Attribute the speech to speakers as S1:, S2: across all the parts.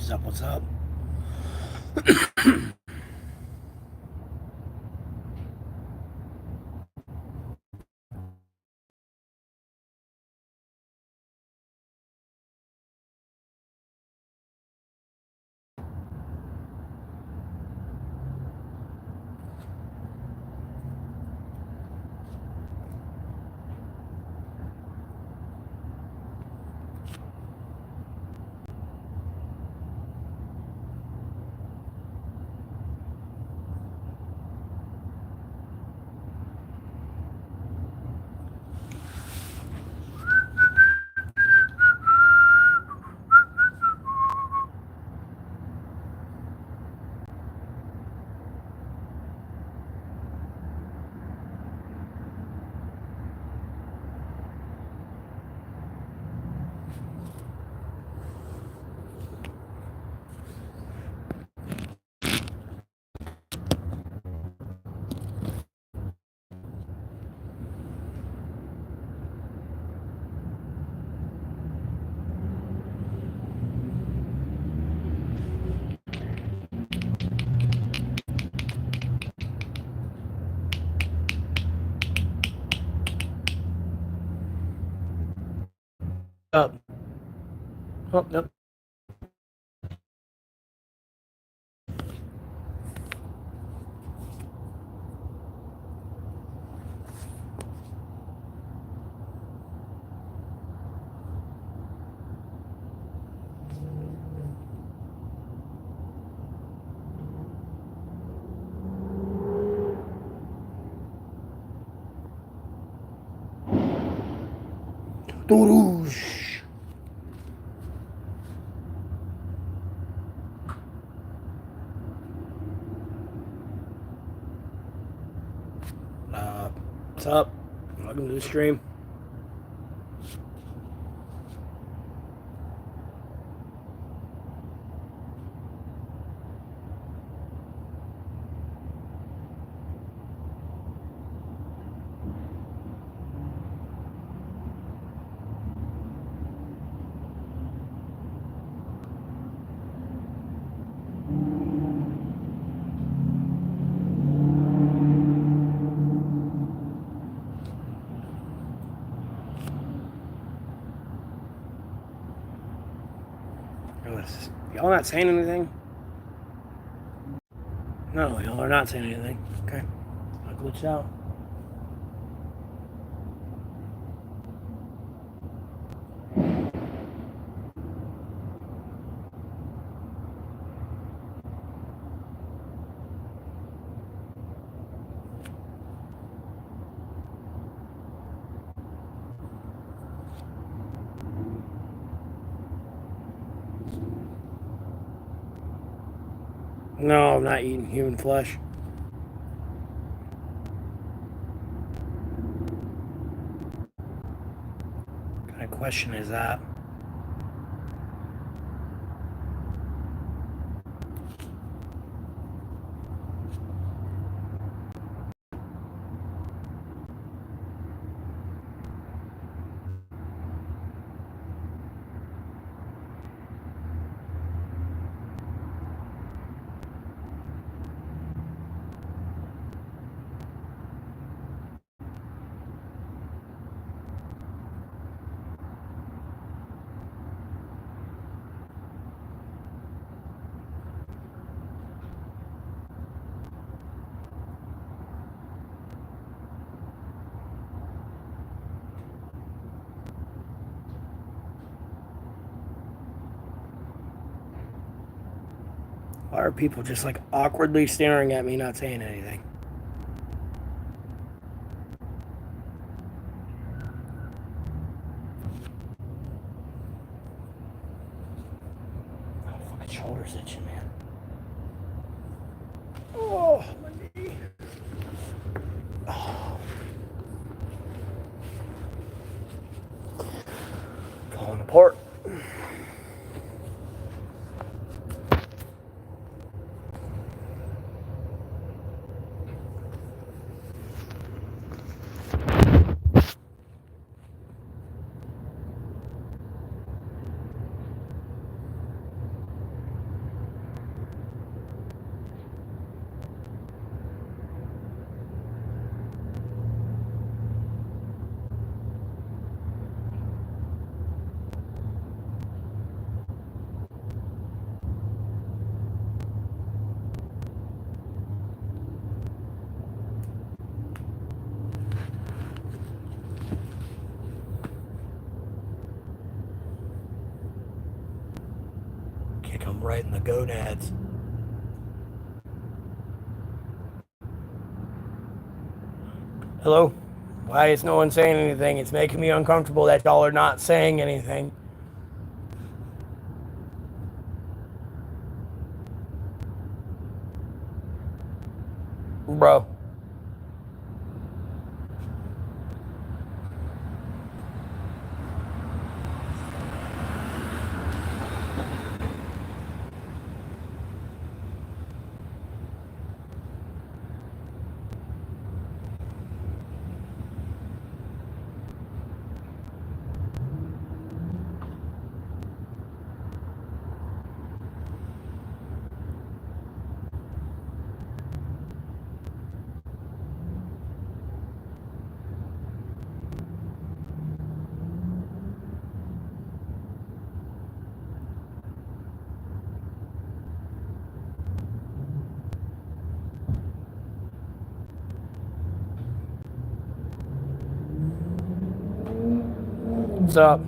S1: What's up? Up. Oh, nope. Doosh. What's up? Welcome to the stream. Y'all not saying anything? No, y'all are not saying anything. Okay. I glitched out. No, I'm not eating human flesh. What kind of question is that? Why are people just like awkwardly staring at me, not saying anything? Oh, fucking shoulders itching, man. Oh, my knee. Oh. Falling apart. Kick them right in the gonads. Hello? Why is no one saying anything? It's making me uncomfortable that y'all are not saying anything. Bro. What's up?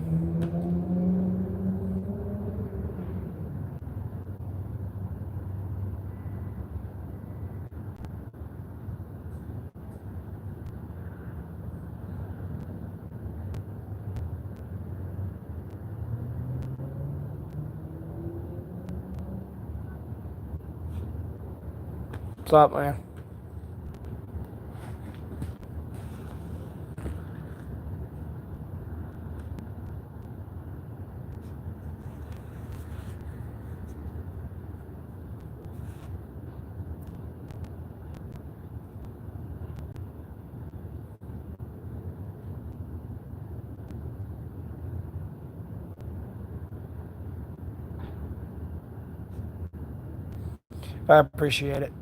S1: What's up, man? I appreciate it.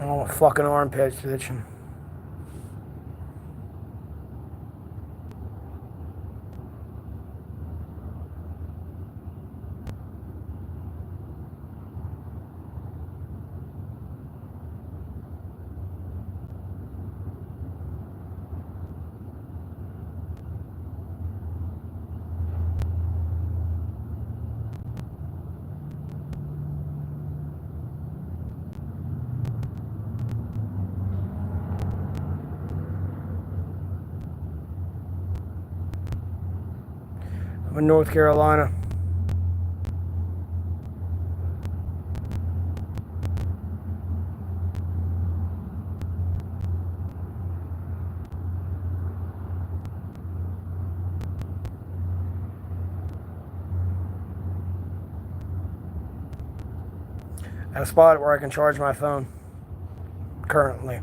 S1: Oh, my fucking armpits itching. I'm in North Carolina. At a spot where I can charge my phone. Currently.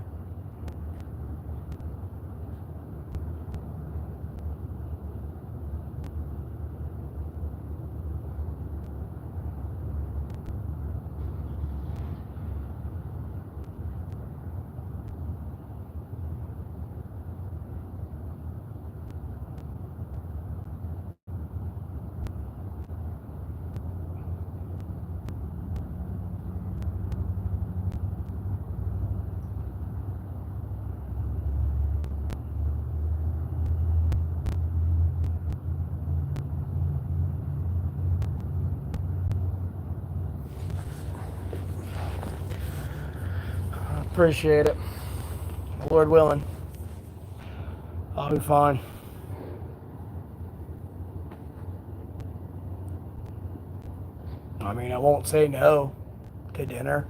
S1: appreciate it. Lord willing, I'll be fine. I mean, I won't say no to dinner.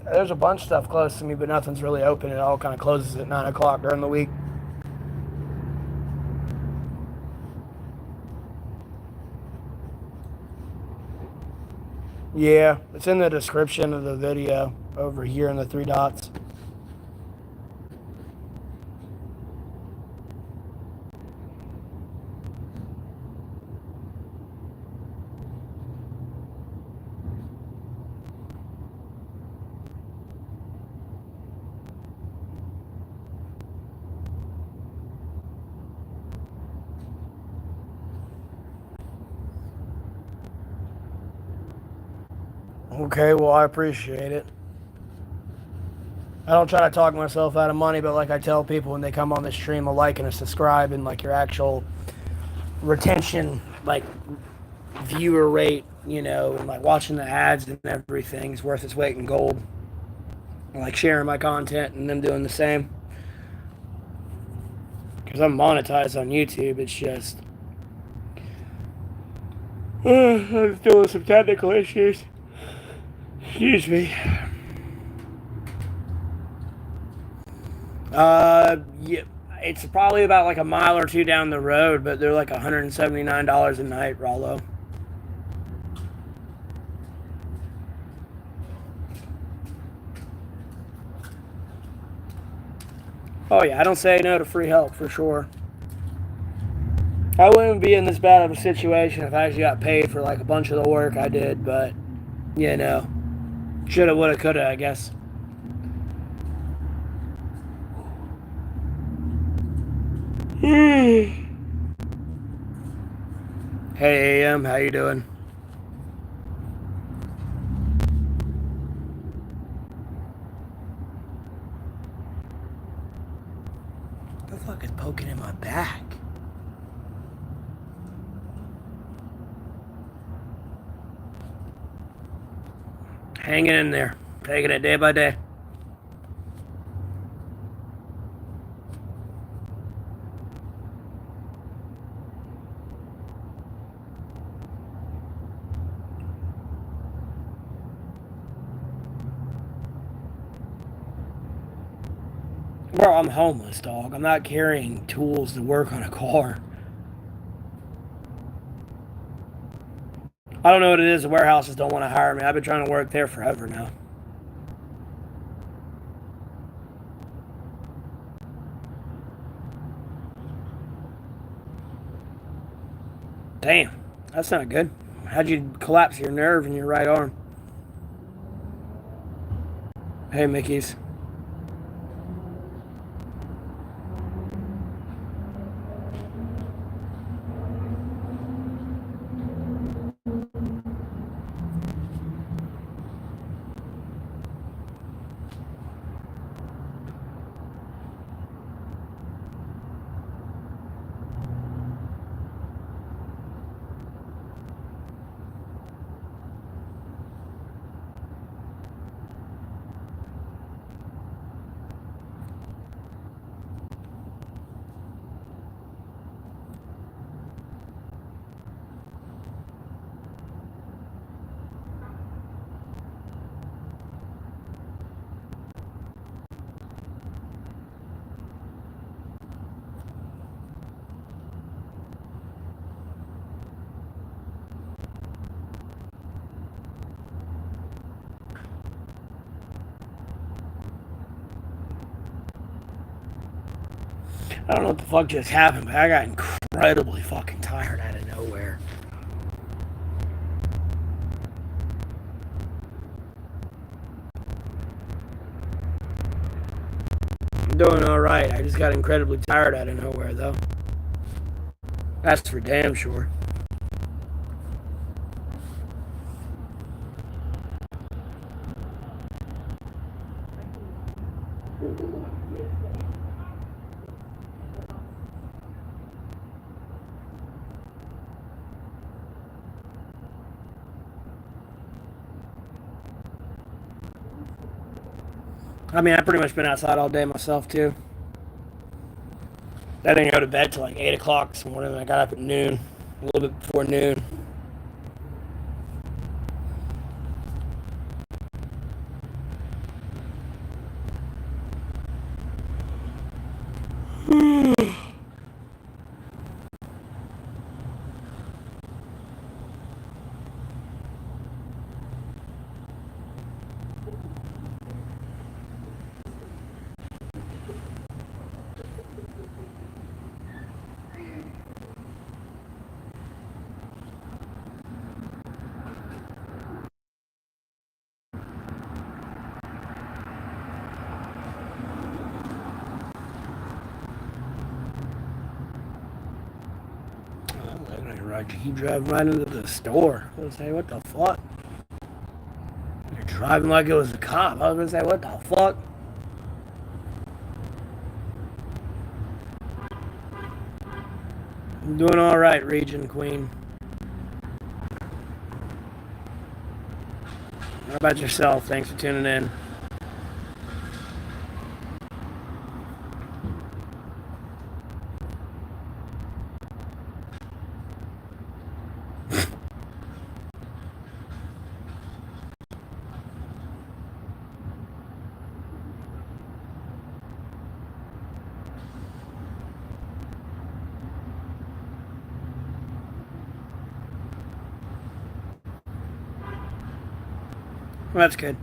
S1: There's a bunch of stuff close to me, but nothing's really open. It all kind of closes at 9 o'clock during the week. Yeah, it's in the description of the video over here in the three dots. Okay, well, I appreciate it. I don't try to talk myself out of money, but like I tell people when they come on the stream, a like and a subscribe and like your actual retention, like viewer rate, you know, and like watching the ads and everything is worth its weight in gold. And like sharing my content and them doing the same. Because I'm monetized on YouTube, it's just... I'm still with some technical issues. Excuse me. Yeah, it's probably about like a mile or two down the road, but they're like $179 a night, Rollo. Oh yeah, I don't say no to free help for sure. I wouldn't be in this bad of a situation if I actually got paid for like a bunch of the work I did, but you know, shoulda, woulda, coulda, I guess. Hey AM, how you doing? What the fuck is poking in my back? Hanging in there, taking it day by day. Bro, I'm homeless, dog. I'm not carrying tools to work on a car. I don't know what it is. The warehouses don't want to hire me. I've been trying to work there forever now. Damn, that's not good. How'd you collapse your nerve in your right arm? Hey, Mickey's. I don't know what the fuck just happened, but I got incredibly fucking tired out of nowhere. I'm doing alright. I just got incredibly tired out of nowhere, though. That's for damn sure. I mean, I've pretty much been outside all day myself, too. I didn't go to bed till like 8 o'clock this morning, and I got up at noon, a little bit before noon. You keep driving right into the store. I was gonna say, what the fuck? You're driving like it was a cop. I was gonna say, what the fuck? I'm doing all right, Region Queen. How about yourself? Thanks for tuning in. Well, that's good.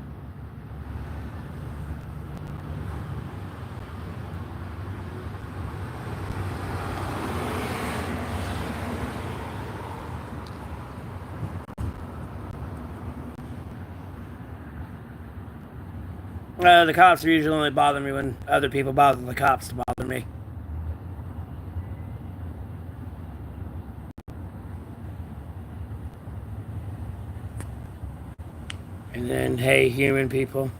S1: The cops usually only bother me when other people bother the cops to bother me. And then, hey, human people.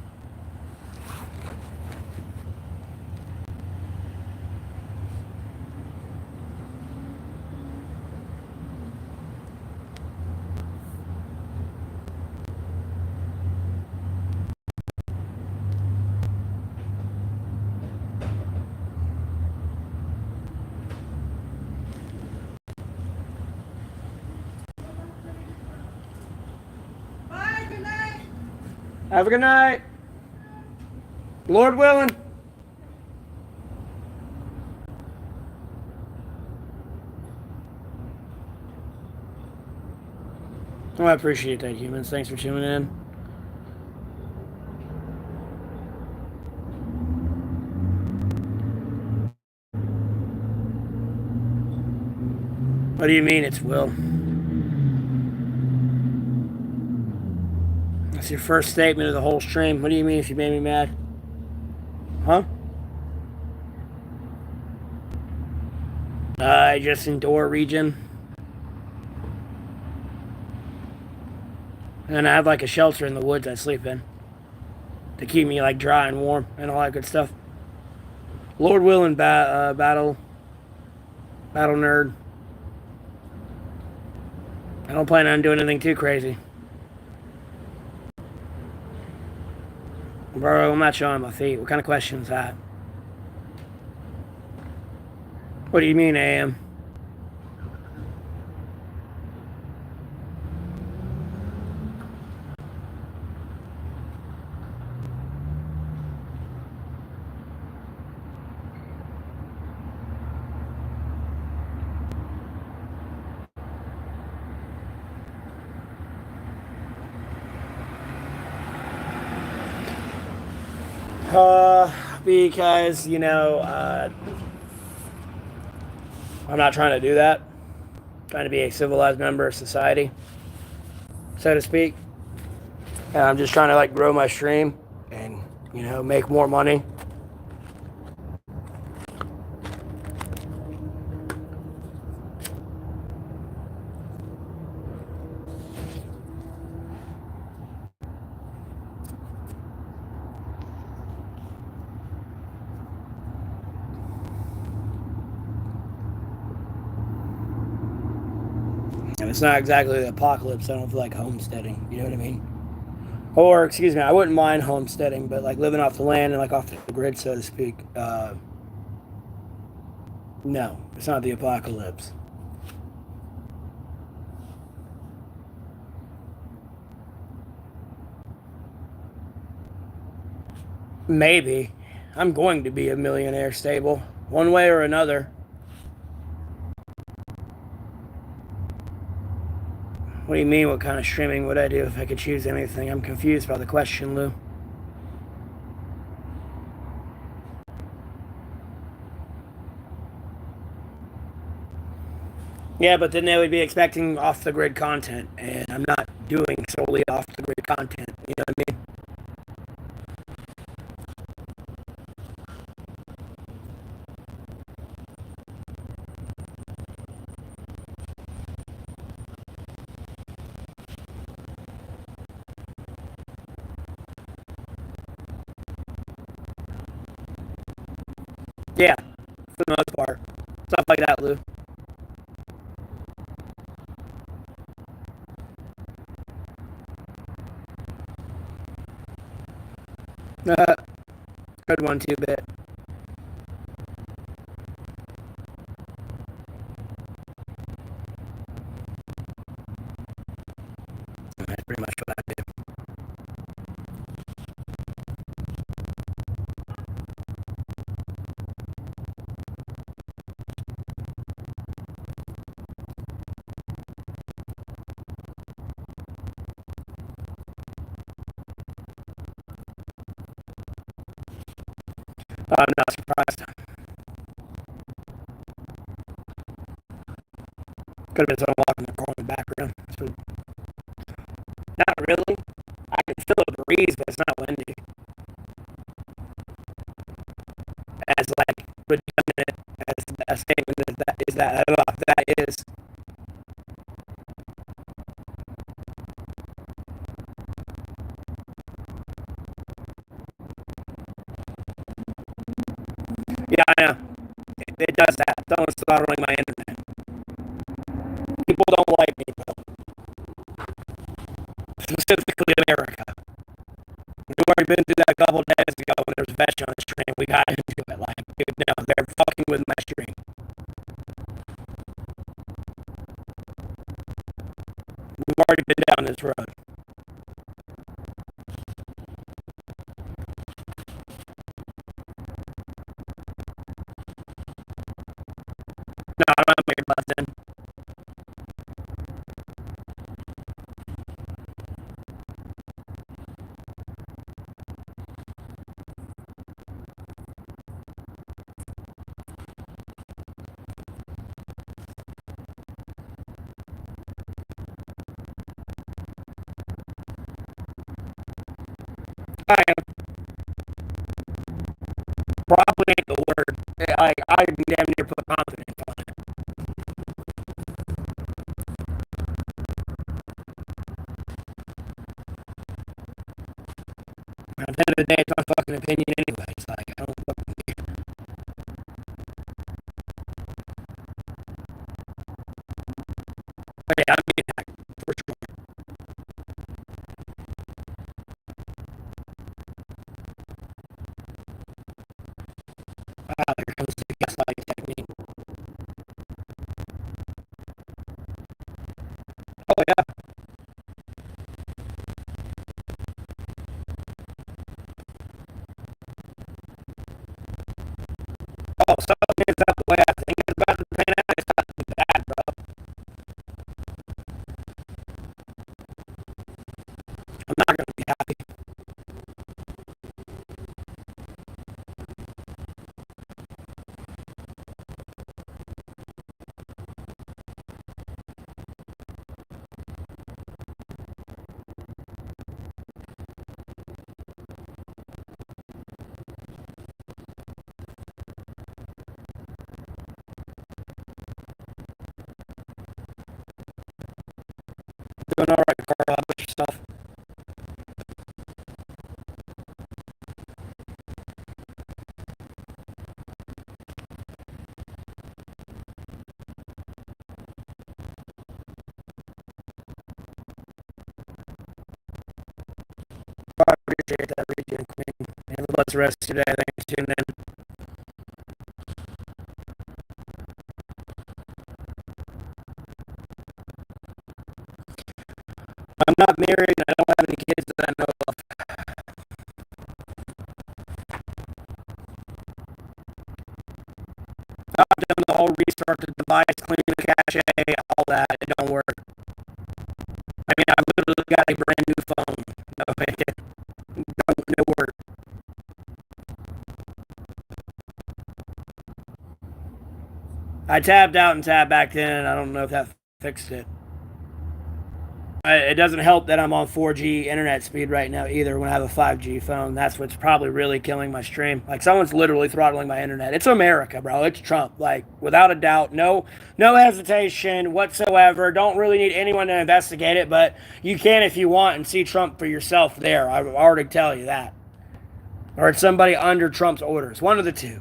S2: Bye, good night.
S1: Have a good night. Lord willing. Oh, I appreciate that, humans. Thanks for tuning in. What do you mean it's will? That's your first statement of the whole stream. What do you mean if you made me mad? Huh? Just indoor region. And I have like a shelter in the woods I sleep in to keep me like dry and warm and all that good stuff. Lord willing, battle nerd. I don't plan on doing anything too crazy. Bro, I'm not showing my feet. What kind of question is that? What do you mean, AM? Because, you know, I'm not trying to do that. I'm trying to be a civilized member of society, so to speak. And I'm just trying to, like, grow my stream and, you know, make more money. And it's not exactly the apocalypse. I don't feel like homesteading. You know what I mean? Or, excuse me, I wouldn't mind homesteading, but like living off the land and like off the grid, so to speak. No, it's not the apocalypse. Maybe. I'm going to be a millionaire stable, one way or another. What do you mean, what kind of streaming would I do if I could choose anything? I'm confused by the question, Lou. Yeah, but then they would be expecting off the grid content, and I'm not doing solely off the grid content. You know what I mean? Yeah, for the most part. Stuff like that, Lou. Good one, 2-bit. That's pretty much what I do. I'm not surprised. Could have been someone walking the car in the background. So, not really. I can feel a breeze, but it's not windy. As like redundant as a statement as that is. Yeah, I know. It does that. Someone's throttling my internet. People don't like me, though. Specifically America. We've already been through that a couple days ago when there was a veg on the stream. We got into it. Like, dude, no, they're fucking with my stream. We've already been down this road. No, I don't have my earbuds in. I am. Probably ain't the word. I damn near put confidence on it. At the end of the day, it's my fucking opinion anyway. It's like, I don't fucking care. But yeah, I'm being hacked, for sure. There comes the gaslighting technique. Oh, yeah. Oh, so it's not the way I think it's about to pan out. It's not too bad, bro. I'm not going to be happy. the rest of your day. Thanks for tuning in. I'm not married and I don't have any kids that I know of. I've done the whole restart the device, clean the cache, all that. It don't work. I mean, I literally got a brand new phone. No, it don't work. I tabbed out and tabbed back in, and I don't know if that fixed it. It doesn't help that I'm on 4G internet speed right now either when I have a 5G phone. That's what's probably really killing my stream. Like, someone's literally throttling my internet. It's America, bro. It's Trump. Like, without a doubt. No hesitation whatsoever. Don't really need anyone to investigate it, but you can if you want and see Trump for yourself there. I already tell you that. Or it's somebody under Trump's orders. One of the two.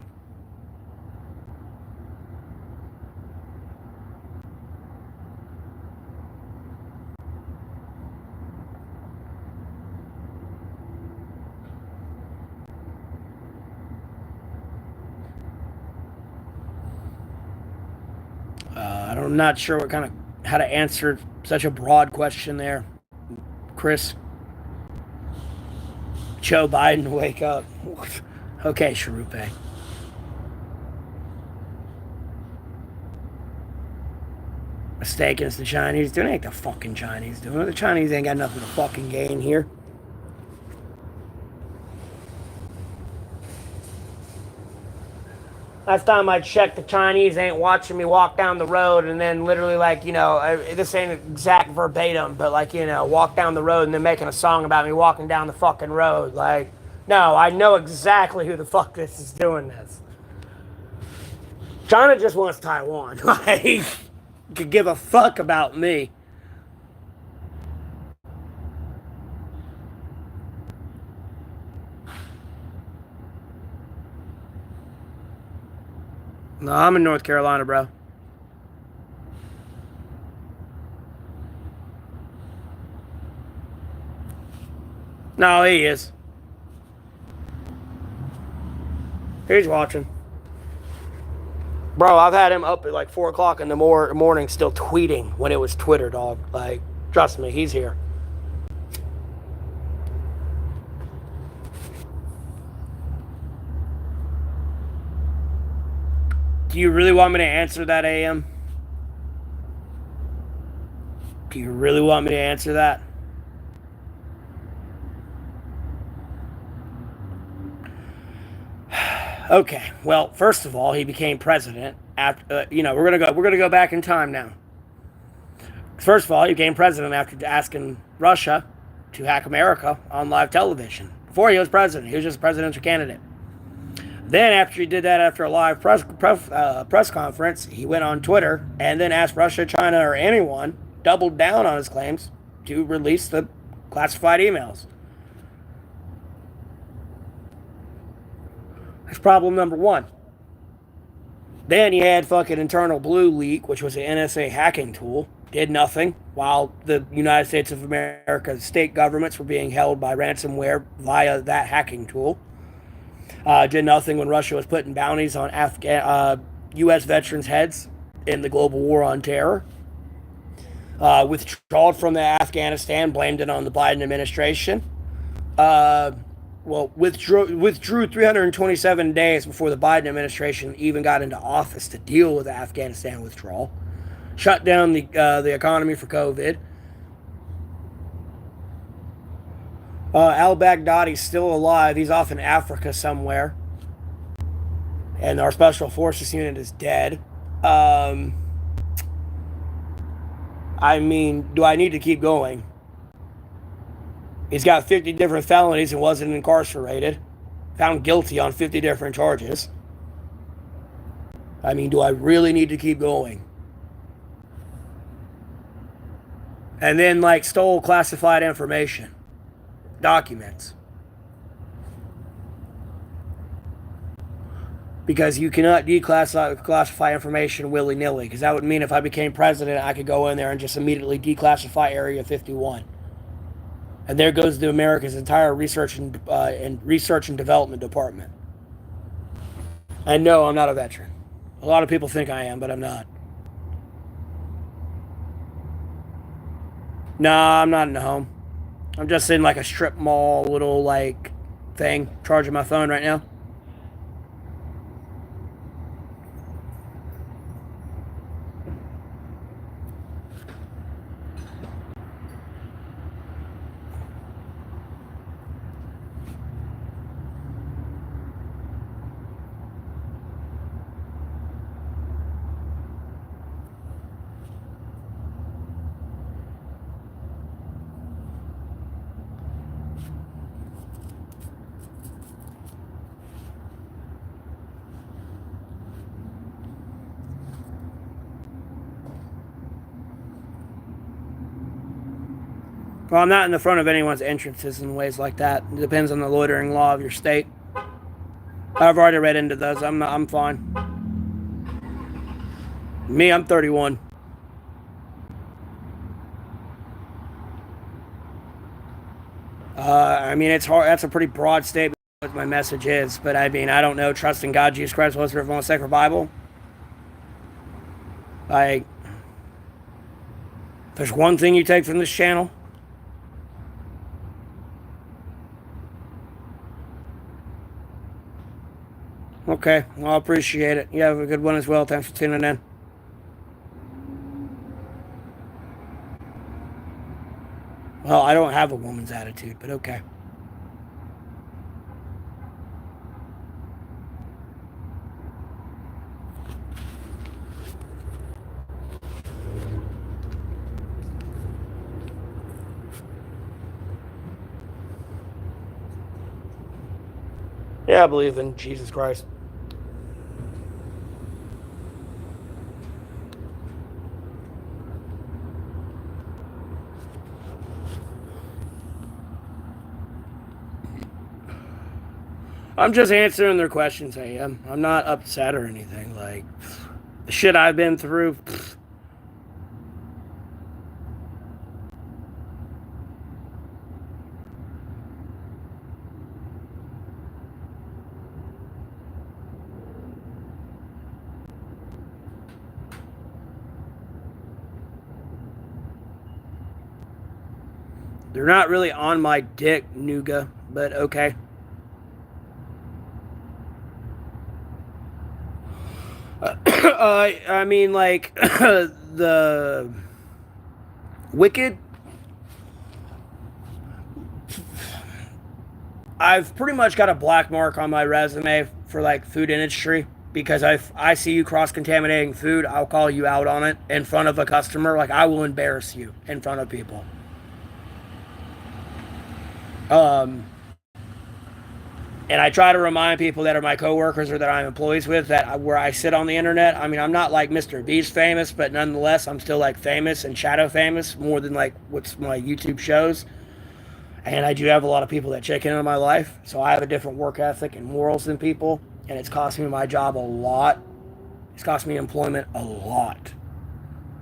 S1: I'm not sure how to answer such a broad question there, Chris. Joe Biden, wake up. Okay, Sharupe. Mistake against the Chinese. Dude, it ain't the fucking Chinese doing it. The Chinese ain't got nothing to fucking gain here. Last time I checked, the Chinese ain't watching me walk down the road and then literally, like, you know, this ain't exact verbatim, but, like, you know, walk down the road and then making a song about me walking down the fucking road. Like, no, I know exactly who the fuck this is doing this. China just wants Taiwan. Like, could give a fuck about me. No, I'm in North Carolina, bro. No, he is. He's watching. Bro, I've had him up at like 4 o'clock in the morning still tweeting when it was Twitter, dog. Like, trust me, he's here. Do you really want me to answer that, AM? Do you really want me to answer that? Okay. Well, first of all, he became president after. We're gonna go back in time now. First of all, he became president after asking Russia to hack America on live television. Before he was president, he was just a presidential candidate. Then, after he did that, after a live press conference, he went on Twitter and then asked Russia, China, or anyone, doubled down on his claims to release the classified emails. That's problem number one. Then you had fucking Internal Blue leak, which was an NSA hacking tool. Did nothing while the United States of America's state governments were being held by ransomware via that hacking tool. Did nothing when Russia was putting bounties on U.S. veterans' heads in the global war on terror. Withdrawed from Afghanistan, blamed it on the Biden administration. Withdrew 327 days before the Biden administration even got into office to deal with the Afghanistan withdrawal. Shut down the economy for COVID. Al-Baghdadi's still alive. He's off in Africa somewhere. And our Special Forces unit is dead. I mean, do I need to keep going? He's got 50 different felonies and wasn't incarcerated. Found guilty on 50 different charges. I mean, do I really need to keep going? And then, like, stole classified information. Documents. Because you cannot declassify information willy-nilly. Because that would mean if I became president, I could go in there and just immediately declassify Area 51. And there goes to America's entire research and development department. And no, I'm not a veteran. A lot of people think I am, but I'm not. Nah, I'm not in the home. I'm just in like a strip mall little like thing, charging my phone right now. Well, I'm not in the front of anyone's entrances in ways like that. It depends on the loitering law of your state. I've already read into those. I'm fine. Me, I'm 31. I mean, it's hard. That's a pretty broad statement. What my message is, but I mean, I don't know. Trust in God, Jesus Christ, was written on the sacred Bible. Like, there's one thing you take from this channel. Okay, well, I appreciate it. You have a good one as well. Thanks for tuning in. Well, I don't have a woman's attitude, but okay. Yeah, I believe in Jesus Christ. I'm just answering their questions. I am. I'm not upset or anything. Like, the shit I've been through. They're not really on my dick, Nuga, but okay. I mean, like, the Wicked. I've pretty much got a black mark on my resume for, like, food industry because I see you cross-contaminating food, I'll call you out on it in front of a customer. Like, I will embarrass you in front of people. And I try to remind people that are my coworkers or that I'm employees with that where I sit on the internet. I mean, I'm not like Mr. Beast famous, but nonetheless, I'm still like famous and shadow famous more than like what's my YouTube shows. And I do have a lot of people that check in on my life, so I have a different work ethic and morals than people, and it's cost me my job a lot. It's cost me employment a lot.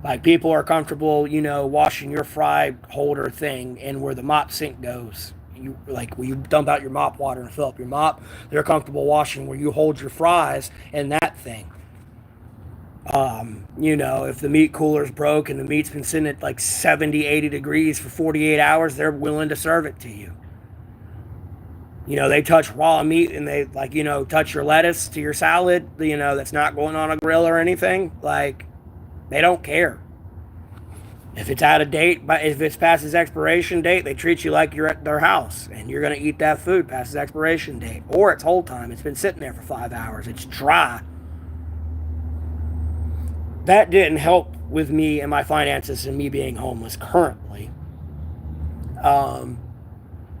S1: Like, people are comfortable, you know, washing your fry holder thing and where the mop sink goes. You like when you dump out your mop water and fill up your mop, they're comfortable washing where you hold your fries and that thing. You know, if the meat cooler's broke and the meat's been sitting at like 70, 80 degrees for 48 hours, they're willing to serve it to you. You know, they touch raw meat and they, like, you know, touch your lettuce to your salad, you know, that's not going on a grill or anything. Like, they don't care. If it's out of date, but if it's past its expiration date, they treat you like you're at their house and you're going to eat that food past its expiration date. Or it's whole time. It's been sitting there for 5 hours. It's dry. That didn't help with me and my finances and me being homeless currently.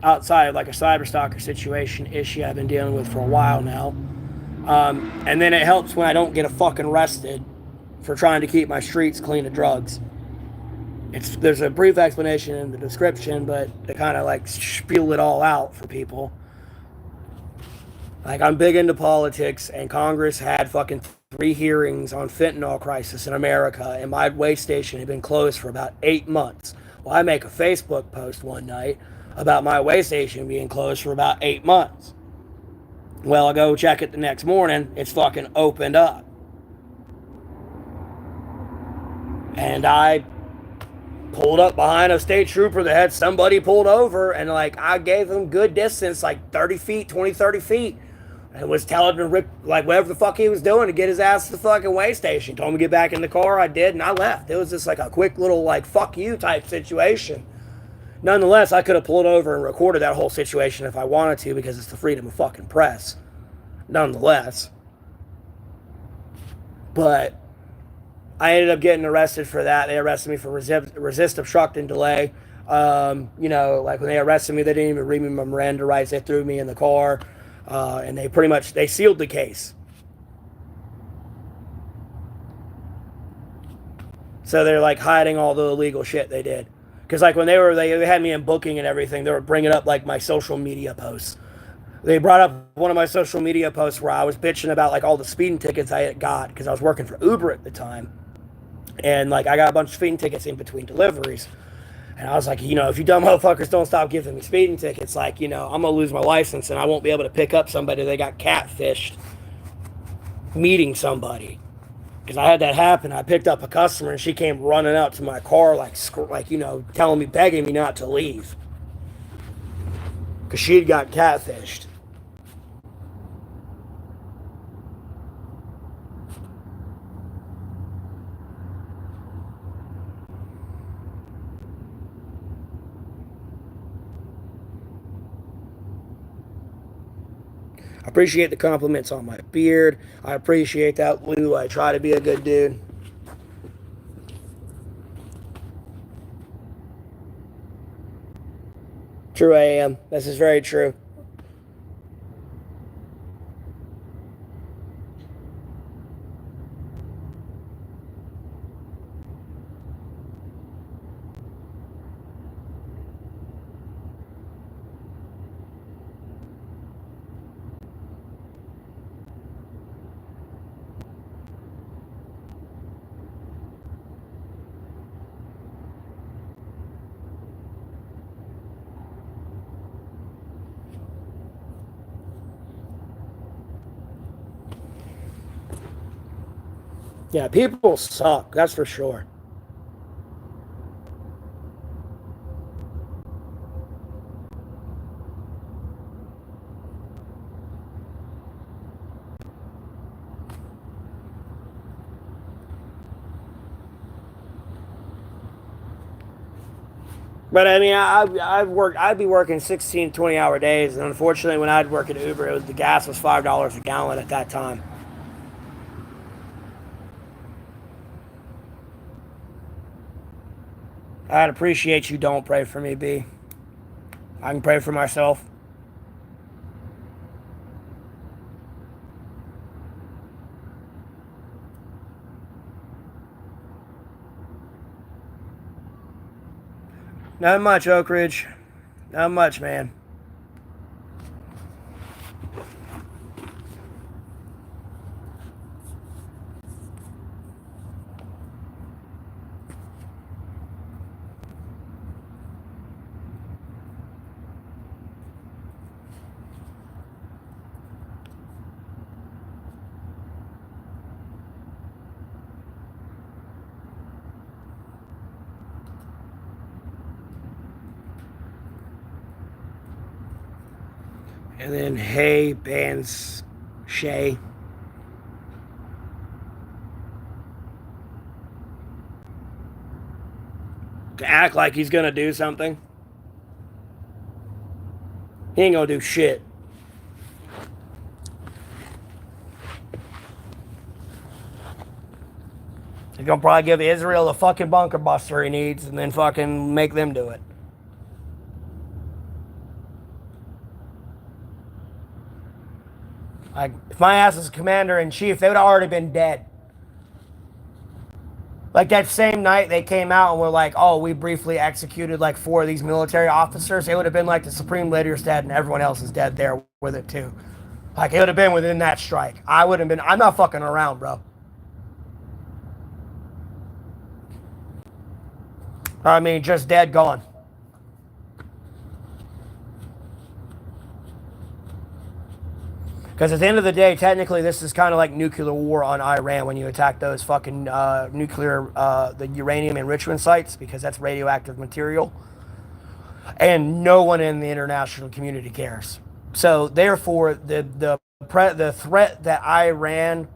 S1: Outside of like a cyberstalker situation issue I've been dealing with for a while now. And then it helps when I don't get fucking arrested for trying to keep my streets clean of drugs. There's a brief explanation in the description, but to kind of like spiel it all out for people. Like, I'm big into politics, and Congress had fucking 3 hearings on fentanyl crisis in America, and my way station had been closed for about 8 months. Well, I make a Facebook post one night about my way station being closed for about 8 months. Well, I go check it the next morning. It's fucking opened up. And I pulled up behind a state trooper that had somebody pulled over, and like I gave him good distance, like 30 feet, 20, 30 feet. And was telling him to rip, like, whatever the fuck he was doing to get his ass to the fucking way station. Told me to get back in the car. I did, and I left. It was just like a quick little, like, fuck you type situation. Nonetheless, I could have pulled over and recorded that whole situation if I wanted to, because it's the freedom of fucking press. Nonetheless. But I ended up getting arrested for that. They arrested me for resist, obstruct, and delay. You know, like when they arrested me, they didn't even read me my Miranda rights. They threw me in the car. And they pretty much, they sealed the case. So they're like hiding all the illegal shit they did. Because like when they had me in booking and everything, they were bringing up like my social media posts. They brought up one of my social media posts where I was bitching about like all the speeding tickets I had got because I was working for Uber at the time. And like I got a bunch of speeding tickets in between deliveries. And I was like, you know, if you dumb motherfuckers don't stop giving me speeding tickets, like, you know, I'm going to lose my license and I won't be able to pick up somebody that got catfished meeting somebody. Because I had that happen. I picked up a customer and she came running out to my car, like you know, telling me, begging me not to leave. Because she'd got catfished. I appreciate the compliments on my beard. I appreciate that, Lou. I try to be a good dude. True, I am. This is very true. Yeah, people suck. That's for sure. But I mean, I'd be working 16, 20-hour days. And unfortunately, when I'd work at Uber, the gas was $5 a gallon at that time. I'd appreciate you don't pray for me, B. I can pray for myself. Not much, Oak Ridge. Not much, man. And then, hey, Bands Shay. To act like he's gonna do something. He ain't gonna do shit. He's gonna probably give Israel the fucking bunker buster he needs and then fucking make them do it. Like, if my ass was commander in chief, they would have already been dead. Like that same night they came out and were like, oh, we briefly executed like 4 of these military officers. It would have been like the supreme leader's dead and everyone else is dead there with it too. Like it would have been within that strike. I would have been, I'm not fucking around, bro. I mean, just dead, gone. Because at the end of the day, technically, this is kind of like nuclear war on Iran when you attack those fucking the uranium enrichment sites, because that's radioactive material. And no one in the international community cares. So therefore, the threat that Iran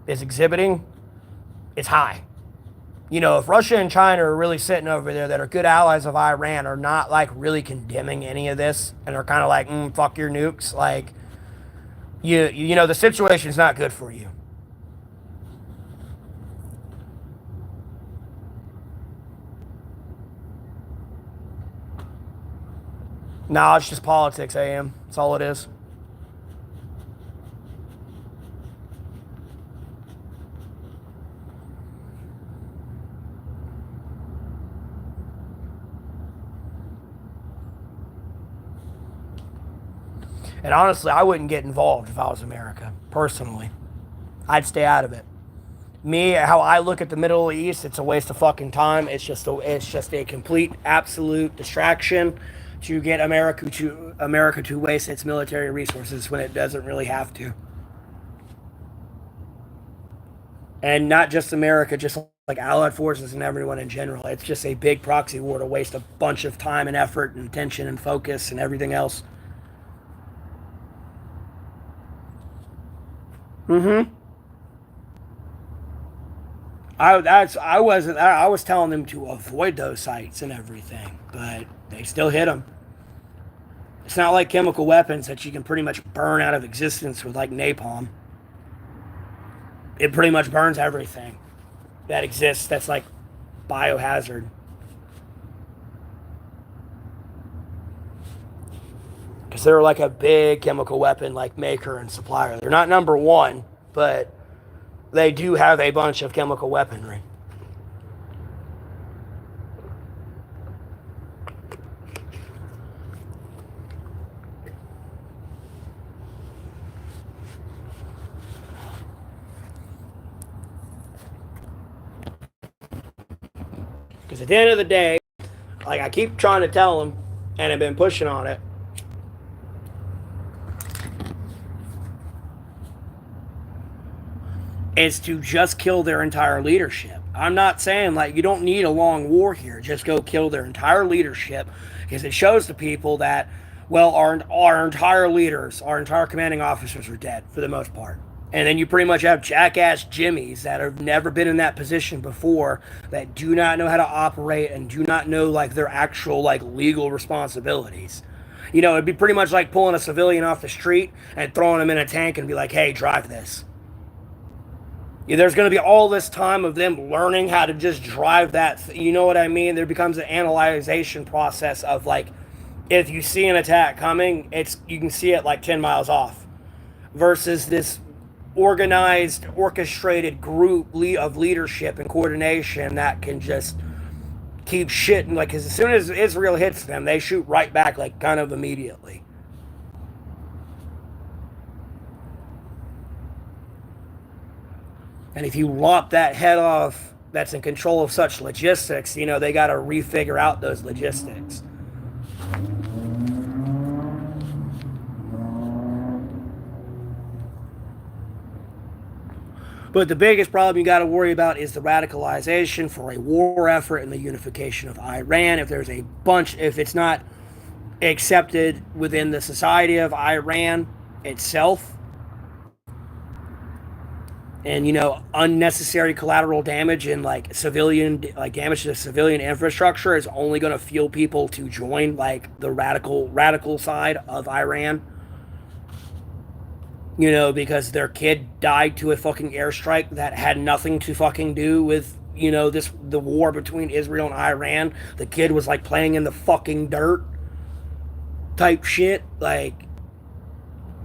S1: is exhibiting is high. You know, if Russia and China are really sitting over there, that are good allies of Iran, are not like really condemning any of this, and are kind of like, fuck your nukes, like, you know, the situation's not good for you. Nah, it's just politics, AM. That's all it is. And honestly, I wouldn't get involved if I was America, personally. I'd stay out of it. Me, how I look at the Middle East, it's a waste of fucking time. It's just a complete, absolute distraction to get America to waste its military resources when it doesn't really have to. And not just America, just like allied forces and everyone in general. It's just a big proxy war to waste a bunch of time and effort and attention and focus and everything else. Mm-hmm. I was telling them to avoid those sites and everything, but they still hit them. It's not like chemical weapons that you can pretty much burn out of existence with like napalm. It pretty much burns everything that exists that's like biohazard. Because they're like a big chemical weapon like maker and supplier. They're not number one, but they do have a bunch of chemical weaponry. Because at the end of the day, like I keep trying to tell them, and I've been pushing on it, is to just kill their entire leadership. I'm not saying like you don't need a long war here. Just go kill their entire leadership, because it shows the people that, well, our entire leaders, our entire commanding officers are dead for the most part. And then you pretty much have jackass jimmies that have never been in that position before, that do not know how to operate and do not know like their actual like legal responsibilities. You know, it'd be pretty much like pulling a civilian off the street and throwing him in a tank and be like, hey, drive this. There's going to be all this time of them learning how to just drive that. You know what I mean? There becomes an analyzation process of like, if you see an attack coming, you can see it like 10 miles off. Versus this organized, orchestrated group of leadership and coordination that can just keep shitting. Like, cause as soon as Israel hits them, they shoot right back, like kind of immediately. And if you lop that head off that's in control of such logistics, you know, they got to refigure out those logistics. But the biggest problem you got to worry about is the radicalization for a war effort and the unification of Iran. If it's not accepted within the society of Iran itself, and you know, unnecessary collateral damage and like damage to civilian infrastructure is only going to fuel people to join like the radical side of Iran. You know, because their kid died to a fucking airstrike that had nothing to fucking do with, you know, the war between Israel and Iran. The kid was like playing in the fucking dirt type shit. Like,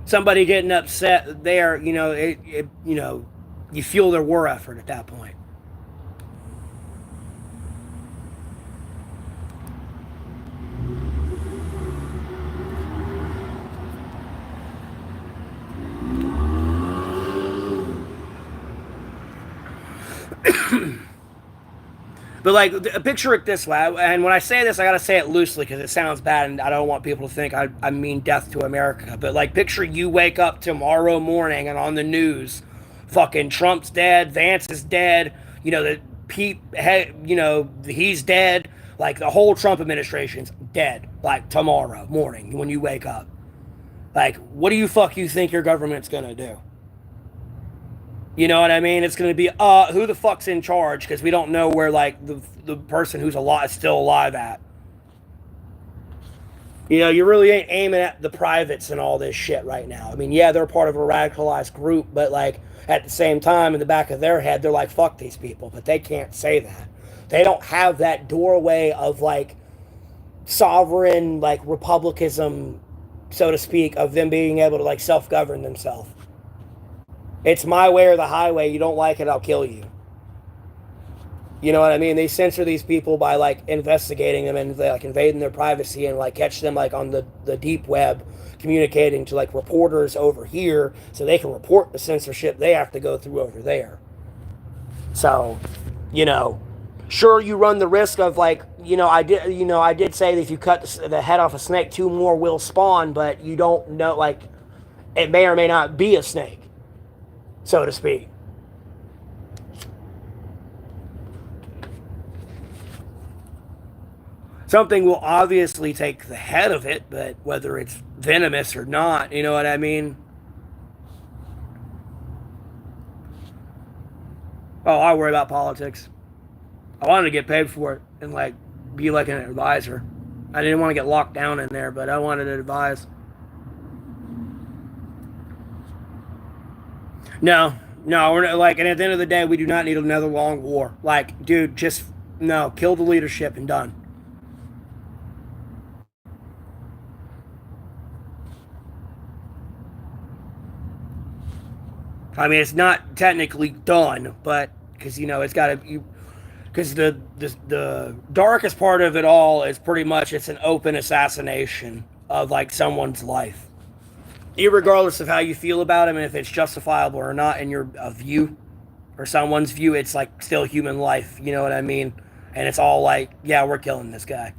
S1: somebody getting upset there, you know, you fuel their war effort at that point. But like, picture it this way, and when I say this, I gotta say it loosely because it sounds bad, and I don't want people to think I mean death to America. But like, picture you wake up tomorrow morning and on the news, fucking Trump's dead, Vance is dead, you know the he's dead, like the whole Trump administration's dead, like tomorrow morning when you wake up. Like, what do you think your government's gonna do? You know what I mean? It's going to be, who the fuck's in charge? Because we don't know where, like, the person who's alive is still alive at. You know, you really ain't aiming at the privates and all this shit right now. I mean, yeah, they're part of a radicalized group, but, like, at the same time, in the back of their head, they're like, fuck these people. But they can't say that. They don't have that doorway of, like, sovereign, like, republicanism, so to speak, of them being able to, like, self-govern themselves. It's my way or the highway. You don't like it, I'll kill you. You know what I mean? They censor these people by like investigating them and like invading their privacy and like catch them like on the deep web communicating to like reporters over here so they can report the censorship they have to go through over there. So, you know, sure you run the risk of like, I did say that if you cut the head off a snake, two more will spawn, but you don't know, like, it may or may not be a snake, so to speak. Something will obviously take the head of it, but whether it's venomous or not, you know what I mean? Oh, I worry about politics. I wanted to get paid for it and like be like an advisor. I didn't want to get locked down in there, but I wanted to advise. No, no, we're not, like, and at the end of the day, we do not need another long war. Like, dude, just no, kill the leadership and done. I mean, it's not technically done, but because it's got to. Because the darkest part of it all is pretty much it's an open assassination of like someone's life, irregardless of how you feel about him and if it's justifiable or not in your view or someone's view. It's like still human life. You know what I mean? And it's all like, yeah, we're killing this guy.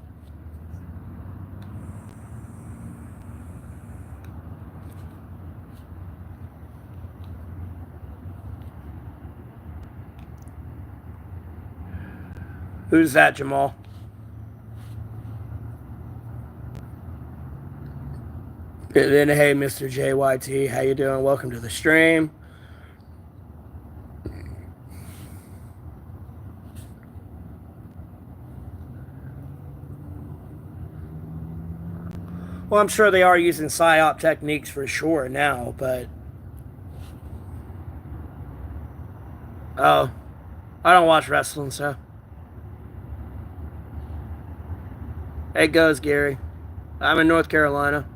S1: Who's that, Jamal? And then, hey, Mr. JYT, how you doing? Welcome to the stream. Well, I'm sure they are using psyop techniques for sure now, but oh, I don't watch wrestling, so it goes, Gary. I'm in North Carolina.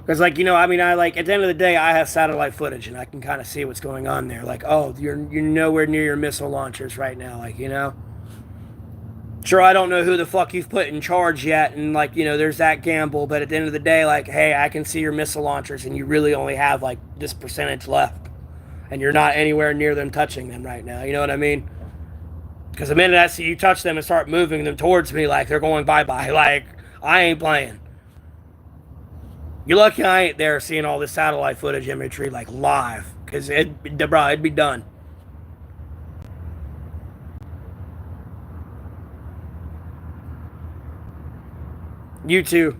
S1: Because, like, I mean, I like at the end of the day, I have satellite footage and I can kind of see what's going on there. Like, oh, you're nowhere near your missile launchers right now. Like, sure, I don't know who the fuck you've put in charge yet, and like, there's that gamble. But at the end of the day, like, hey, I can see your missile launchers, and you really only have like this percentage left, and you're not anywhere near them touching them right now. You know what I mean? Because the minute I see you touch them and start moving them towards me, like they're going bye bye. Like, I ain't playing. You're lucky I ain't there seeing all this satellite footage imagery like live, because it'd be done. You too.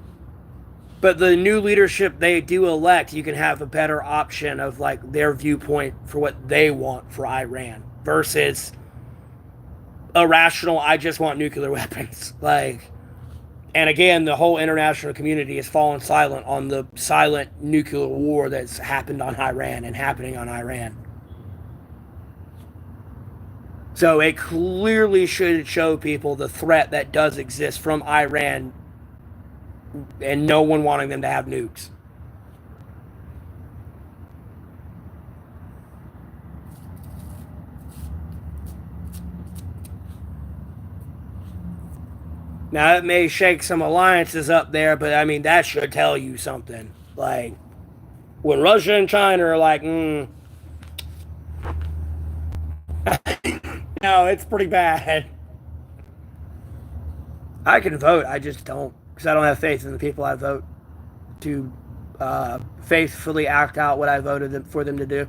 S1: But the new leadership they do elect, you can have a better option of like their viewpoint for what they want for Iran versus irrational, I just want nuclear weapons. Like, and again, the whole international community has fallen silent on the silent nuclear war that's happened on Iran and happening on Iran. So it clearly should show people the threat that does exist from Iran and no one wanting them to have nukes. Now, it may shake some alliances up there, but I mean, that should tell you something. Like, when Russia and China are like, no, it's pretty bad. I can vote, I just don't, because I don't have faith in the people I vote to faithfully act out what I voted for them to do.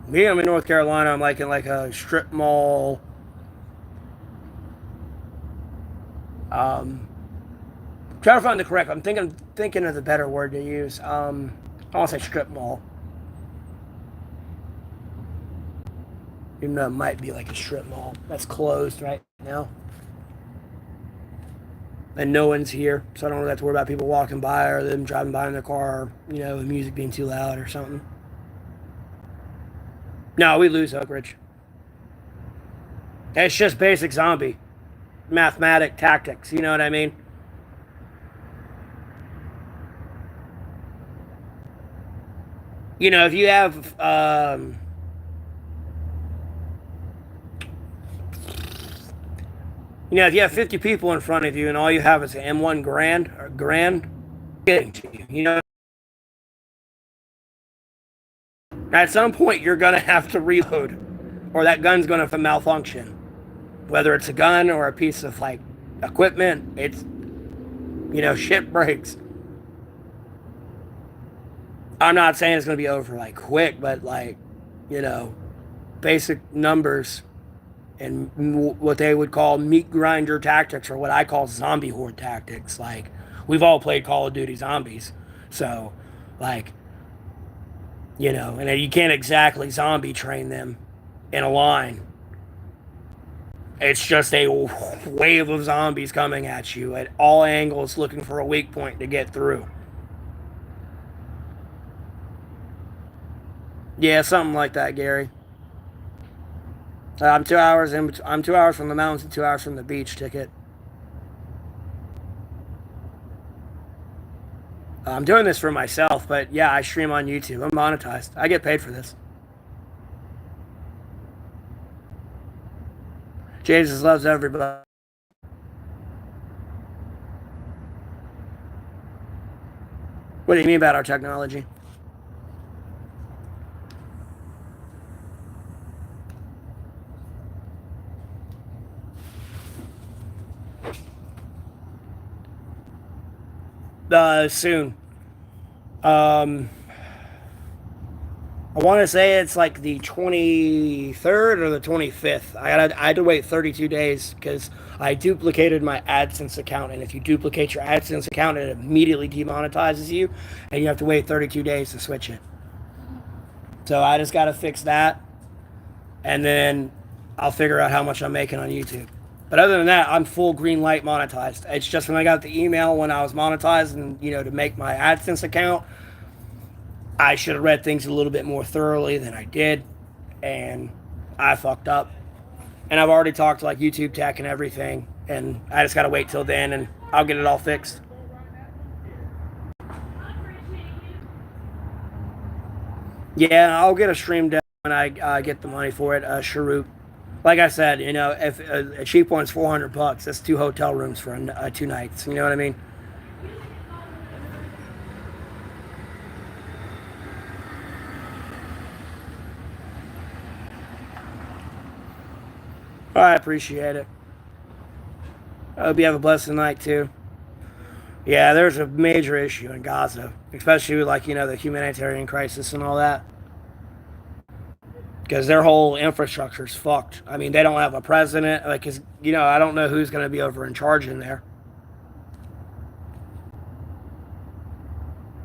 S1: Me, I'm in North Carolina. I'm like in like a strip mall. Trying to find the correct. I'm thinking of the better word to use. I want to say strip mall, even though it might be like a strip mall that's closed right now, and no one's here, so I don't really have to worry about people walking by or them driving by in their car, or, the music being too loud or something. No, we lose Oak Ridge. It's just basic zombie mathematic tactics. You know what I mean? If you have if you have 50 people in front of you and all you have is an M1 Grand or Grand getting to you, at some point you're gonna have to reload, or that gun's gonna malfunction. Whether it's a gun or a piece of like equipment, it's shit breaks. I'm not saying it's gonna be over like quick, but like basic numbers and what they would call meat grinder tactics, or what I call zombie horde tactics. Like, we've all played Call of Duty Zombies, so like and you can't exactly zombie train them in a line. It's just a wave of zombies coming at you at all angles, looking for a weak point to get through. Yeah, something like that, Gary. I'm 2 hours in. I'm 2 hours from the mountains and 2 hours from the beach. Ticket. I'm doing this for myself, but yeah, I stream on YouTube. I'm monetized. I get paid for this. Jesus loves everybody. What do you mean about our technology? Soon. I want to say it's like the 23rd or the 25th. I had to wait 32 days because I duplicated my AdSense account, and if you duplicate your AdSense account, it immediately demonetizes you, and you have to wait 32 days to switch it. So I just got to fix that, and then I'll figure out how much I'm making on YouTube. But other than that, I'm full green light monetized. It's just when I got the email when I was monetized and, to make my AdSense account, I should have read things a little bit more thoroughly than I did, and I fucked up. And I've already talked to like YouTube Tech and everything, and I just gotta wait till then, and I'll get it all fixed. Yeah, I'll get a stream down when I get the money for it. Sharuk. Like I said, if a cheap one's $400, that's 2 hotel rooms for 2 nights. You know what I mean? I appreciate it. I hope you have a blessed night too. Yeah, there's a major issue in Gaza, especially with the humanitarian crisis and all that. because their whole infrastructure is fucked. I mean, they don't have a president. Like, cause, I don't know who's going to be over in charge in there.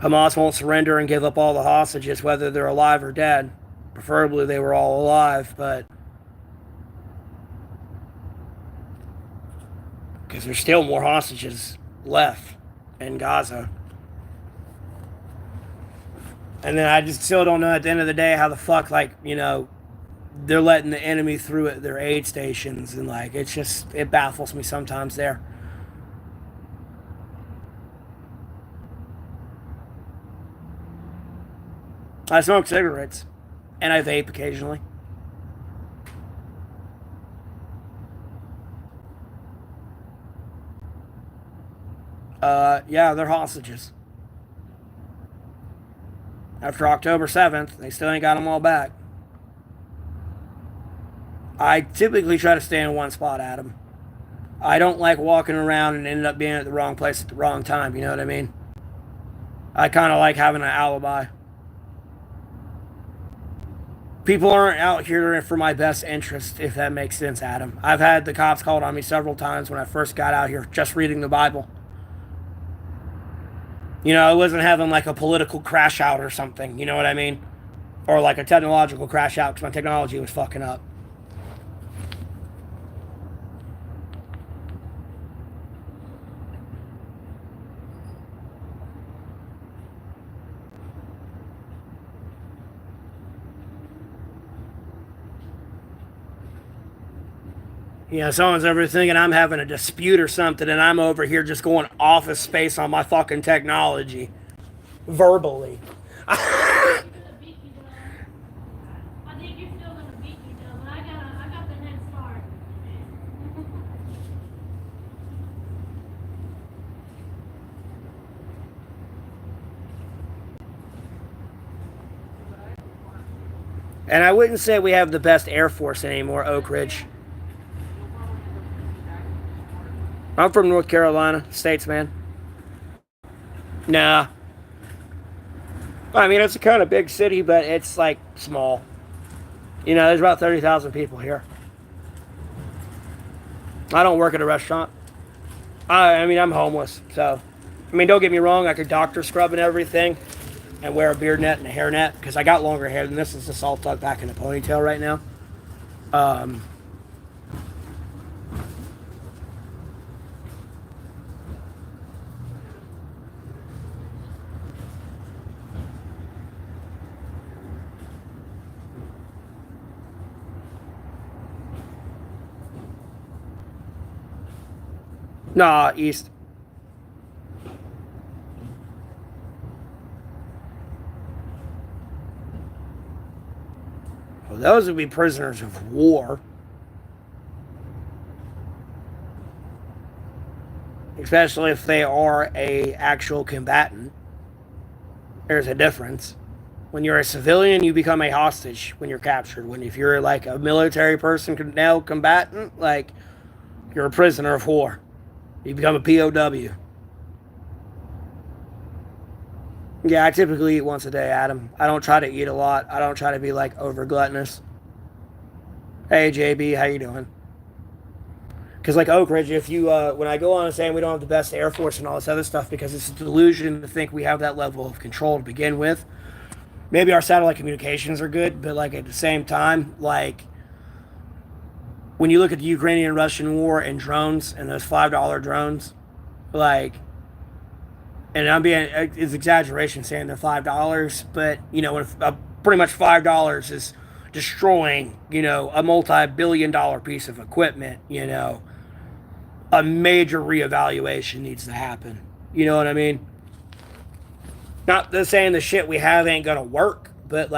S1: Hamas won't surrender and give up all the hostages, whether they're alive or dead. Preferably they were all alive, but because there's still more hostages left in Gaza. And then I just still don't know at the end of the day how the fuck, they're letting the enemy through at their aid stations. And, it baffles me sometimes there. I smoke cigarettes. And I vape occasionally. Yeah, they're hostages. After October 7th, they still ain't got them all back. I typically try to stay in one spot, Adam. I don't like walking around and ending up being at the wrong place at the wrong time, you know what I mean? I kind of like having an alibi. People aren't out here for my best interest, if that makes sense, Adam. I've had the cops called on me several times when I first got out here just reading the Bible. I wasn't having like a political crash out or something, you know what I mean? Or like a technological crash out because my technology was fucking up. Someone's over thinking I'm having a dispute or something, and I'm over here just going office space on my fucking technology. Verbally. And I wouldn't say we have the best Air Force anymore, Oak Ridge. I'm from North Carolina, States, man. Nah. I mean, it's a kind of big city, but it's like small. There's about 30,000 people here. I don't work at a restaurant. I'm homeless, so. Don't get me wrong, I could doctor scrub and everything and wear a beard net and a hair net because I got longer hair than this. It's just all tucked back in a ponytail right now. Nah, east. Well, those would be prisoners of war. Especially if they are a actual combatant. There's a difference. When you're a civilian, you become a hostage when you're captured. If you're like a military person, now combatant, you're a prisoner of war. You become a POW. Yeah, I typically eat once a day, Adam. I don't try to eat a lot. I don't try to be over gluttonous. Hey, JB, how you doing? Because Oak Ridge, if you when I go on and saying we don't have the best Air Force and all this other stuff, because it's a delusion to think we have that level of control to begin with. Maybe our satellite communications are good, but at the same time, when you look at the Ukrainian-Russian war and drones and those $5 drones, and I'm being, it's exaggeration saying they're $5, but, when pretty much $5 is destroying, a multi-billion-dollar piece of equipment, a major reevaluation needs to happen. You know what I mean? Not saying the shit we have ain't gonna work, but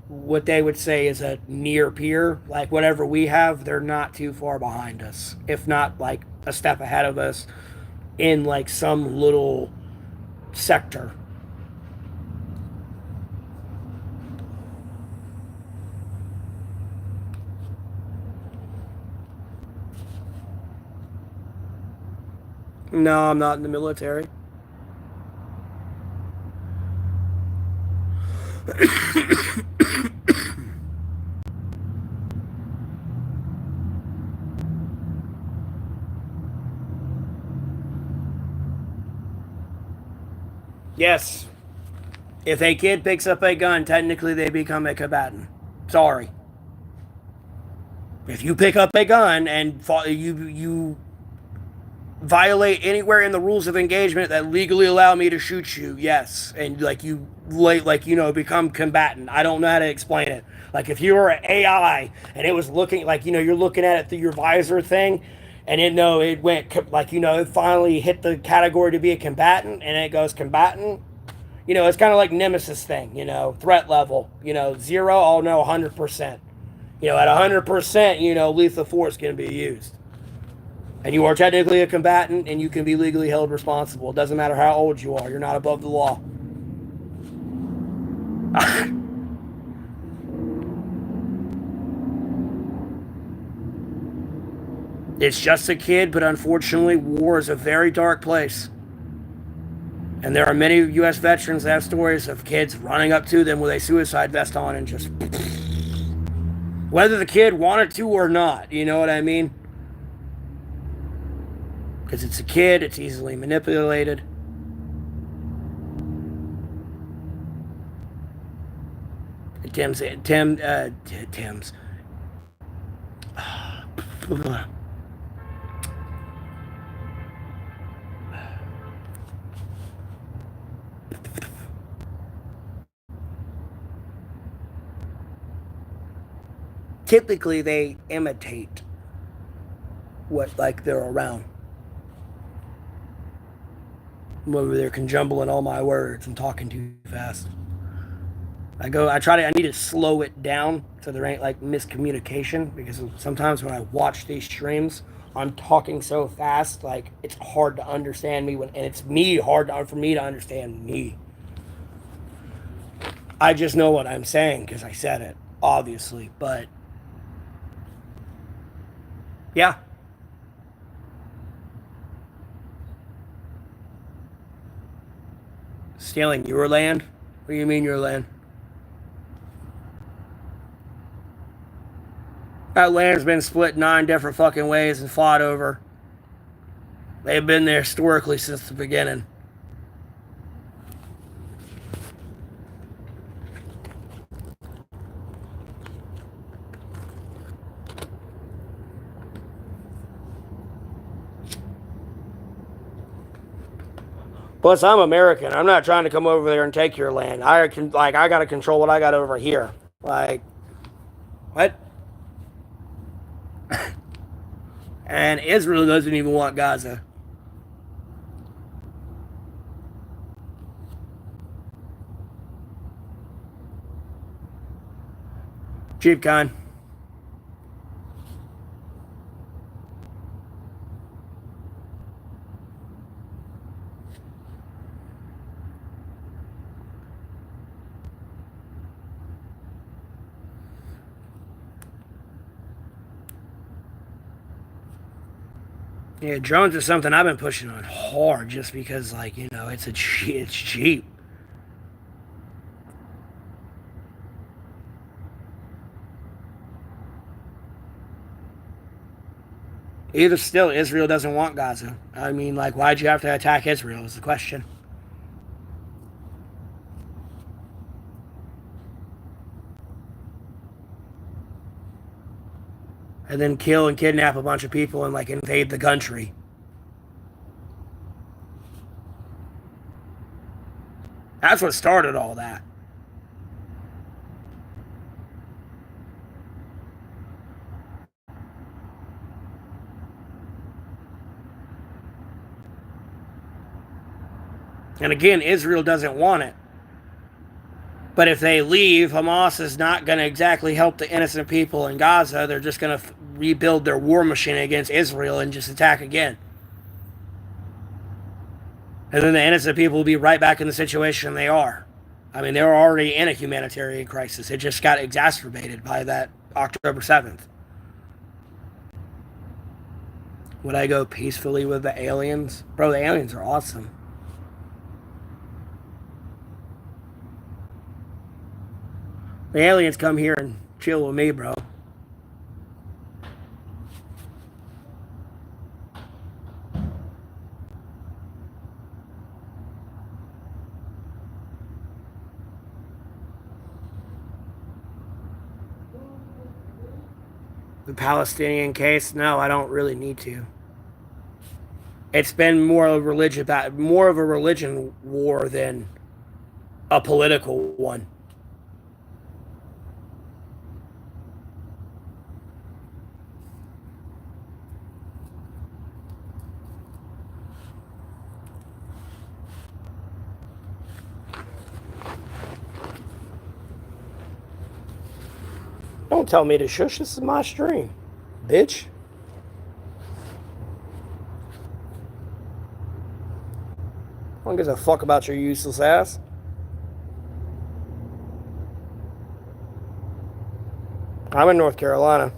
S1: what they would say is a near peer. Whatever we have, they're not too far behind us, if not a step ahead of us in some little sector. No, I'm not in the military. Yes. If a kid picks up a gun, technically they become a combatant. Sorry. If you pick up a gun and you violate anywhere in the rules of engagement that legally allow me to shoot you, yes, and become combatant. I don't know how to explain it. Like if you were an AI and it was looking like you're looking at it through your visor thing, and it went it finally hit the category to be a combatant, and it goes combatant. It's kind of like Nemesis thing. Threat level. 0, oh no, 100%. At 100%, lethal force can be used. And you are technically a combatant, and you can be legally held responsible. It doesn't matter how old you are. You're not above the law. It's just a kid, but unfortunately, war is a very dark place. And there are many U.S. veterans that have stories of kids running up to them with a suicide vest on and just... Whether the kid wanted to or not, you know what I mean? Because it's a kid, it's easily manipulated. Tim's. Typically, they imitate what they're around. Whether they're conjumbling all my words and talking too fast. I need to slow it down so there ain't miscommunication, because sometimes when I watch these streams, I'm talking so fast, it's hard to understand me and it's for me to understand me. I just know what I'm saying because I said it, obviously, but yeah. Stealing your land? What do you mean your land? That land's been split 9 different fucking ways and fought over. They've been there historically since the beginning. Plus, I'm American. I'm not trying to come over there and take your land. I gotta control what I got over here. What? And Israel doesn't even want Gaza. Chief Khan. Yeah, drones is something I've been pushing on hard just because, it's cheap. Either still, Israel doesn't want Gaza. I mean, why'd you have to attack Israel is the question. And then kill and kidnap a bunch of people and, invade the country. That's what started all that. And again, Israel doesn't want it. But if they leave, Hamas is not going to exactly help the innocent people in Gaza. They're just going to rebuild their war machine against Israel and just attack again. And then the innocent people will be right back in the situation they are. I mean, they were already in a humanitarian crisis. It just got exacerbated by that October 7th. Would I go peacefully with the aliens? Bro, the aliens are awesome. The aliens come here and chill with me, bro. The Palestinian case, no, I don't really need to. It's been more of a religion war than a political one. Don't tell me to shush. This is my stream, bitch. I don't give a fuck about your useless ass. I'm in North Carolina.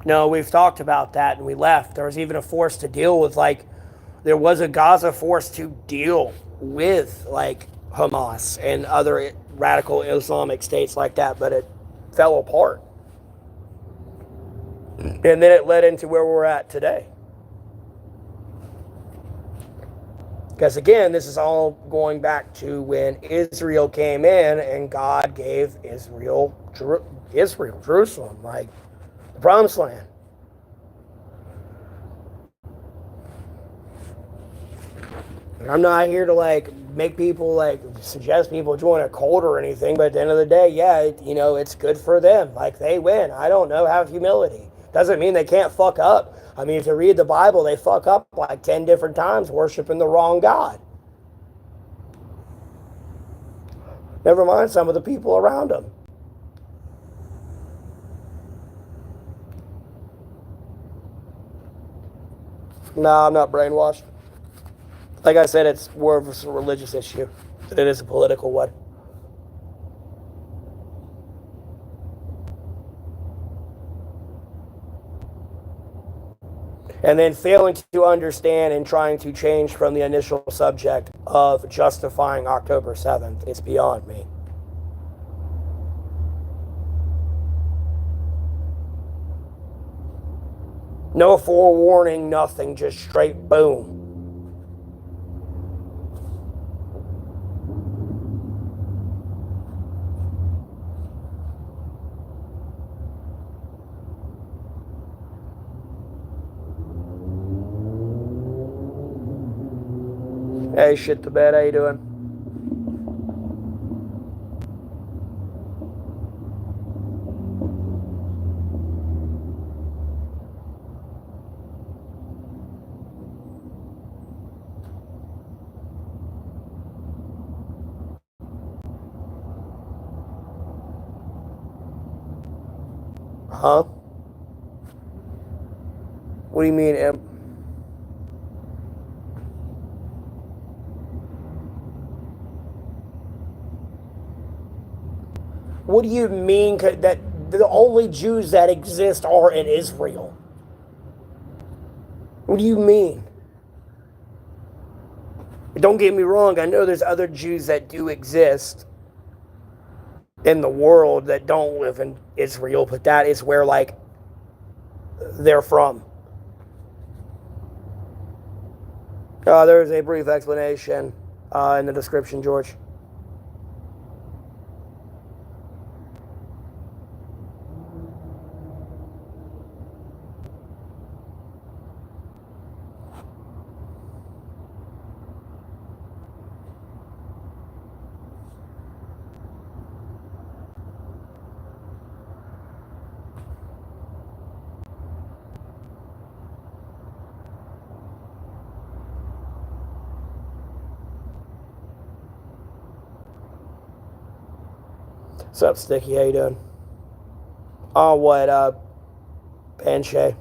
S1: No, we've talked about that and we left. There was even a force to deal with, like, there was a Gaza force to deal with, like, Hamas and other radical Islamic states like that, but it fell apart. And then it led into where we're at today. Because again, this is all going back to when Israel came in and God gave Israel, Jerusalem, like the promised land. And I'm not here to like make people like suggest people join a cult or anything, but at the end of the day, yeah, it's good for them. Like they win. I don't know, have humility. Doesn't mean they can't fuck up. I mean, if you read the Bible, they fuck up like 10 different times worshiping the wrong God. Never mind some of the people around them. No, I'm not brainwashed. Like I said, it's more of a religious issue than it is a political one. And then failing to understand and trying to change from the initial subject of justifying October 7th is beyond me. No forewarning, nothing, just straight boom. Hey, shit the bed, how you doing? Huh? What do you mean, imp? What do you mean that the only Jews that exist are in Israel? What do you mean? Don't get me wrong, I know there's other Jews that do exist in the world that don't live in Israel, but that is where, like, they're from. There's a brief explanation in the description, George. What's up, Sticky? How you doing? Oh, what, Panchay?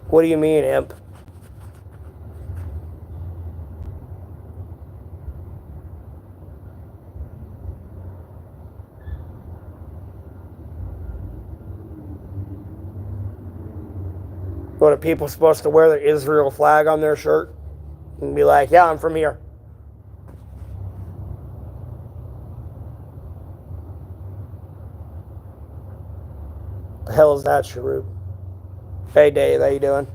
S1: What do you mean, imp? What are people supposed to wear the Israel flag on their shirt and be like, yeah, I'm from here? The hell is that, Sharuk? Hey, Dave, how you doing?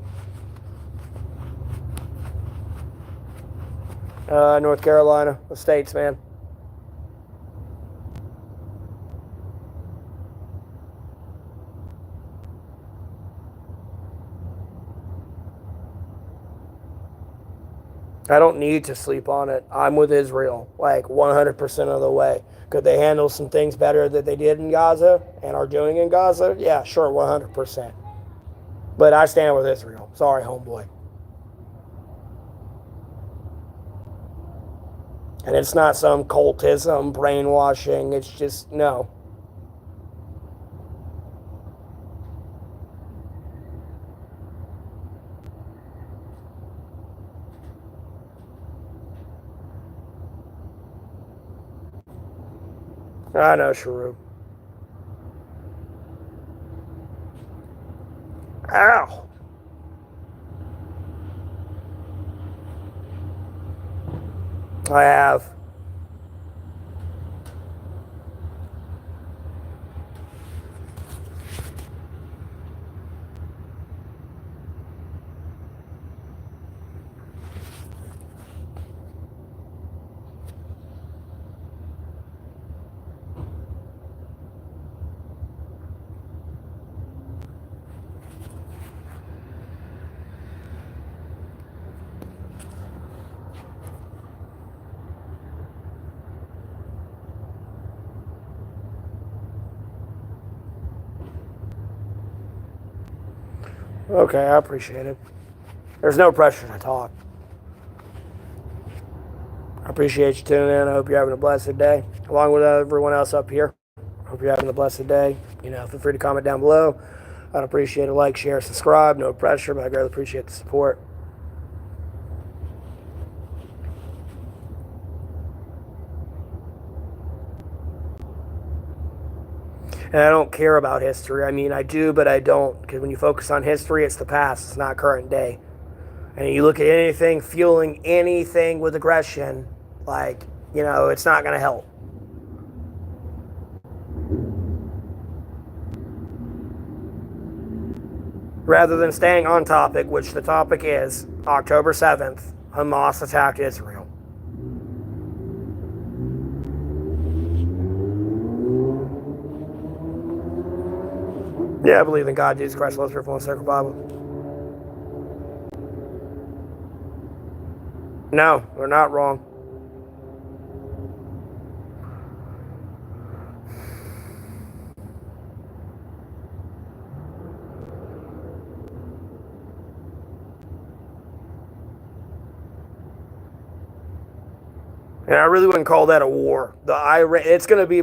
S1: North Carolina, the States, man. I don't need to sleep on it. I'm with Israel, like 100% of the way. Could they handle some things better that they did in Gaza and are doing in Gaza? Yeah, sure, 100%. But I stand with Israel. Sorry, homeboy. And it's not some cultism, brainwashing. It's just, no. I know, Sharuk. Ow. I have. Okay, I appreciate it. There's no pressure to talk. I appreciate you tuning in. I hope you're having a blessed day. Along with everyone else up here. I hope you're having a blessed day. Feel free to comment down below. I'd appreciate a like, share, subscribe. No pressure, but I greatly appreciate the support. And I don't care about history. I mean, I do, but I don't. Because when you focus on history, it's the past. It's not current day. And you look at anything, fueling anything with aggression, it's not going to help. Rather than staying on topic, which the topic is October 7th, Hamas attacked Israel. Yeah, I believe in God, Jesus Christ, Lord, Spirit, full sacred Bible. No, they're not wrong. And I really wouldn't call that a war. It's going to be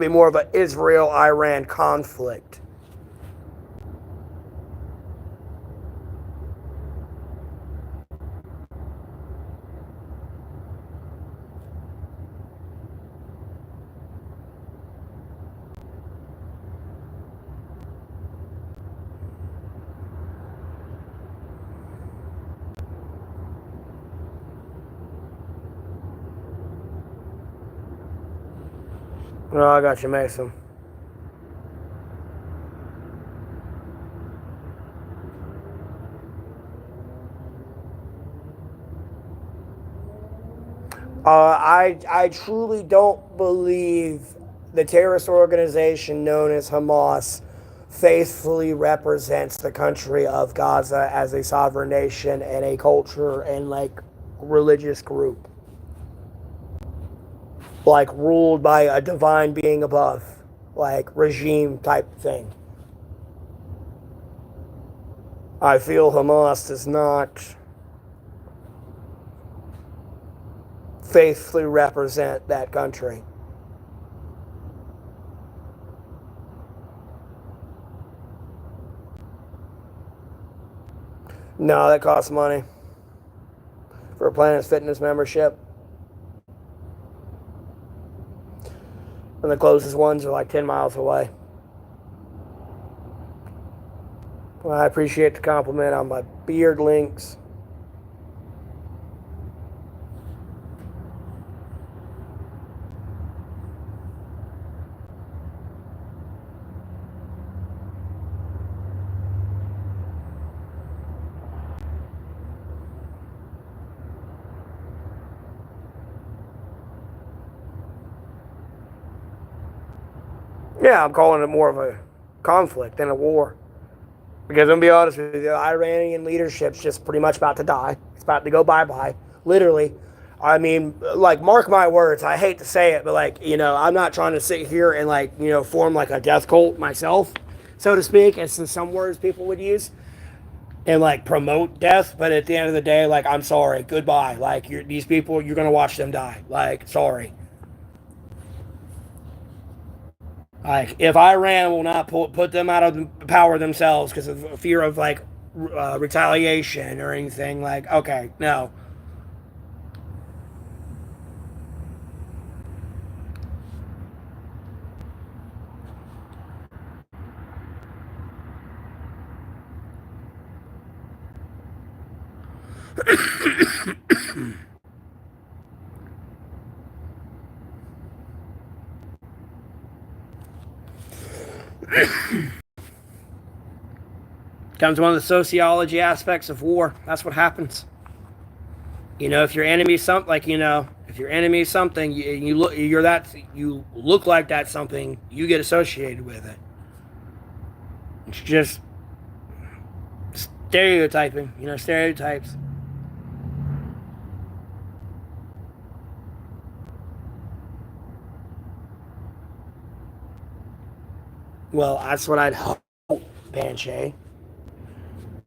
S1: more of an Israel-Iran conflict. Oh, I got you, Mason. I truly don't believe the terrorist organization known as Hamas faithfully represents the country of Gaza as a sovereign nation and a culture and religious group, ruled by a divine being above, regime type thing. I feel Hamas does not faithfully represent that country. No, that costs money for a Planet Fitness membership. And the closest ones are 10 miles away. Well, I appreciate the compliment on my beard links. Yeah, I'm calling it more of a conflict than a war. Because I'm gonna be honest with you, the Iranian leadership's just pretty much about to die. It's about to go bye-bye, literally. I mean, like, mark my words. I hate to say it, but like, I'm not trying to sit here and like, form like a death cult myself, so to speak, as in some words people would use, and like promote death. But at the end of the day, like, I'm sorry, goodbye. Like, these people, you're gonna watch them die. Like, sorry. Like, if Iran will not put them out of power themselves because of fear of like retaliation or anything, like, okay, no. Comes one of the sociology aspects of war. That's what happens. If your enemy is something, like, if your enemy is something, you look like that's something, you get associated with it. It's just stereotyping, stereotypes. Well, that's what I'd hope, Banshee.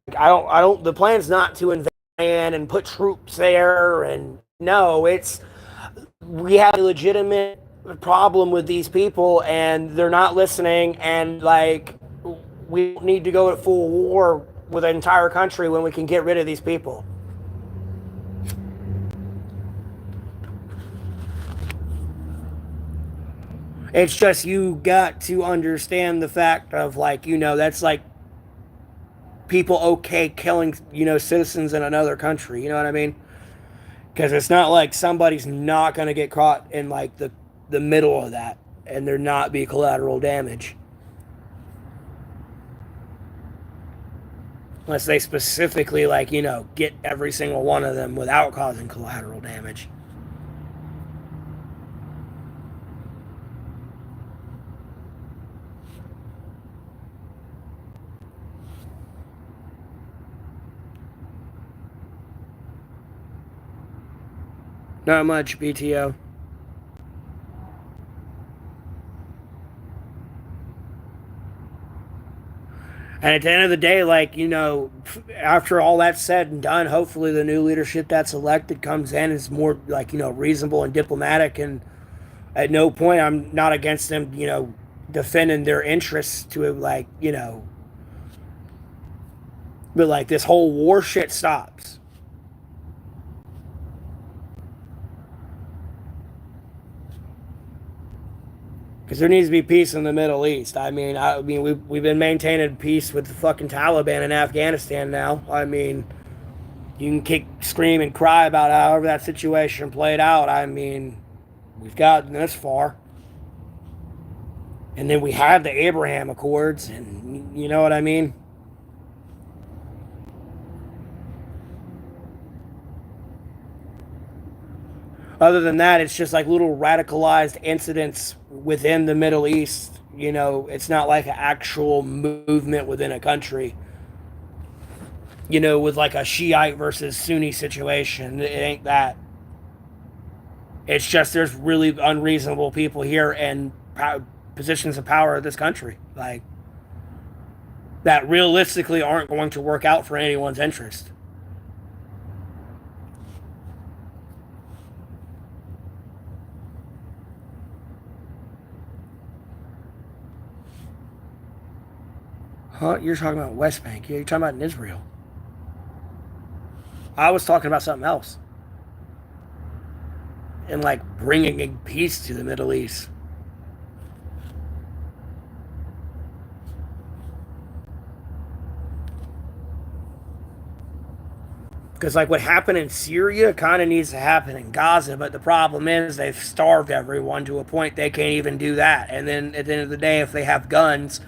S1: The plan's not to invade and put troops there, and no, we have a legitimate problem with these people, and they're not listening, and like, we don't need to go at full war with an entire country when we can get rid of these people. It's just, you got to understand the fact of, like, that's like people okay killing, citizens in another country. You know what I mean? Because it's not like somebody's not going to get caught in like the middle of that and there not be collateral damage. Unless they specifically, like, get every single one of them without causing collateral damage. Not much, BTO. And at the end of the day, like, after all that's said and done, hopefully the new leadership that's elected comes in, is more, like, reasonable and diplomatic. And at no point I'm not against them, defending their interests to, like, but like, this whole war shit stops. Because there needs to be peace in the Middle East. I mean, we've been maintaining peace with the fucking Taliban in Afghanistan now. I mean, you can kick, scream, and cry about however that situation played out. I mean, we've gotten this far. And then we had the Abraham Accords, and you know what I mean? Other than that, it's just like little radicalized incidents within the Middle East. It's not like an actual movement within a country, with like a Shiite versus Sunni situation. It ain't that. It's just, there's really unreasonable people here in positions of power of this country, like, that realistically aren't going to work out for anyone's interest. Huh? You're talking about West Bank. Yeah, you're talking about in Israel. I was talking about something else. And like bringing peace to the Middle East. Because like what happened in Syria kind of needs to happen in Gaza, but the problem is they've starved everyone to a point they can't even do that. And then at the end of the day, if they have guns,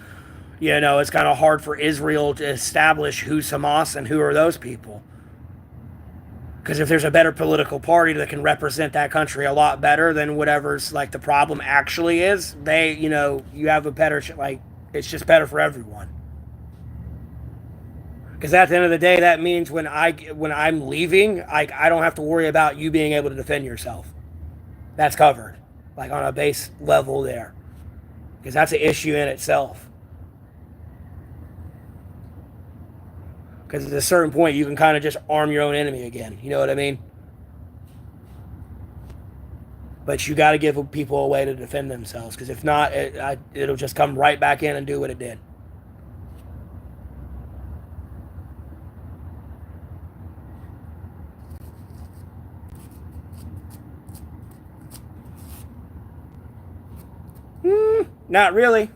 S1: it's kind of hard for Israel to establish who's Hamas and who are those people. Because if there's a better political party that can represent that country a lot better than whatever's like the problem actually is, you have a better, like, it's just better for everyone. Because at the end of the day, that means when I'm leaving, I don't have to worry about you being able to defend yourself. That's covered, like on a base level there, because that's an issue in itself. Because at a certain point, you can kind of just arm your own enemy again. You know what I mean? But you got to give people a way to defend themselves. Because if not, it'll just come right back in and do what it did. Not really.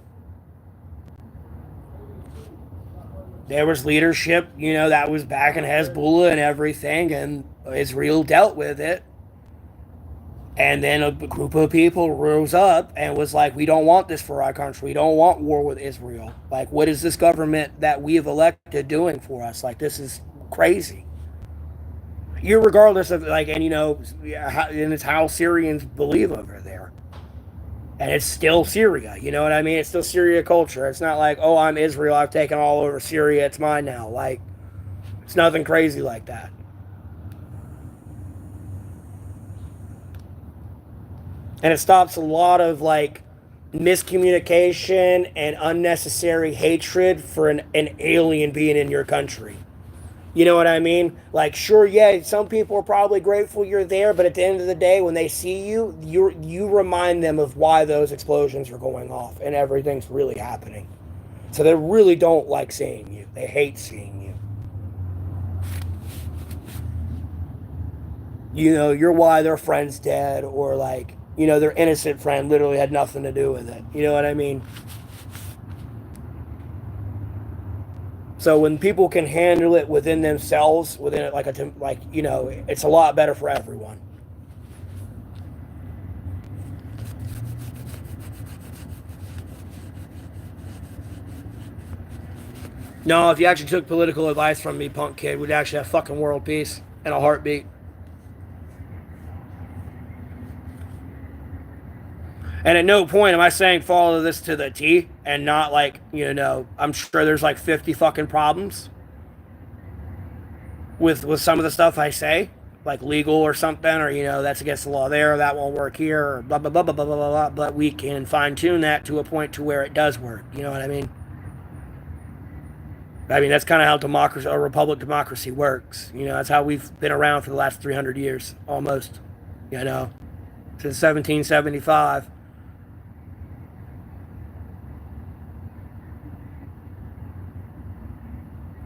S1: There was leadership, that was back in Hezbollah and everything, and Israel dealt with it. And then a group of people rose up and was like, we don't want this for our country. We don't want war with Israel. Like, what is this government that we have elected doing for us? Like, this is crazy. Irregardless of, like, and it's how Syrians believe over there. And it's still Syria, you know what I mean? It's still Syria culture. It's not like, oh, I'm Israel, I've taken all over Syria, it's mine now. Like, it's nothing crazy like that. And it stops a lot of, like, miscommunication and unnecessary hatred for an alien being in your country. You know what I mean? Like, sure, yeah, some people are probably grateful you're there, but at the end of the day, when they see you, you remind them of why those explosions are going off and everything's really happening. So they really don't like seeing you. They hate seeing you. You're why their friend's dead, or like, their innocent friend literally had nothing to do with it. You know what I mean? So when people can handle it within themselves, within it, it's a lot better for everyone. No, if you actually took political advice from me, punk kid, we'd actually have fucking world peace in a heartbeat. And at no point am I saying follow this to the T and not like, I'm sure there's like 50 fucking problems with some of the stuff I say, like legal or something, or, that's against the law there, or that won't work here, or blah, blah, blah, blah, blah, blah, blah. But we can fine tune that to a point to where it does work. You know what I mean? That's kind of how democracy, or republic democracy works. That's how we've been around for the last 300 years, almost, since 1775.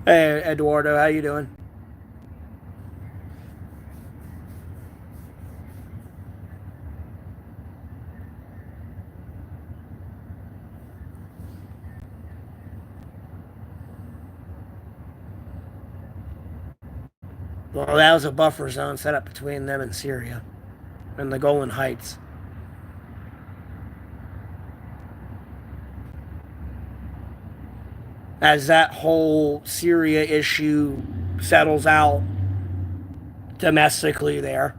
S1: Hey, Eduardo, how you doing? Well, that was a buffer zone set up between them and Syria and the Golan Heights. As that whole Syria issue settles out domestically there.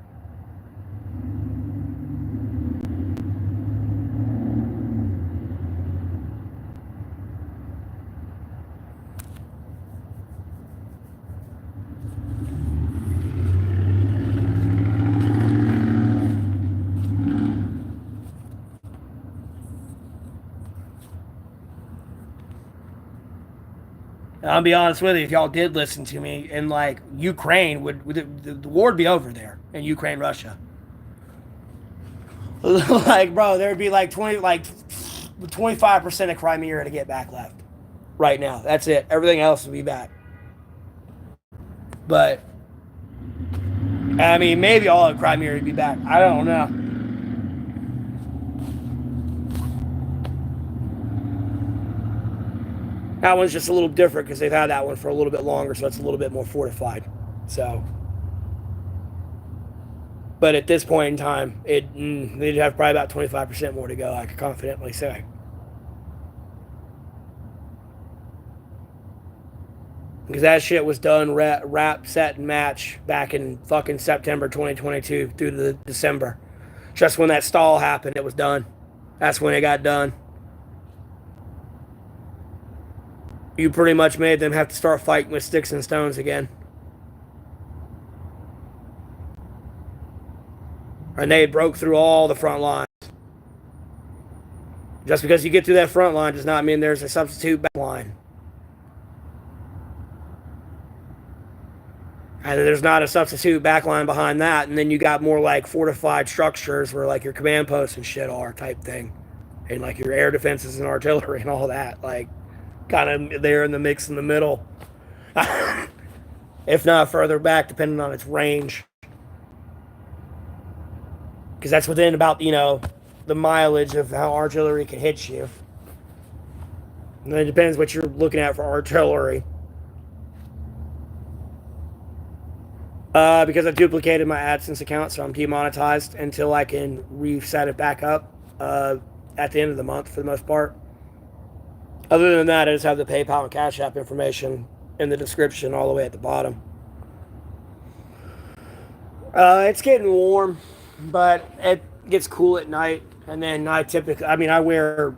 S1: I'll be honest with you, if y'all did listen to me, and like Ukraine the war would be over there in Ukraine, Russia. Like, bro, there'd be like 25% of Crimea to get back left right now. That's it. Everything else will be back. But maybe all of Crimea would be back. I don't know. That one's just a little different because they've had that one for a little bit longer, so it's a little bit more fortified. So But at this point in time, they'd have probably about 25% more to go, I could confidently say. Because that shit was done, wrap, set, and match back in fucking September 2022 through to December. Just when that stall happened, it was done. That's when it got done. You pretty much made them have to start fighting with sticks and stones again. And they broke through all the front lines. Just because you get through that front line does not mean there's a substitute back line. And there's not a substitute back line behind that. And then you got more like fortified structures where like your command posts and shit are type thing. And like your air defenses and artillery and all that. Like kind of there in the mix in the middle. If not further back, depending on its range. Because that's within about, the mileage of how artillery can hit you. And it depends what you're looking at for artillery. Because I duplicated my AdSense account, so I'm demonetized until I can reset it back up at the end of the month for the most part. Other than that, I just have the PayPal and Cash App information in the description all the way at the bottom. It's getting warm, but it gets cool at night. And then I wear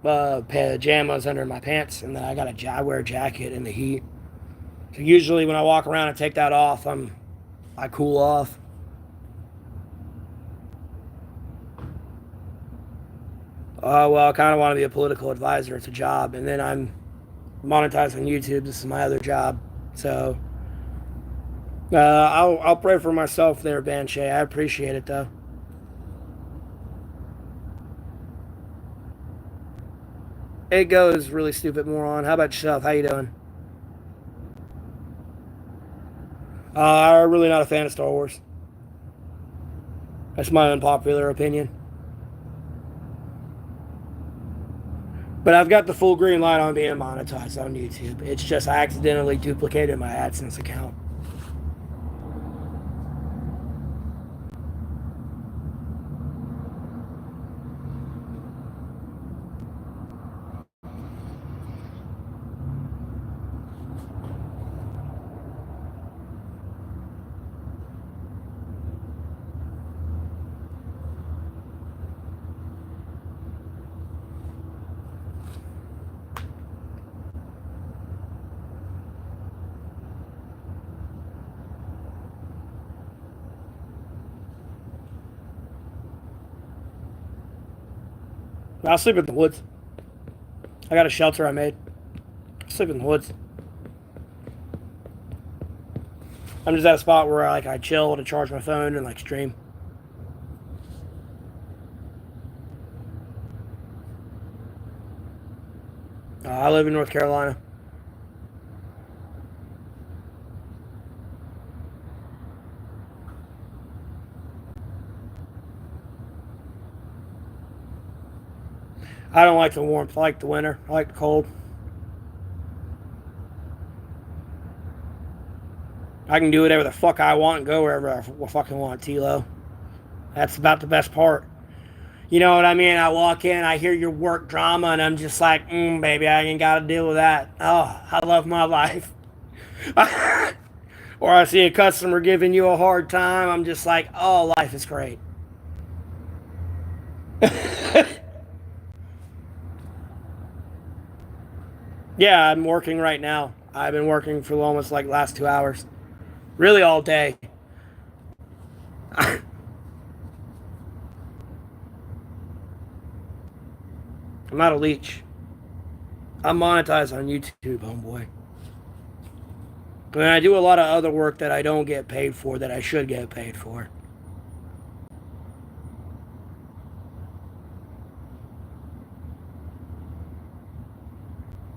S1: pajamas under my pants, and then I wear a jacket in the heat. So usually when I walk around and take that off, I cool off. Well, I kind of want to be a political advisor. It's a job. And then I'm monetized on YouTube. This is my other job. So I'll pray for myself there, Banshee. I appreciate it, though. It goes, really stupid moron. How about yourself? How you doing? I'm really not a fan of Star Wars. That's my unpopular opinion. But I've got the full green light on being monetized on YouTube. It's just I accidentally duplicated my AdSense account. I'll sleep in the woods. I got a shelter I made. I'll sleep in the woods. I'm just at a spot where I chill to charge my phone and stream. I live in North Carolina. I don't like the warmth. I like the winter. I like the cold. I can do whatever the fuck I want and go wherever I fucking want, Tilo. That's about the best part. You know what I mean? I walk in, I hear your work drama, and I'm just like, baby, I ain't got to deal with that. Oh, I love my life. Or I see a customer giving you a hard time, I'm just like, oh, life is great. Yeah, I'm working right now. I've been working for almost last 2 hours. Really all day. I'm not a leech. I'm monetized on YouTube, homeboy. And I do a lot of other work that I don't get paid for that I should get paid for.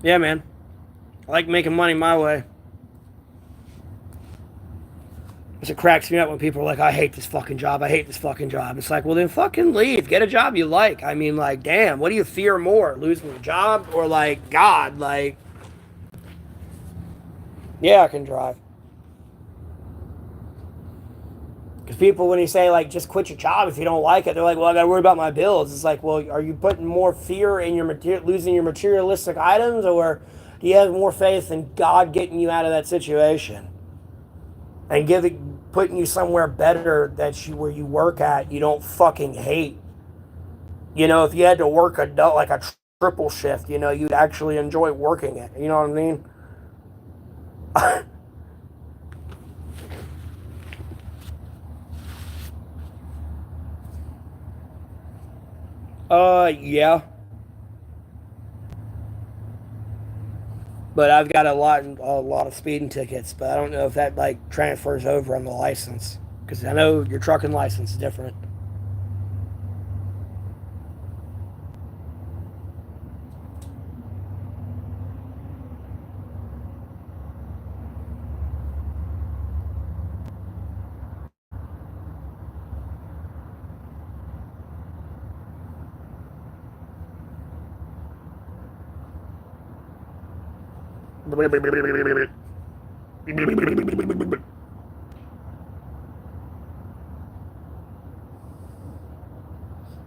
S1: Yeah, man. I like making money my way. It cracks me up when people are like, I hate this fucking job. I hate this fucking job. It's like, well, then fucking leave. Get a job you like. I mean, damn, what do you fear more? Losing a job or, God? Yeah, I can drive. Because people, when you say, like, just quit your job if you don't like it, they're like, well, I got to worry about my bills. It's like, well, are you putting more fear in your losing your materialistic items, or do you have more faith in God getting you out of that situation and putting you somewhere better where you work at you don't fucking hate? You know, if you had to work like a triple shift, you know, you'd actually enjoy working it. You know what I mean? Yeah. But I've got a lot of speeding tickets, but I don't know if that like transfers over on the license because I know your trucking license is different.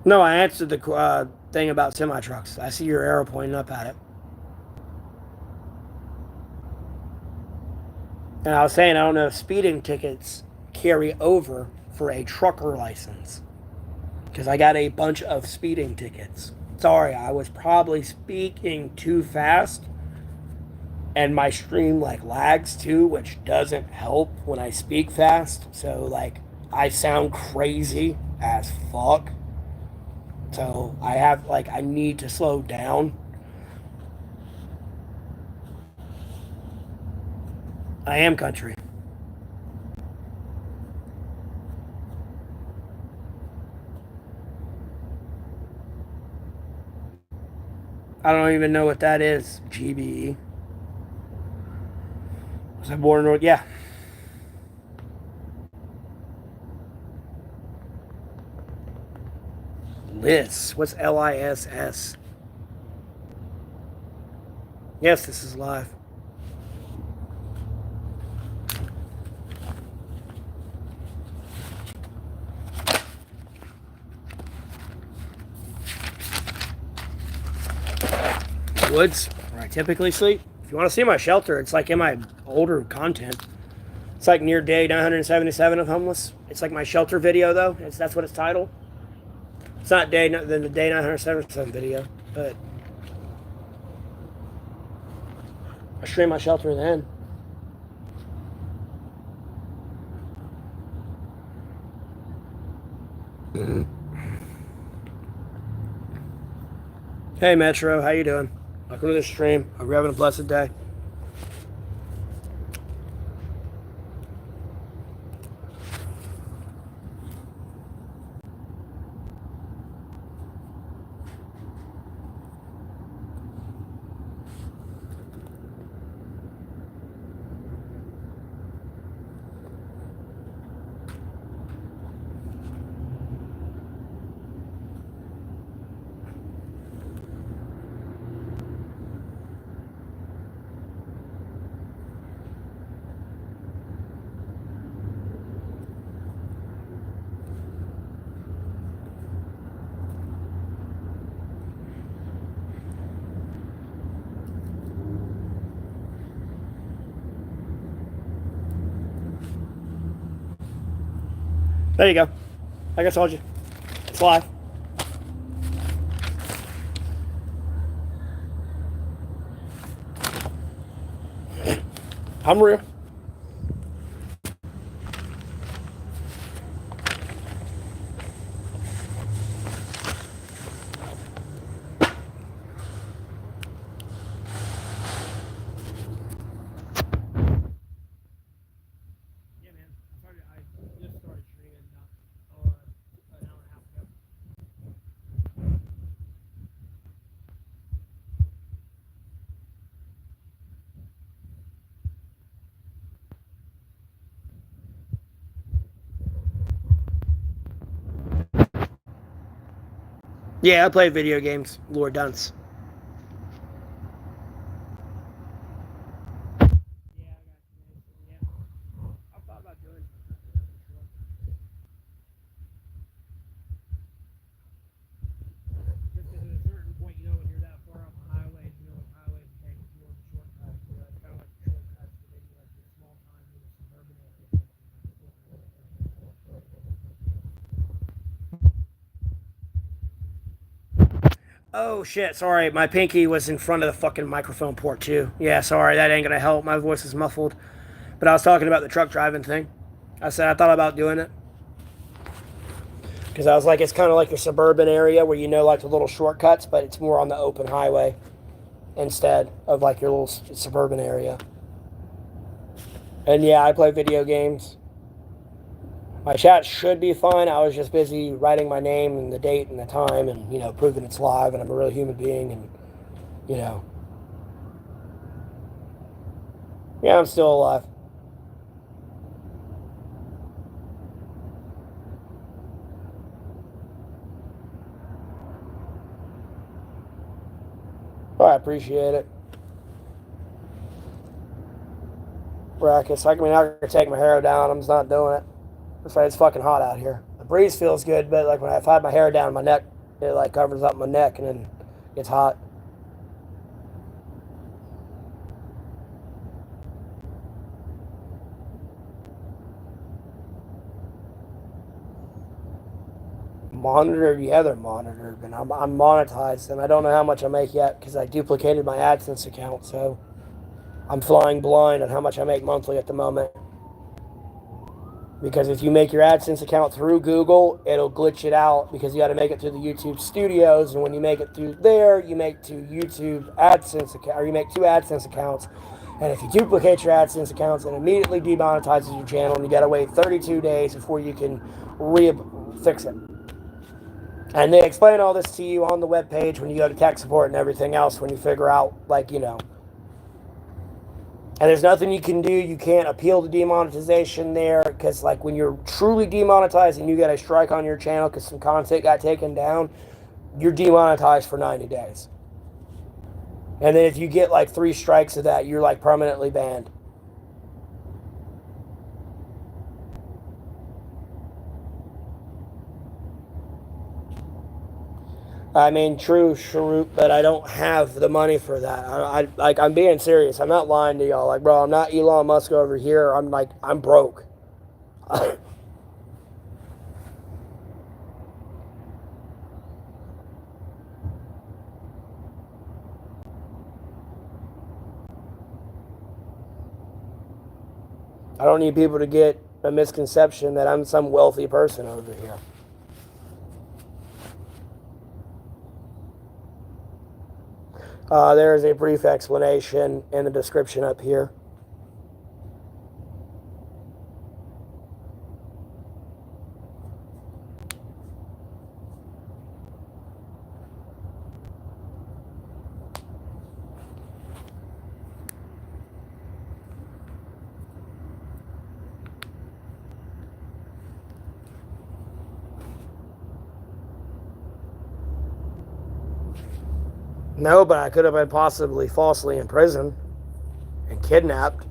S1: No, I answered the thing about semi trucks. I see your arrow pointing up at it, and I was saying I don't know if speeding tickets carry over for a trucker license because I got a bunch of speeding tickets. Sorry, I was probably speaking too fast and my stream like lags too, which doesn't help when I speak fast. So like I sound crazy as fuck. So I need to slow down. I am country. I don't even know what that is. GBE. Was I born in North? Yeah. Liss. What's LISS? Yes, this is live. Woods, where I typically sleep. If you want to see my shelter, it's like in my older content. It's like near day 977 of homeless. It's like my shelter video though. That's what it's titled. It's not the day 977 video, but I stream my shelter then. Hey Metro, how you doing? Welcome to the stream. Hope you're having a blessed day. There you go. Like I told you, it's live. I'm real. Yeah, man. I just started streaming an hour and a half ago. Yeah, I play video games. Lord Dunce. Yeah, I got you. Yeah. I thought about doing something like that before. Oh shit, sorry. My pinky was in front of the fucking microphone port too. Yeah, sorry, that ain't gonna help. My voice is muffled. But I was talking about the truck driving thing. I said I thought about doing it. Because I was like, it's kind of like your suburban area where you know, like the little shortcuts, but it's more on the open highway instead of like your little suburban area. And yeah, I play video games. My chat should be fine. I was just busy writing my name and the date and the time and, proving it's live and I'm a real human being and, you know. Yeah, I'm still alive. Oh, I appreciate it. Brackets. I mean, I can take my hair down. I'm just not doing it. That's why it's fucking hot out here. The breeze feels good, but like when I have my hair down, my neck, it like covers up my neck and then it's hot. Monitored, yeah, they're monitored, and I'm monetized, and I don't know how much I make yet because I duplicated my AdSense account, so I'm flying blind on how much I make monthly at the moment. Because if you make your AdSense account through Google, it'll glitch it out because you got to make it through the YouTube Studios, and when you make it through there, you make two YouTube AdSense account, or you make two AdSense accounts, and if you duplicate your AdSense accounts, it immediately demonetizes your channel, and you got to wait 32 days before you can fix it. And they explain all this to you on the webpage when you go to tech support and everything else when you figure out, And there's nothing you can do. You can't appeal the demonetization there because, like, when you're truly demonetized and you get a strike on your channel because some content got taken down, you're demonetized for 90 days. And then if you get, like, 3 strikes of that, you're, like, permanently banned. I mean, true, Sharut, but I don't have the money for that. I'm being serious. I'm not lying to y'all. Like, bro, I'm not Elon Musk over here. I'm broke. I don't need people to get a misconception that I'm some wealthy person over here. There is a brief explanation in the description up here. No, but I could have been possibly falsely imprisoned and kidnapped.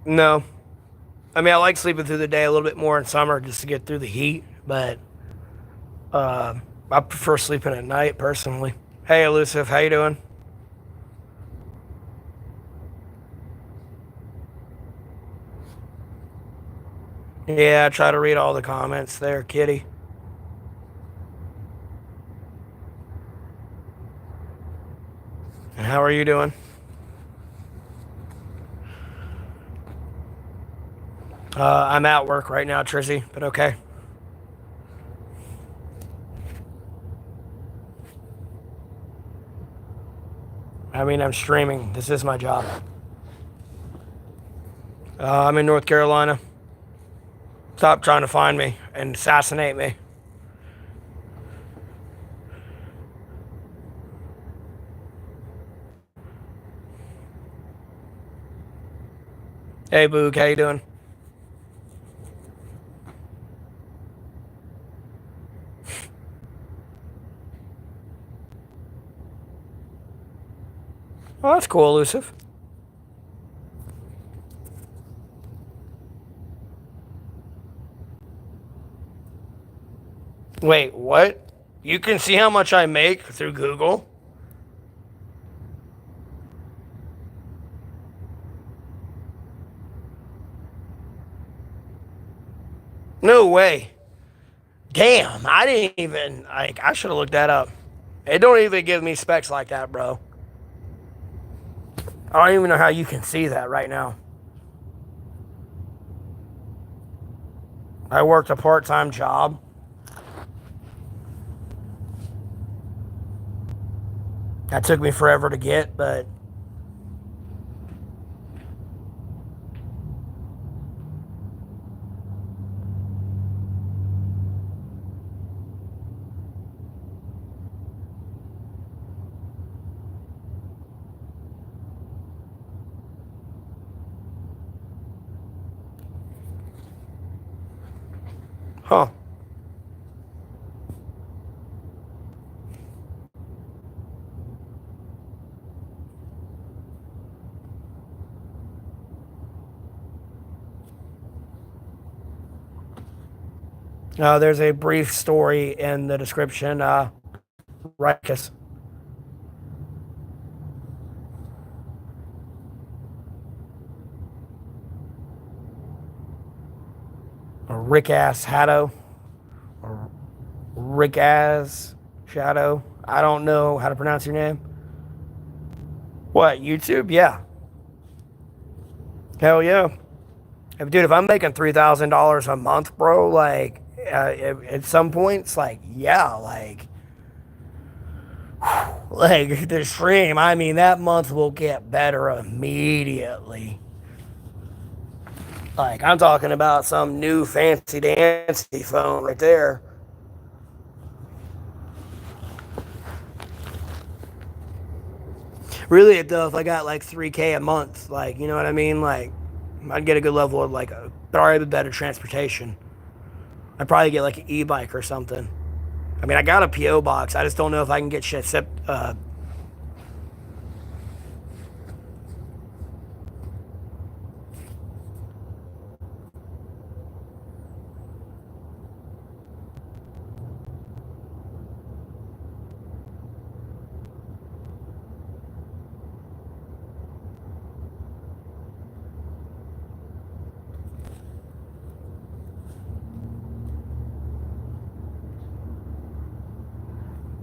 S1: No. I mean, I like sleeping through the day a little bit more in summer just to get through the heat, but I prefer sleeping at night personally. Hey, Elusive, how you doing? Yeah, I try to read all the comments there, kitty. And how are you doing? I'm at work right now, Trizzy, but okay. I mean, I'm streaming. This is my job. I'm in North Carolina. Stop trying to find me and assassinate me. Hey, Boog, how you doing? Oh, that's cool, elusive. Wait, what? You can see how much I make through Google? No way. Damn, I didn't even like. I should have looked that up. It don't even give me specs like that, bro. I don't even know how you can see that right now. I worked a part-time job. That took me forever to get, but huh. There's a brief story in the description. Rikus. Or Rick Ass Hatto. Or Rick Ass Shadow. I don't know how to pronounce your name. What, YouTube? Yeah. Hell yeah. Dude, if I'm making $3,000 a month, bro, like, at some points, like, yeah, like the stream, I mean, that month will get better immediately. Like, I'm talking about some new fancy dancy phone right there. Really, though, if I got like 3K a month, like, you know what I mean? Like, I'd get a good level of like, probably better transportation. I'd probably get like an e-bike or something. I mean, I got a PO box. I just don't know if I can get shit shipped.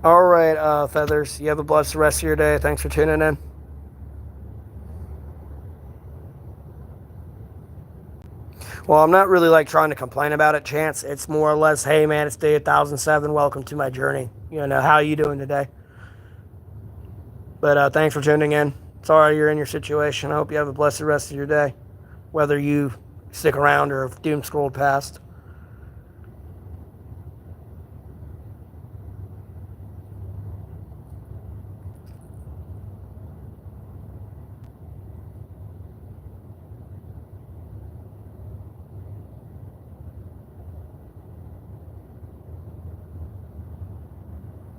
S1: All right, Feathers. You have a blessed rest of your day. Thanks for tuning in. Well, I'm not really like trying to complain about it, Chance. It's more or less, hey man, it's day 1007. Welcome to my journey. You know, how you doing today? But thanks for tuning in. Sorry you're in your situation. I hope you have a blessed rest of your day, whether you stick around or have doom scrolled past.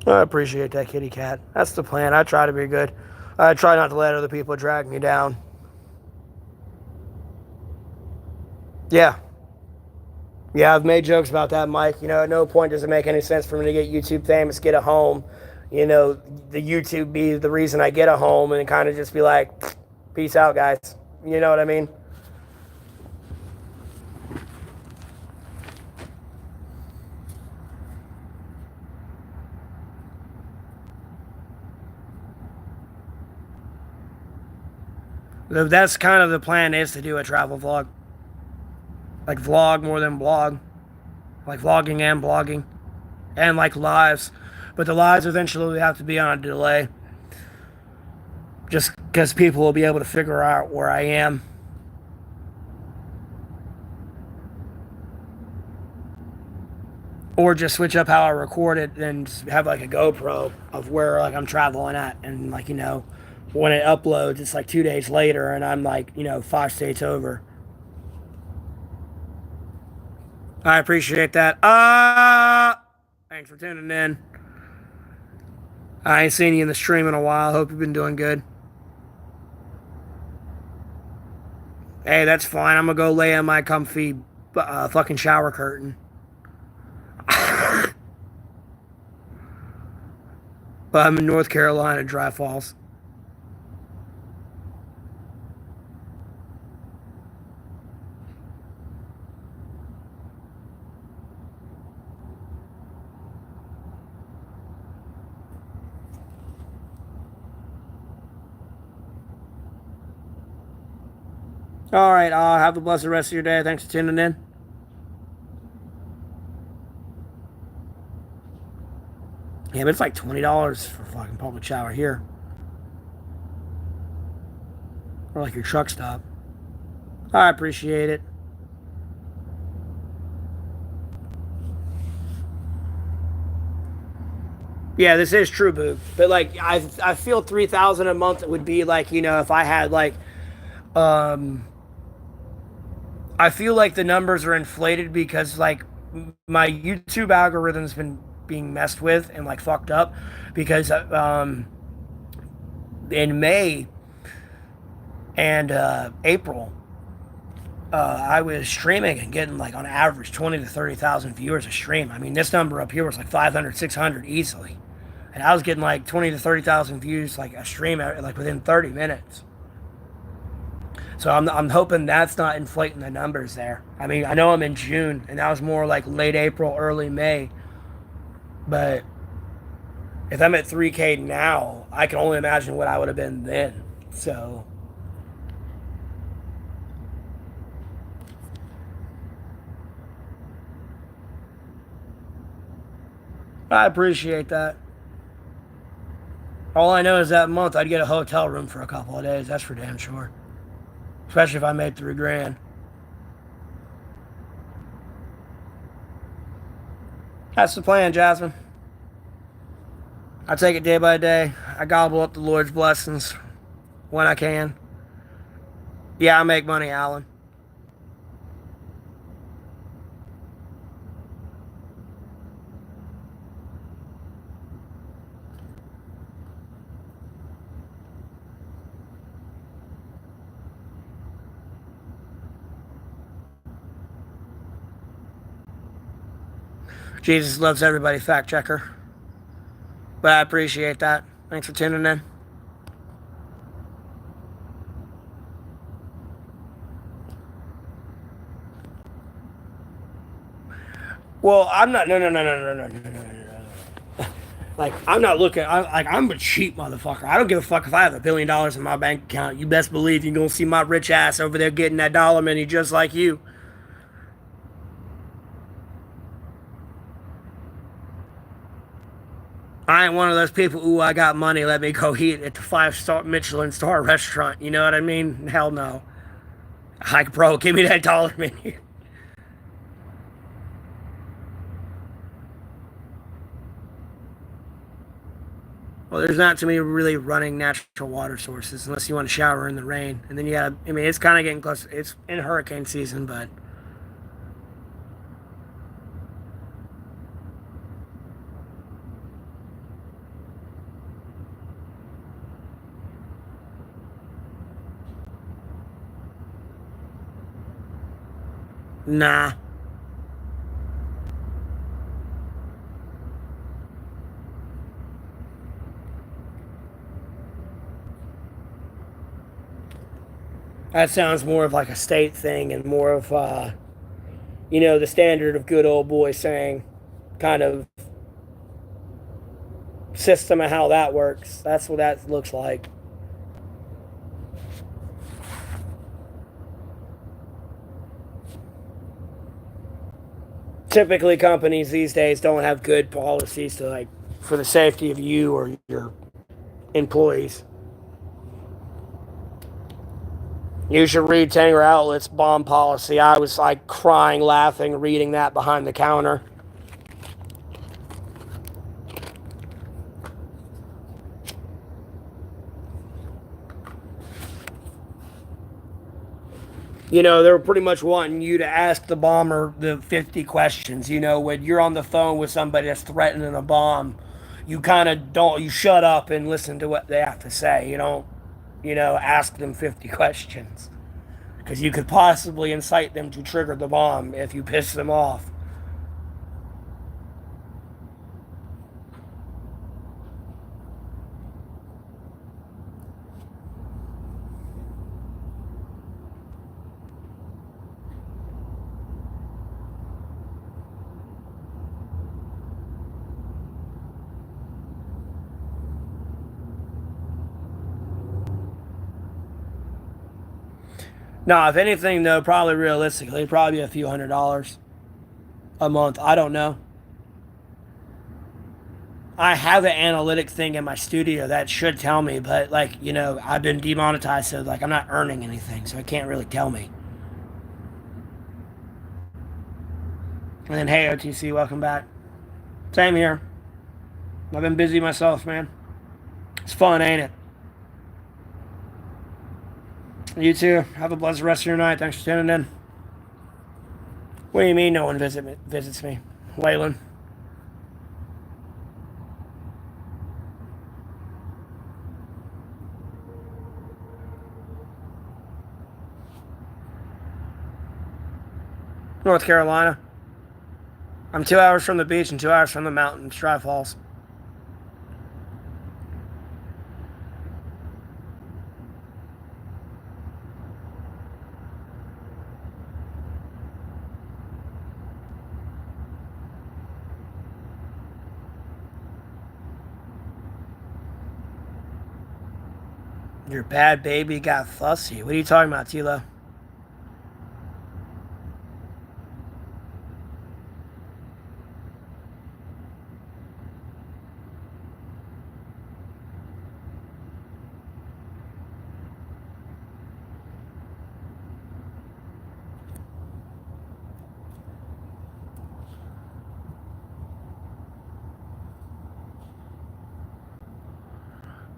S1: I appreciate that, kitty cat. That's the plan. I try to be good. I try not to let other people drag me down. Yeah. Yeah, I've made jokes about that, Mike. You know, at no point does it make any sense for me to get YouTube famous, get a home. You know, the YouTube be the reason I get a home and kind of just be like, peace out, guys. You know what I mean? That's kind of the plan, is to do a travel vlog. Like vlog more than blog. Like vlogging and blogging. And like lives. But the lives eventually have to be on a delay. Just because people will be able to figure out where I am. Or just switch up how I record it and have like a GoPro of where like I'm traveling at. And like, you know, when it uploads, it's like 2 days later and I'm like, you know, 5 states over. I appreciate that. Thanks for tuning in. I ain't seen you in the stream in a while. Hope you've been doing good. Hey, that's fine. I'm gonna go lay on my comfy fucking shower curtain. But I'm in North Carolina, Dry Falls. All right, have a blessed rest of your day. Thanks for tuning in. Yeah, but it's like $20 for fucking public shower here. Or like your truck stop. I appreciate it. Yeah, this is true, boo. But like, I feel 3,000 a month would be like, if I had like, um, I feel like the numbers are inflated because like my YouTube algorithm's been being messed with and like fucked up because in May and April, I was streaming and getting like on average 20 to 30,000 viewers a stream. I mean, this number up here was like 500, 600 easily. And I was getting like 20 to 30,000 views like a stream like within 30 minutes. So I'm hoping that's not inflating the numbers there. I mean, I know I'm in June and that was more like late April, early May. But if I'm at 3K now, I can only imagine what I would have been then. So I appreciate that. All I know is that month I'd get a hotel room for a couple of days. That's for damn sure. Especially if I made 3 grand. That's the plan, Jasmine. I take it day by day. I gobble up the Lord's blessings when I can. Yeah, I make money, Alan. Jesus loves everybody, fact checker. But I appreciate that. Thanks for tuning in. Well, I'm not. No, no, no, no, no, no, no, no, no, no. Like, I'm not looking. I'm a cheap motherfucker. I don't give a fuck if I have $1 billion in my bank account. You best believe you're gonna see my rich ass over there getting that dollar money just like you. I ain't one of those people. Ooh, I got money. Let me go eat at the 5-star Michelin star restaurant. You know what I mean? Hell no. Like, bro, give me that dollar menu. Well, there's not too many really running natural water sources unless you want to shower in the rain. And then you gotta, I mean, it's kind of getting close. It's in hurricane season, but nah. That sounds more of like a state thing and more of, the standard of good old boy saying kind of system of how that works. That's what that looks like. Typically, companies these days don't have good policies to like for the safety of you or your employees. You should read Tanger Outlet's bomb policy. I was like crying, laughing, reading that behind the counter. They're pretty much wanting you to ask the bomber the 50 questions. When you're on the phone with somebody that's threatening a bomb, you kind of don't, you shut up and listen to what they have to say. You don't, ask them 50 questions because you could possibly incite them to trigger the bomb if you piss them off. No, if anything, though, probably realistically, probably a few $100s a month. I don't know. I have an analytic thing in my studio that should tell me, but like, I've been demonetized, so like I'm not earning anything, so it can't really tell me. And then, hey, OTC, welcome back. Same here. I've been busy myself, man. It's fun, ain't it? You too. Have a blessed rest of your night. Thanks for tuning in. What do you mean no one visits me? Waylon. North Carolina. I'm 2 hours from the beach and 2 hours from the mountains, Dry Falls. Your bad baby got fussy. What are you talking about, Tilo?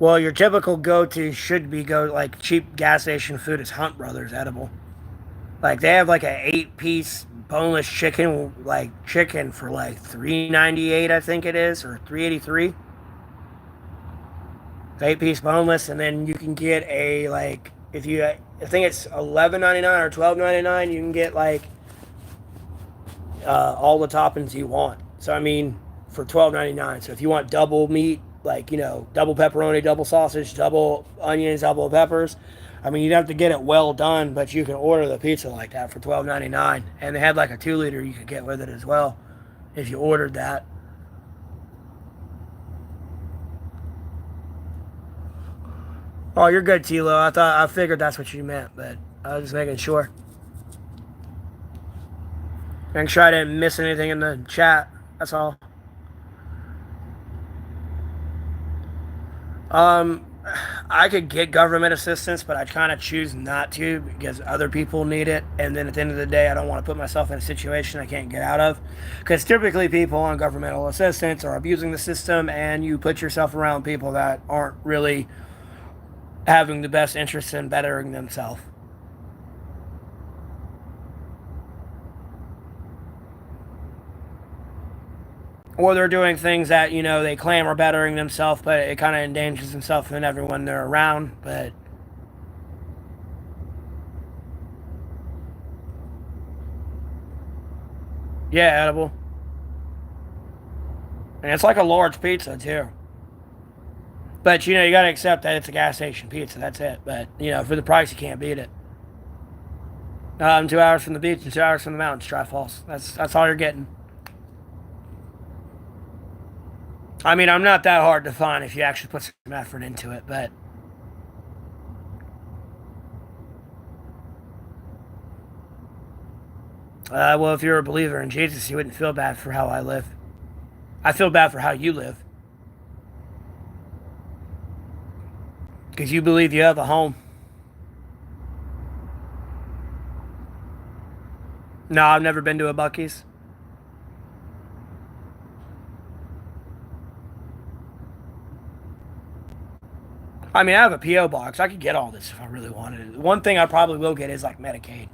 S1: Well, your typical go-to should be like cheap gas station food is Hunt Brothers edible. Like they have like an 8-piece boneless chicken for like $3.98, I think it is, or $3.83. 8-piece boneless, and then you can get a like if you I think it's $11.99 or $12.99. You can get like all the toppings you want. So I mean, for $12.99. So if you want double meat, like double pepperoni, double sausage, double onions, double peppers, I mean, you'd have to get it well done, but you can order the pizza like that for $12.99. And they had like a 2-liter you could get with it as well if you ordered that. Oh, you're good, Tilo. I figured that's what you meant, but I was just making sure. Make sure I didn't miss anything in the chat. That's all. Um, I could get government assistance, but I kind of choose not to because other people need it. And then at the end of the day, I don't want to put myself in a situation I can't get out of. Because typically people on governmental assistance are abusing the system, and you put yourself around people that aren't really having the best interest in bettering themselves. Or they're doing things that, they claim are bettering themselves, but it kind of endangers themselves and everyone they're around. But yeah, edible. And it's like a large pizza, too. But, you got to accept that it's a gas station pizza. That's it. But, for the price, you can't beat it. 2 hours from the beach and 2 hours from the mountains, Dry Falls. That's all you're getting. I mean, I'm not that hard to find if you actually put some effort into it, but well, if you're a believer in Jesus, you wouldn't feel bad for how I live. I feel bad for how you live. Because you believe you have a home. No, I've never been to a Buc-ee's. I mean, I have a P.O. box. I could get all this if I really wanted it. One thing I probably will get is like Medicaid.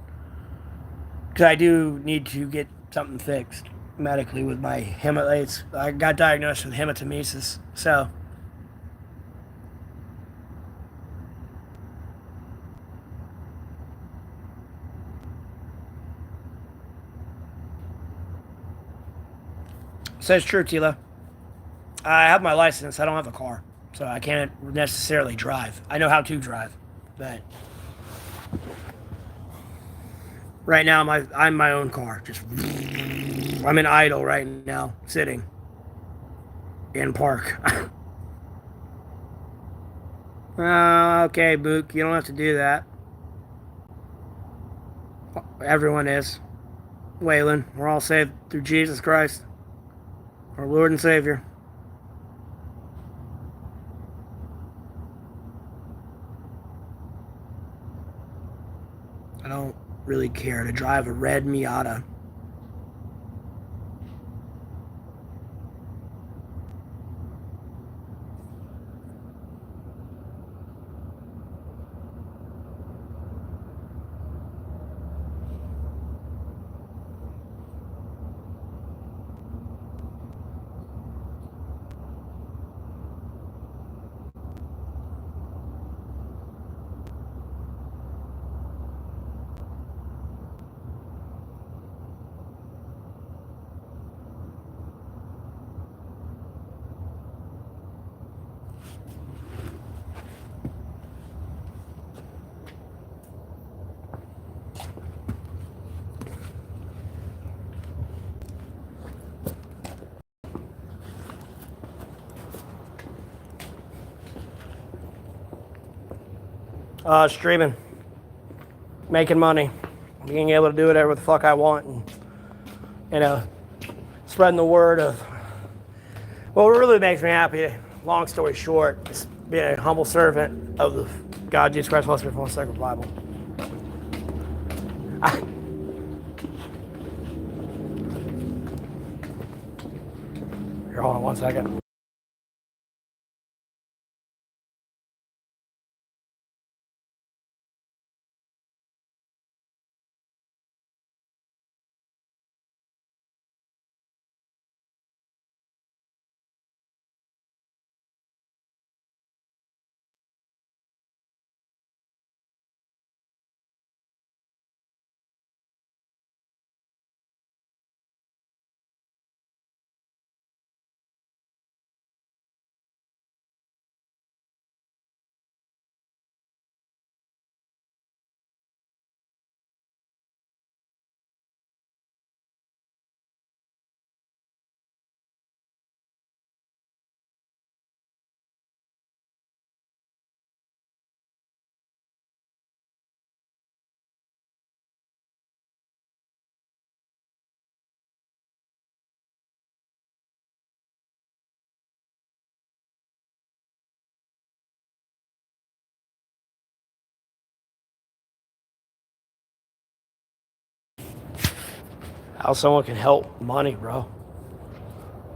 S1: Because I do need to get something fixed medically with my hematomas. I got diagnosed with hematemesis, so. Says true, Tila. I have my license. I don't have a car, so I can't necessarily drive. I know how to drive, but right now I'm my own car. Just I'm in idle right now, sitting in park. Okay, Book, you don't have to do that. Everyone is. Waylon, we're all saved through Jesus Christ, our Lord and Savior. I don't really care to drive a red Miata. Streaming, making money, being able to do whatever the fuck I want, and spreading the word of. Well, what really makes me happy, long story short, is being a humble servant of the God Jesus Christ, Holy Spirit, from the Sacred Bible. Here, hold on 1 second. How someone can help money, bro.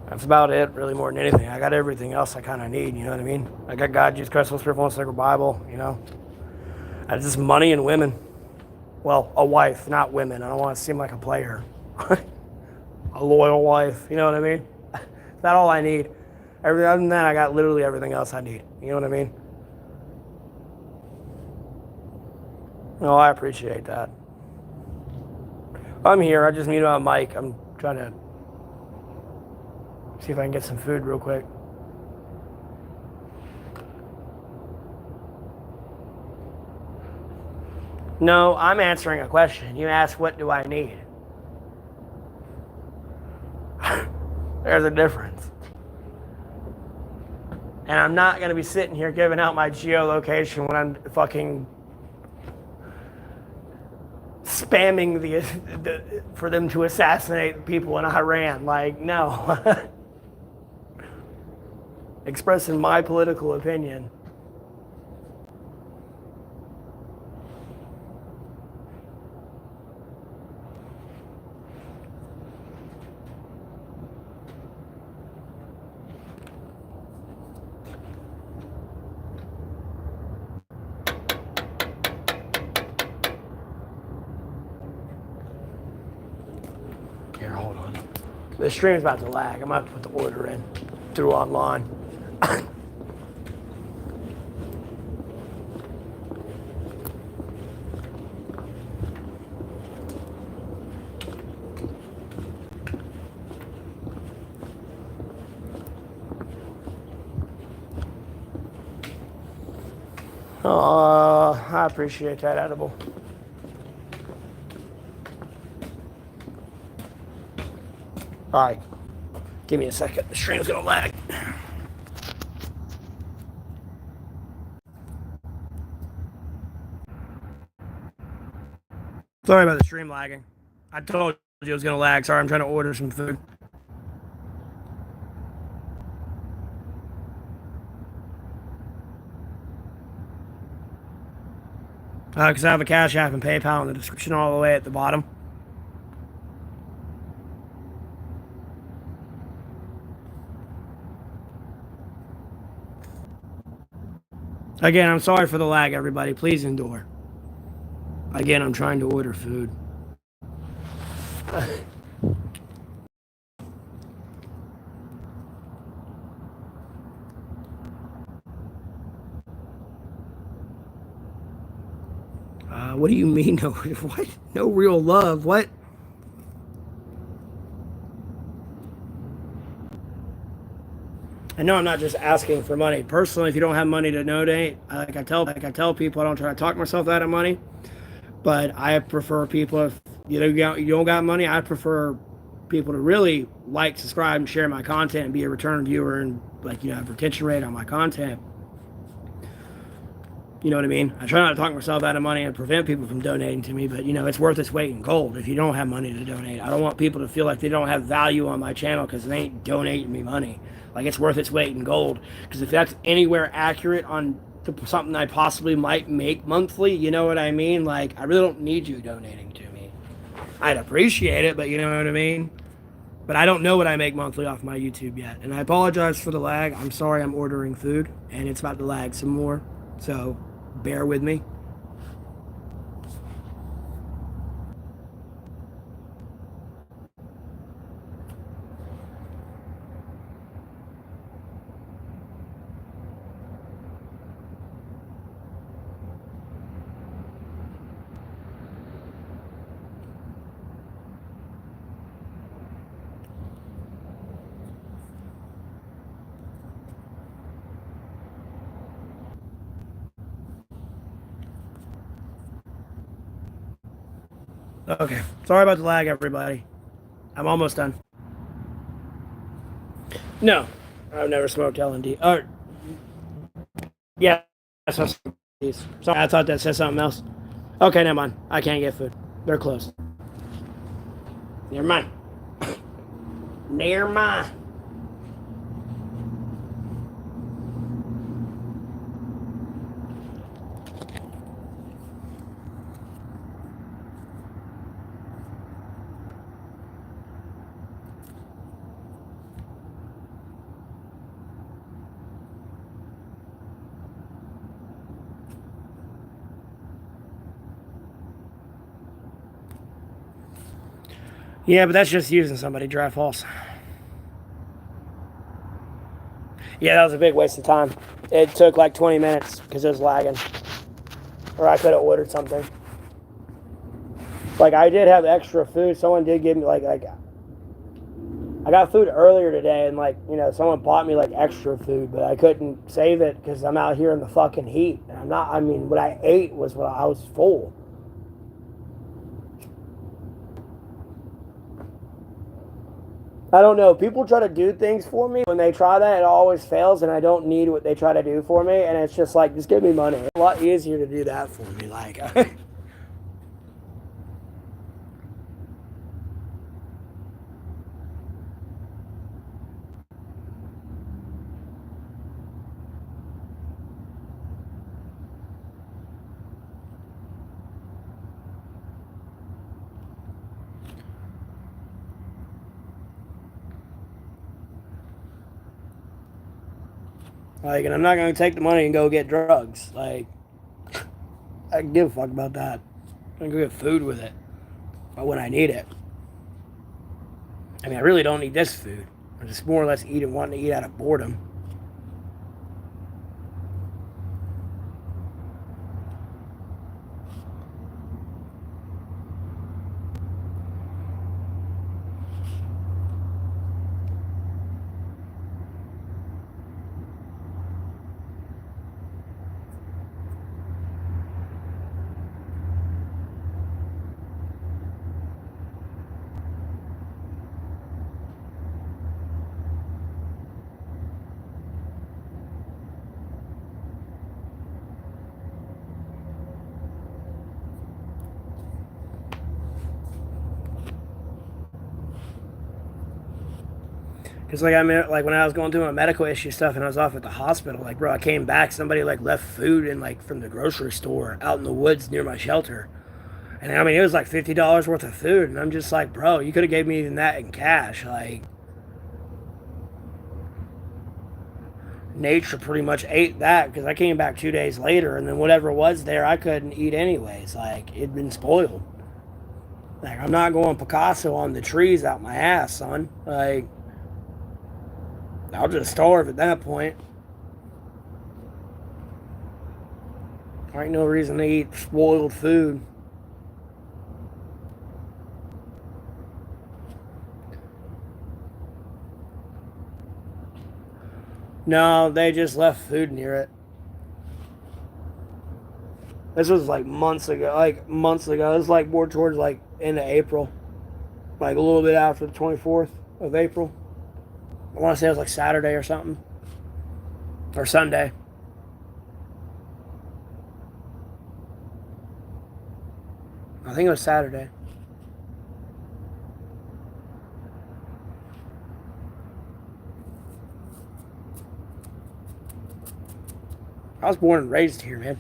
S1: That's about it, really, more than anything. I got everything else I kind of need, you know what I mean? I got God, Jesus Christ, Holy Spirit, from the Sacred Bible, I just money and women. Well, a wife, not women. I don't want to seem like a player. A loyal wife, you know what I mean? That's all I need. Other than that, I got literally everything else I need. You know what I mean? No, I appreciate that. I'm here. I just muted my mic. I'm trying to see if I can get some food real quick. No, I'm answering a question. You asked, what do I need? There's a difference. And I'm not going to be sitting here giving out my geolocation when I'm fucking spamming for them to assassinate people in Iran. Like, no. Expressing my political opinion. Here, hold on. The stream's about to lag. I'm about to put the order in through online. I appreciate that, edible. All right, give me a second. The stream's gonna lag. Sorry about the stream lagging. I told you it was gonna lag. Sorry, I'm trying to order some food. Because I have a Cash App and PayPal in the description all the way at the bottom. Again, I'm sorry for the lag, everybody. Please endure. Again, I'm trying to order food. What do you mean? No, what? No real love? What? I know I'm not just asking for money. Personally, if you don't have money to donate, like I tell people, I don't try to talk myself out of money. But I prefer people, if you don't got money, I prefer people to really like, subscribe, and share my content and be a return viewer and have retention rate on my content. You know what I mean? I try not to talk myself out of money and prevent people from donating to me, but it's worth its weight in gold if you don't have money to donate. I don't want people to feel like they don't have value on my channel because they ain't donating me money. Like, it's worth its weight in gold. Because if that's anywhere accurate on something I possibly might make monthly, you know what I mean? Like, I really don't need you donating to me. I'd appreciate it, but you know what I mean? But I don't know what I make monthly off my YouTube yet. And I apologize for the lag. I'm sorry, I'm ordering food, and it's about to lag some more. So bear with me. Okay, sorry about the lag, everybody. I'm almost done. No, I've never smoked L&D. Yeah, sorry, I thought that said something else. Okay, never mind. I can't get food. They're closed. Never mind. Never mind. Yeah, but that's just using somebody. Dry false. Yeah, that was a big waste of time. It took like 20 minutes because it was lagging. Or I could have ordered something. Like, I did have extra food. Someone did give me, I got food earlier today, and, someone bought me, extra food, but I couldn't save it because I'm out here in the fucking heat. And what I ate was what I was full. I don't know. People try to do things for me. When they try that, it always fails, and I don't need what they try to do for me. And it's just just give me money. It's a lot easier to do that for me. And I'm not going to take the money and go get drugs. I can give a fuck about that. I can go get food with it when I need it. I mean, I really don't need this food. I'm just more or less wanting to eat out of boredom. Cause like like when I was going through my medical issue stuff and I was off at the hospital, like bro, I came back, somebody like left food in like from the grocery store out in the woods near my shelter, and I mean it was like $50 worth of food, and I'm just like, bro, you could have gave me even that in cash. Like nature pretty much ate that because I came back 2 days later, and then whatever was there I couldn't eat anyways. Like it'd been spoiled. Like I'm not going Picasso on the trees out my ass, son. Like I'll just starve at that point. There ain't no reason to eat spoiled food. No, they just left food near it. This was like months ago. Like months ago. It was like more towards like end of April. Like a little bit after the 24th of April. I want to say it was like Saturday or something. Or Sunday. I think it was Saturday. I was born and raised here, man.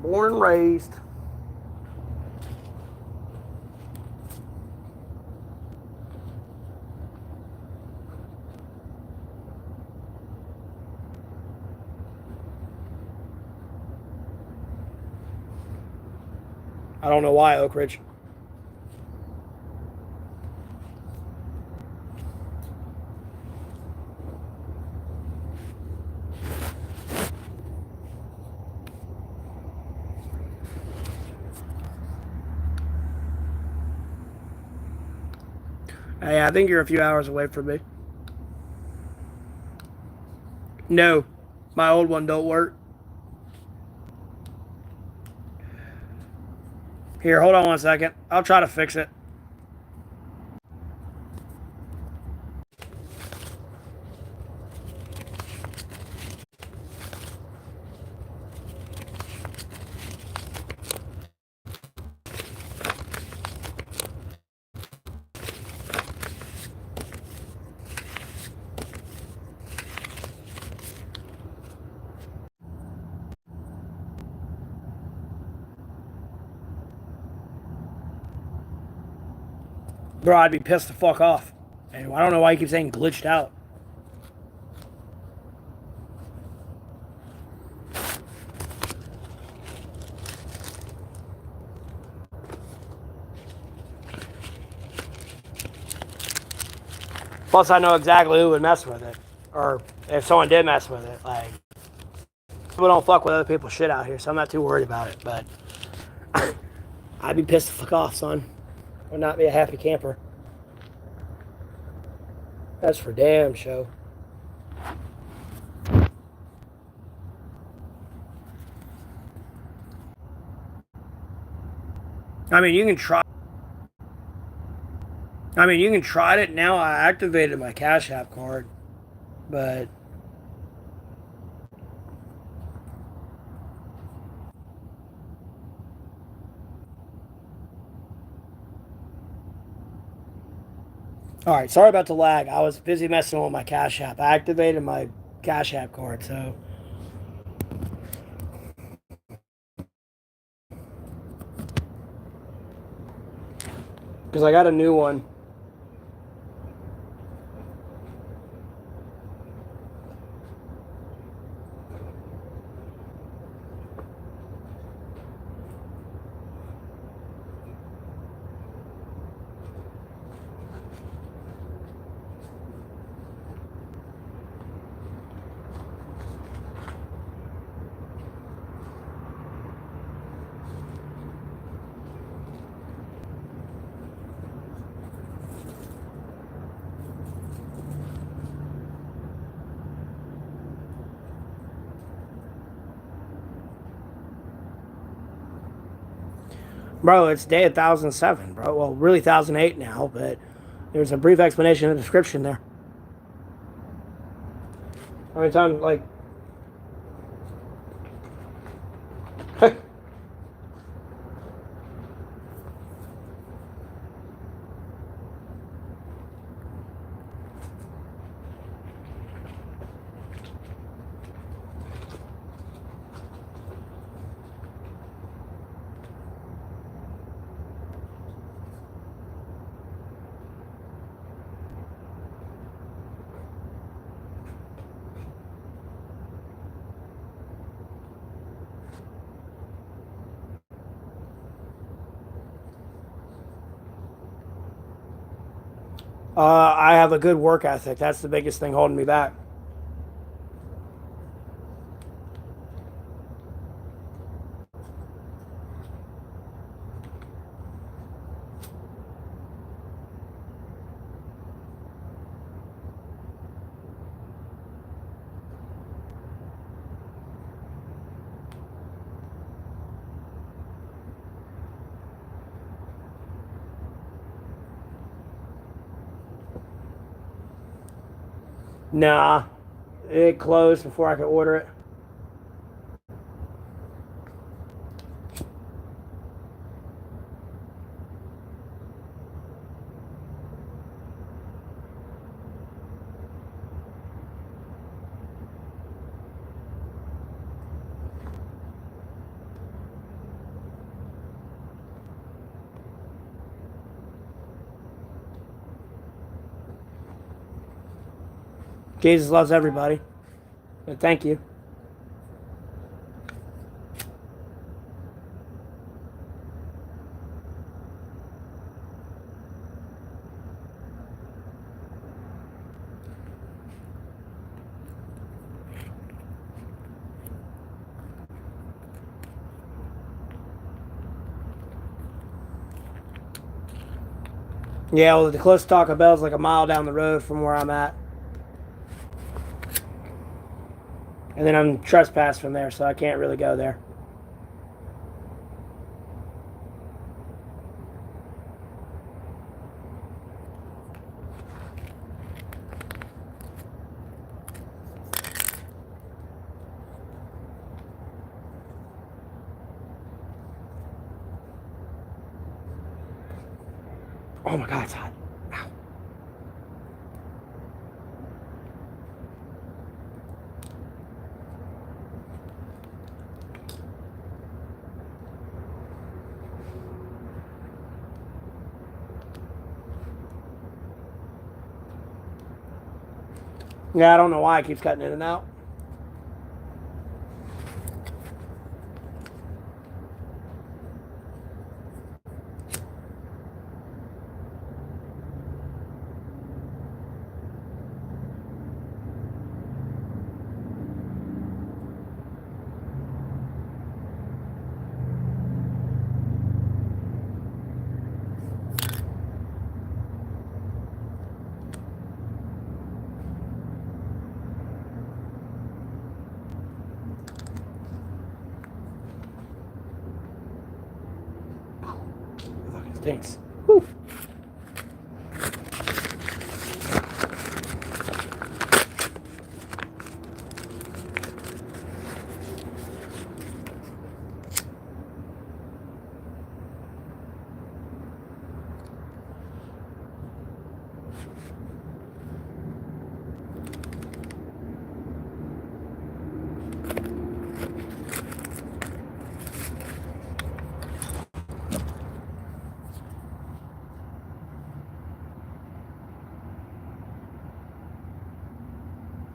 S1: Born and raised. I don't know why, Oak Ridge. Hey, I think you're a few hours away from me. No, my old one don't work. Here, hold on 1 second. I'll try to fix it. Bro, I'd be pissed the fuck off. And I don't know why you keep saying glitched out. Plus, I know exactly who would mess with it. Or if someone did mess with it. Like, people don't fuck with other people's shit out here, so I'm not too worried about it. But I'd be pissed the fuck off, son. I would not be a happy camper. That's for damn show. I mean, you can try. I mean, you can try it now. I activated my Cash App card, but all right. Sorry about the lag. I was busy messing with my Cash App. I activated my Cash App card, so because I got a new one. Bro, it's day 1007, bro. Well, really 1008 now, but there's a brief explanation in the description there. How many times, like... I have a good work ethic. That's the biggest thing holding me back. Nah, it closed before I could order it. Jesus loves everybody. And thank you. Yeah, well, the closest Taco Bell is like a mile down the road from where I'm at. And then I'm trespassed from there, so I can't really go there. Oh my God, it's hot. Ow. Yeah, I don't know why it keeps cutting in and out. It fucking stinks. Whew.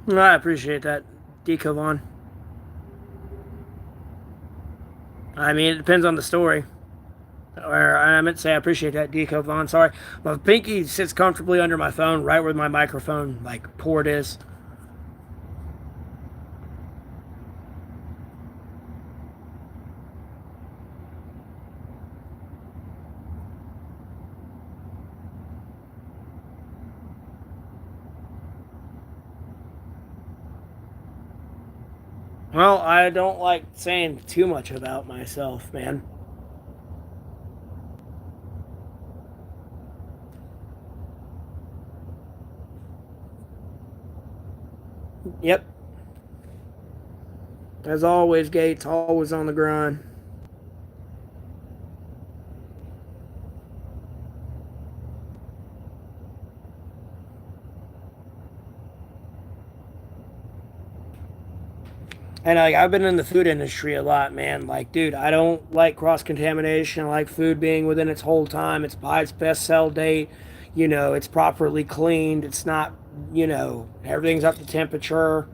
S1: I appreciate that, Decovan. I mean, it depends on the story. Or I meant to say I appreciate that, Decovan. Sorry. My pinky sits comfortably under my phone, right where my microphone, like, port is. Well, I don't like saying too much about myself, man. Yep. As always, Gates, always on the grind. And like I've been in the food industry a lot, man. Like, dude, I don't like cross contamination. I like food being within its whole time. It's by its best sell date. It's properly cleaned. It's not, everything's up to temperature.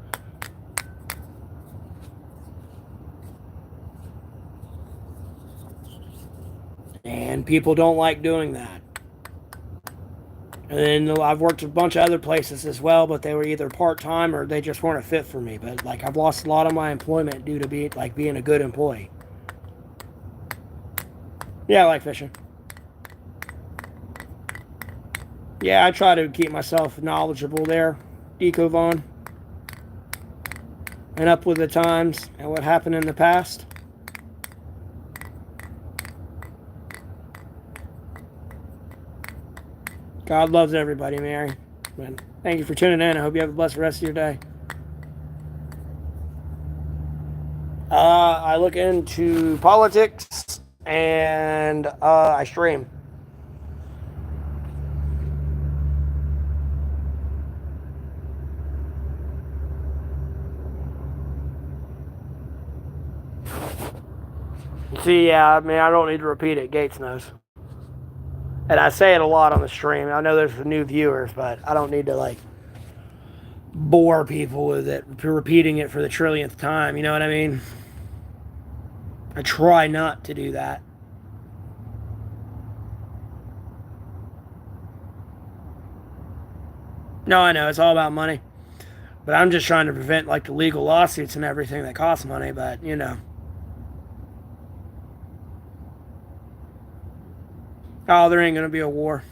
S1: And people don't like doing that. And then I've worked a bunch of other places as well, but they were either part time or they just weren't a fit for me. But like I've lost a lot of my employment due to being a good employee. Yeah, I like fishing. Yeah, I try to keep myself knowledgeable there, Ecovon, and up with the times and what happened in the past. God loves everybody, Mary. And thank you for tuning in. I hope you have a blessed rest of your day. I look into politics and I stream. See, yeah, I mean, I don't need to repeat it. Gates knows. And I say it a lot on the stream. I know there's new viewers, but I don't need to, like, bore people with it, repeating it for the trillionth time. You know what I mean? I try not to do that. No, I know. It's all about money. But I'm just trying to prevent, like, the legal lawsuits and everything that cost money, but, Oh, there ain't going to be a war.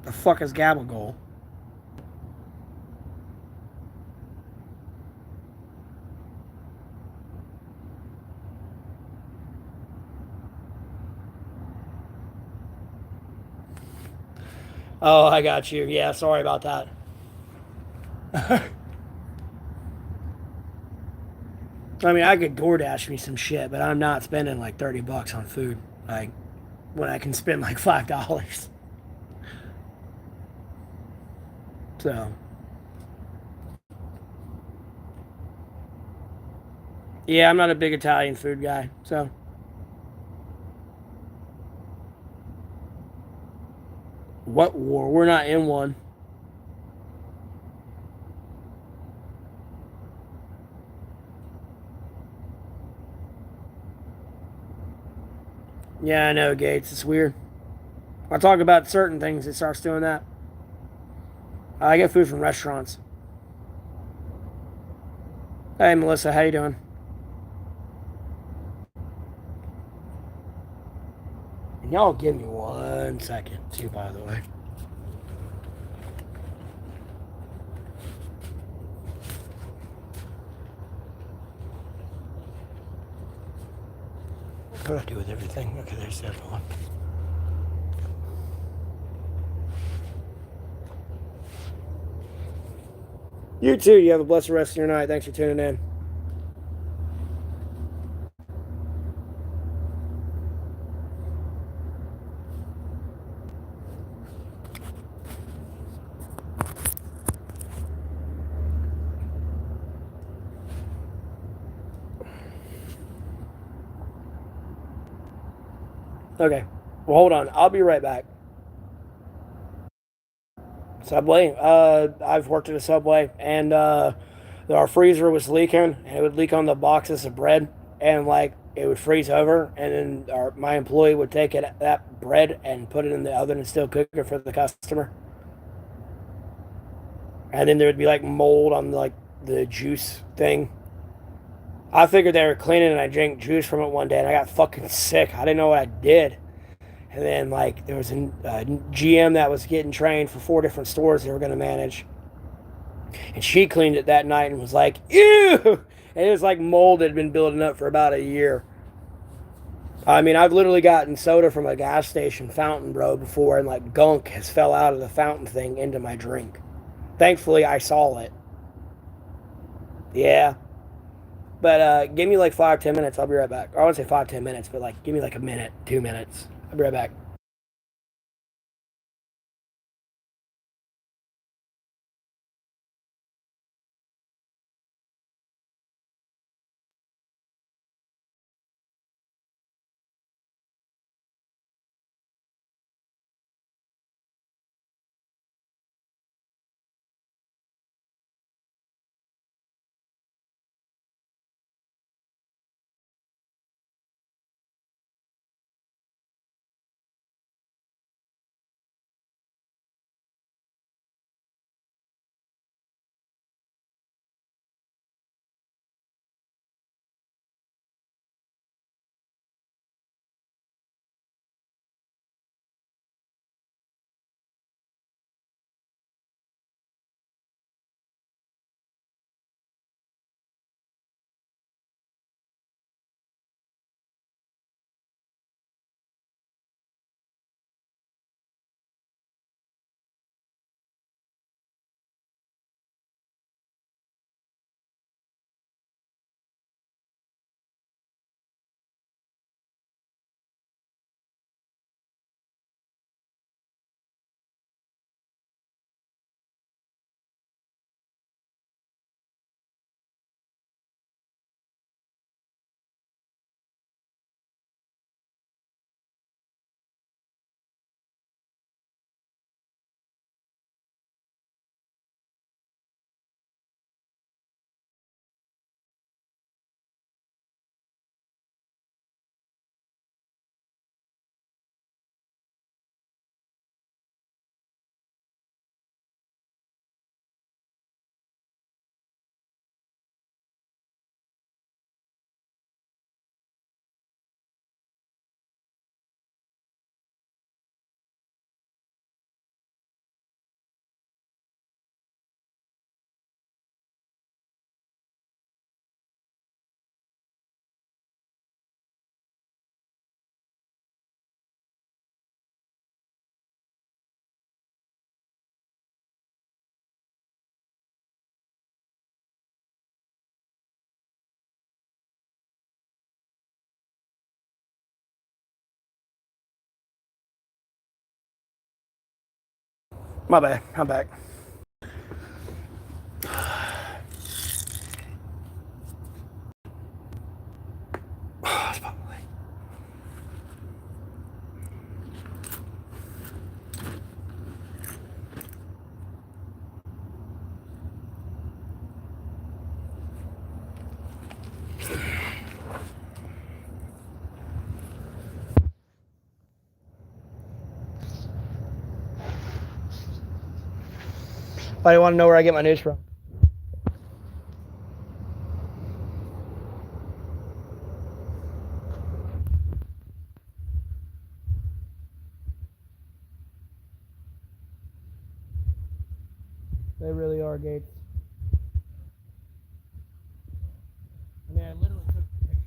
S1: The fuck is Gabagool? Oh, I got you. Yeah, sorry about that. I mean, I could DoorDash me some shit, but I'm not spending like $30 on food. Like, when I can spend like $5. So, yeah, I'm not a big Italian food guy. So, what war? We're not in one. Yeah, I know, Gates. It's weird. I talk about certain things, it starts doing that. I get food from restaurants. Hey, Melissa, how you doing? And y'all give me 1 second, too, by the way. What do I do with everything? Okay, there's the other one. You too. You have a blessed rest of your night. Thanks for tuning in. Okay. Well, hold on. I'll be right back. Subway. I've worked at a Subway, and our freezer was leaking, and it would leak on the boxes of bread, and like it would freeze over, and then my employee would take that bread and put it in the oven and still cook it for the customer. And then there would be like mold on like the juice thing. I figured they were cleaning, and I drank juice from it one day, and I got fucking sick. I didn't know what I did. And then, like, there was a GM that was getting trained for 4 different stores they were going to manage. And she cleaned it that night and was like, ew! And it was like mold that had been building up for about a year. I mean, I've literally gotten soda from a gas station fountain, bro, before, and like gunk has fell out of the fountain thing into my drink. Thankfully, I saw it. Yeah. But give me like 5, 10 minutes. I'll be right back. Or I won't say 5, 10 minutes, but like give me like a minute, 2 minutes. I'll be right back. My bad. I'm back. I want to know where I get my news from. They really are, Gates. I mean, I literally took the picture.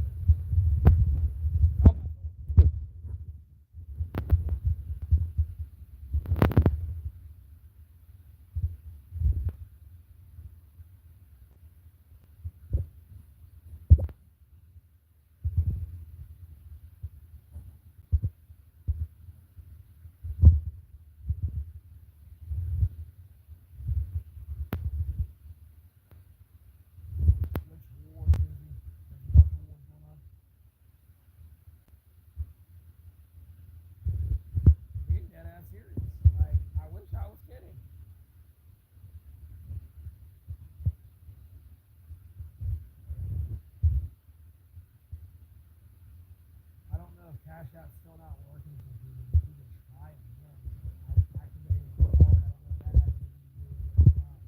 S1: Being dead ass serious. Like, I wish I was kidding. I don't know if Cash App's still not working for people. You can try it again. I activated the card. I don't know if that has anything to do with it or not.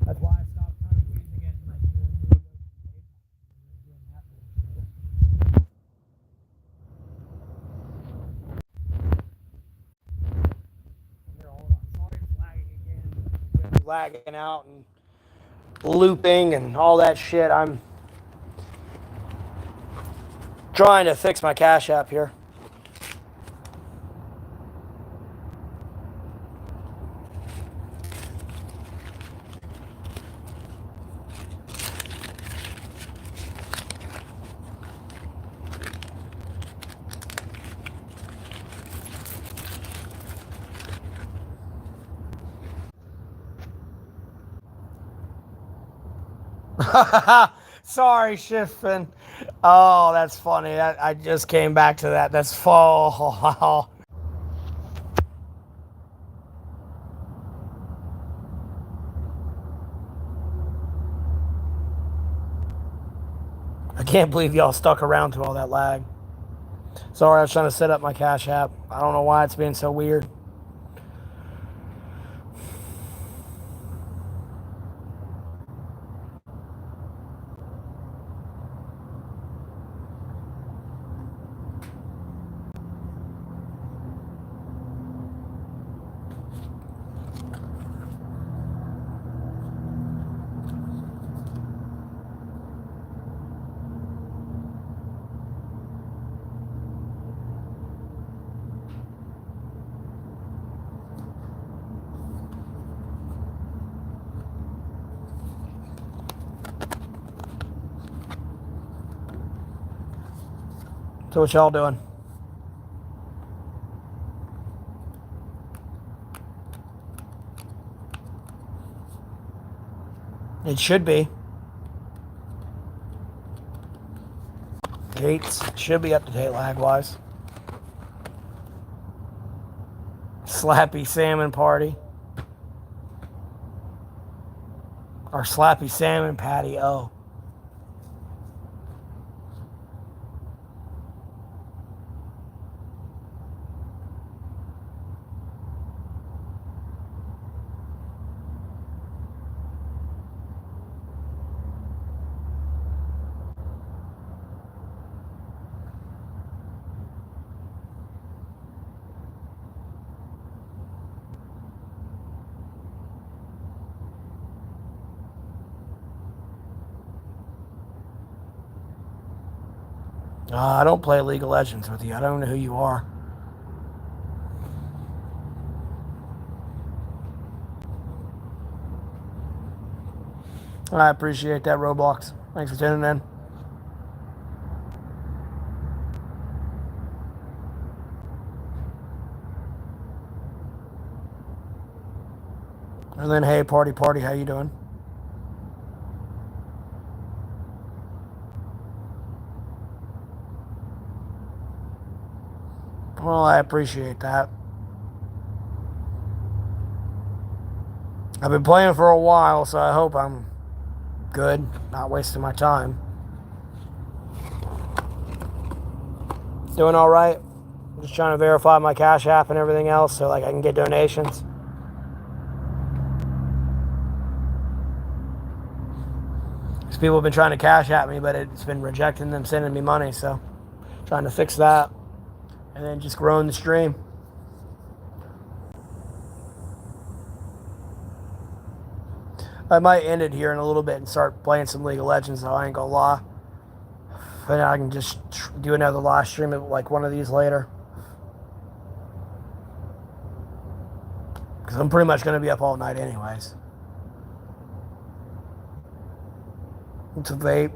S1: That's why I stopped kind of using it and like doing videos and doing that bullshit. Here, hold on. Sorry, it's lagging again. Lagging out and looping and all that shit. I'm Trying to fix my Cash App here. Sorry, Shiffin. Oh, that's funny. I just came back to that. That's fall. I can't believe y'all stuck around through all that lag. Sorry, I was trying to set up my Cash App. I don't know why it's being so weird. So what y'all doing? It should be. Gates should be up to date lag-wise. Slappy Salmon Party. Or Slappy Salmon Patty O. I don't play League of Legends with you. I don't know who you are. I appreciate that, Roblox. Thanks for tuning in. And then, hey, party, how you doing? Well, I appreciate that. I've been playing for a while, so I hope I'm good, not wasting my time. Doing all right. Just trying to verify my Cash App and everything else so like I can get donations. Because people have been trying to Cash App me, but it's been rejecting them sending me money, so trying to fix that. And then just growing the stream. I might end it here in a little bit and start playing some League of Legends, though, I ain't gonna lie. But I can just do another live stream of like one of these later. Because I'm pretty much going to be up all night anyways. It's a vape.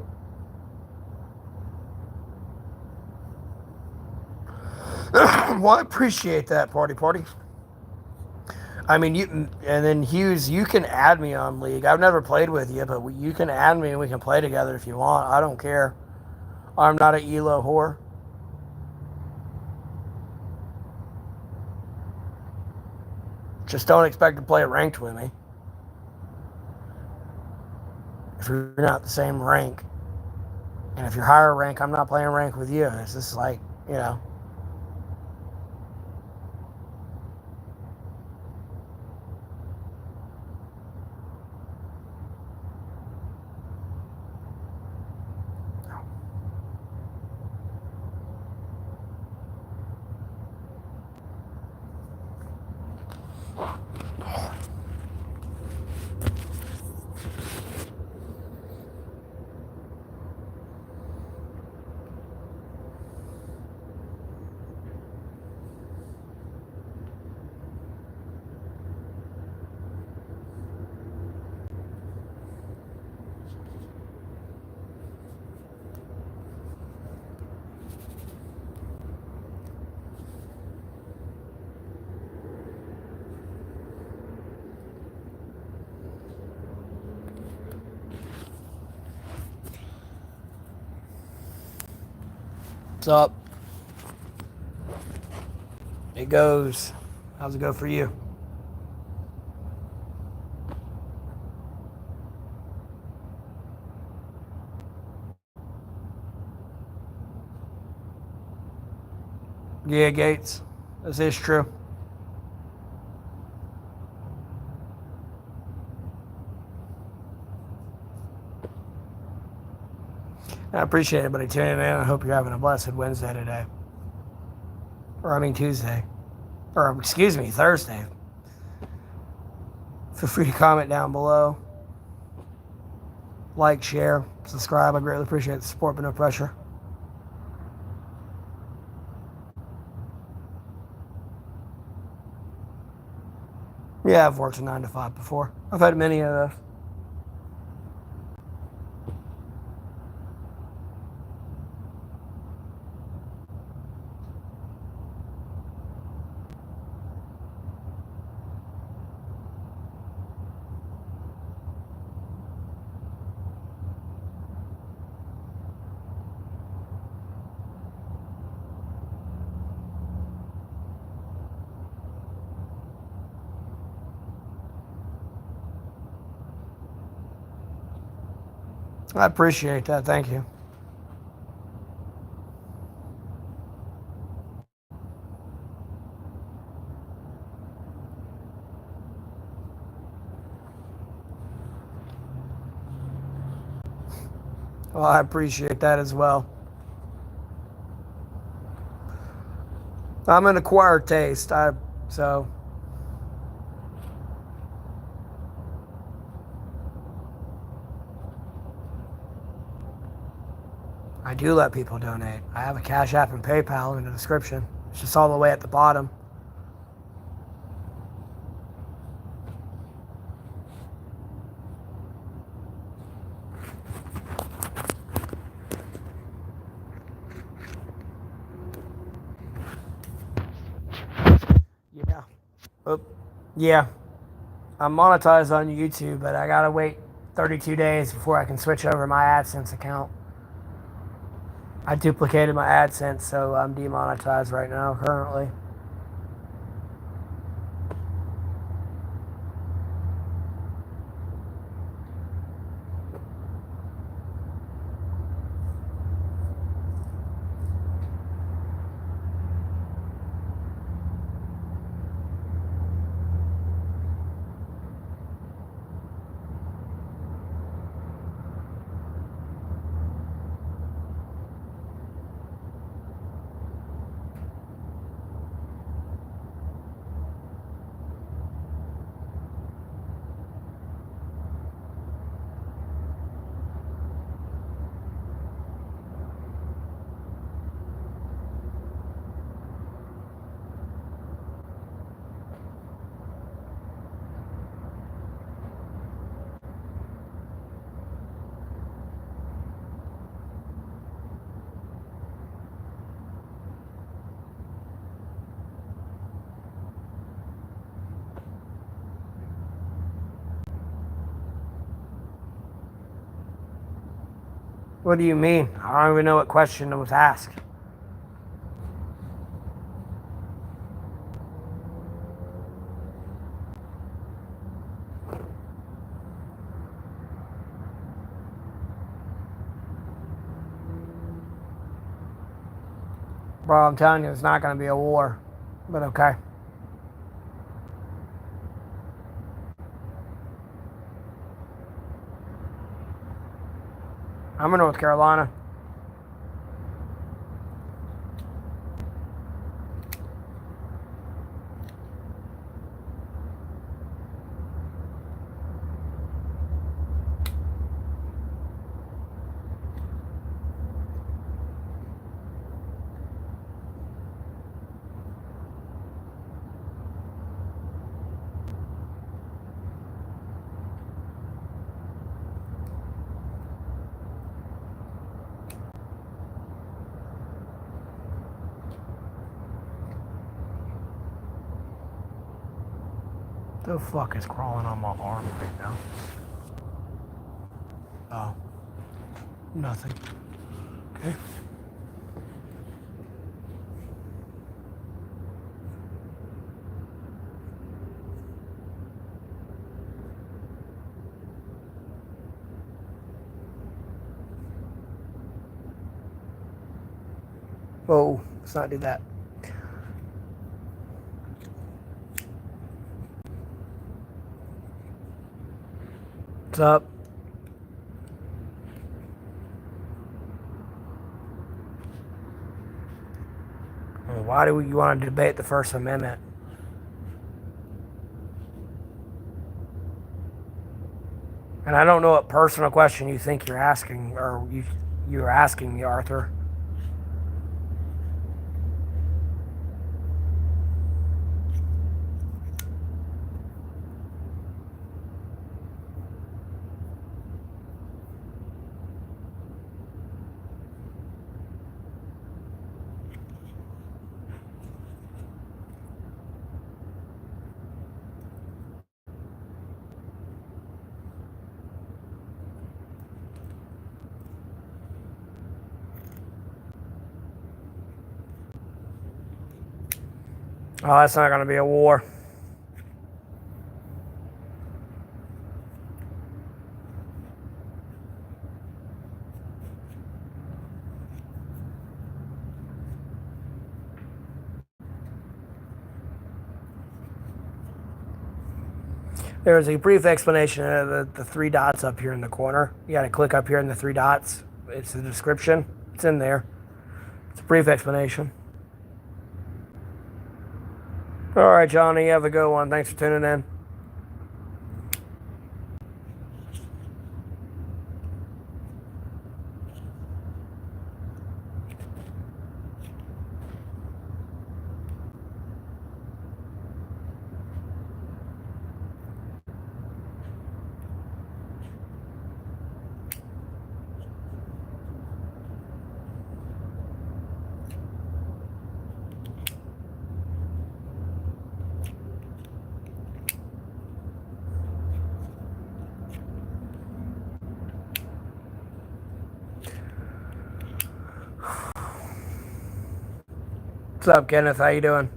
S1: Well, I appreciate that, party. I mean, and then Hughes, you can add me on League. I've never played with you, but you can add me and we can play together if you want. I don't care. I'm not an ELO whore. Just don't expect to play ranked with me. If you're not the same rank. And if you're higher rank, I'm not playing rank with you. It's just like, you know. What's up? It goes. How's it go for you? Yeah, Gates. This is true. I appreciate everybody tuning in. I hope you're having a blessed Wednesday today. Tuesday. Or, excuse me, Thursday. Feel free to comment down below. Like, share, subscribe. I greatly appreciate the support, but no pressure. Yeah, I've worked a 9 to 5 before. I've had many of those. I appreciate that. Thank you. Well, I appreciate that as well. I'm an acquired taste. So I do let people donate. I have a Cash App and PayPal in the description. It's just all the way at the bottom. Yeah. Oh, yeah. I'm monetized on YouTube, but I gotta wait 32 days before I can switch over my AdSense account. I duplicated my AdSense, so I'm demonetized right now, currently. What do you mean? I don't even know what question was asked. Bro, I'm telling you, it's not going to be a war. But okay. I'm in North Carolina. The fuck is crawling on my arm right now? Oh. Nothing. Okay. Whoa, let's not do that. What's up? Why do you want to debate the First Amendment? And I don't know what personal question you think you're asking, or you're asking me, Arthur. Oh, that's not going to be a war. There's a brief explanation of the three dots up here in the corner. You got to click up here in the three dots. It's the description. It's in there. It's a brief explanation. All right, Johnny, you have a good one. Thanks for tuning in. What's up, Kenneth? How you doing?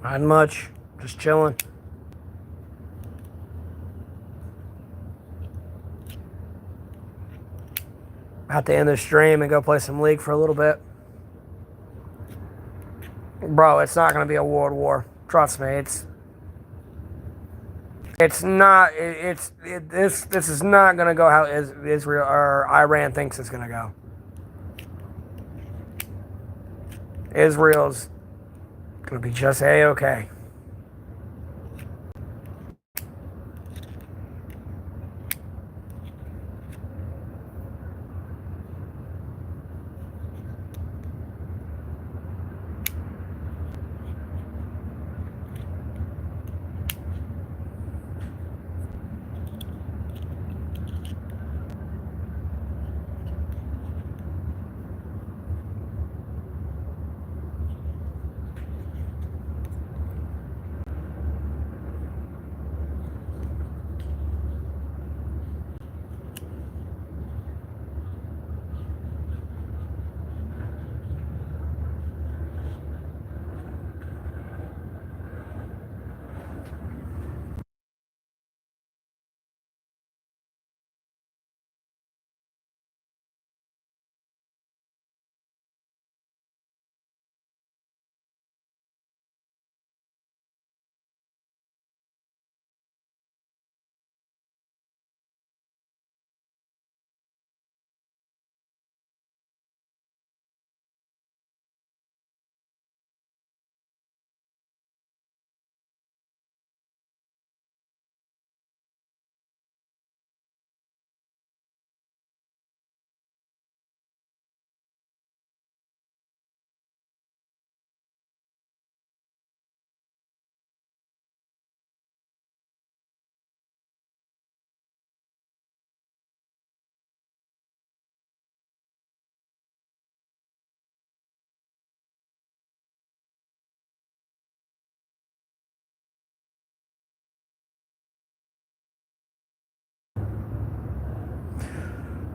S1: Not much. Just chilling. Have to end the stream and go play some League for a little bit. Bro, it's not going to be a world war. Trust me, it's not. This is not going to go how Israel or Iran thinks it's going to go. Israel's going to be just A-okay.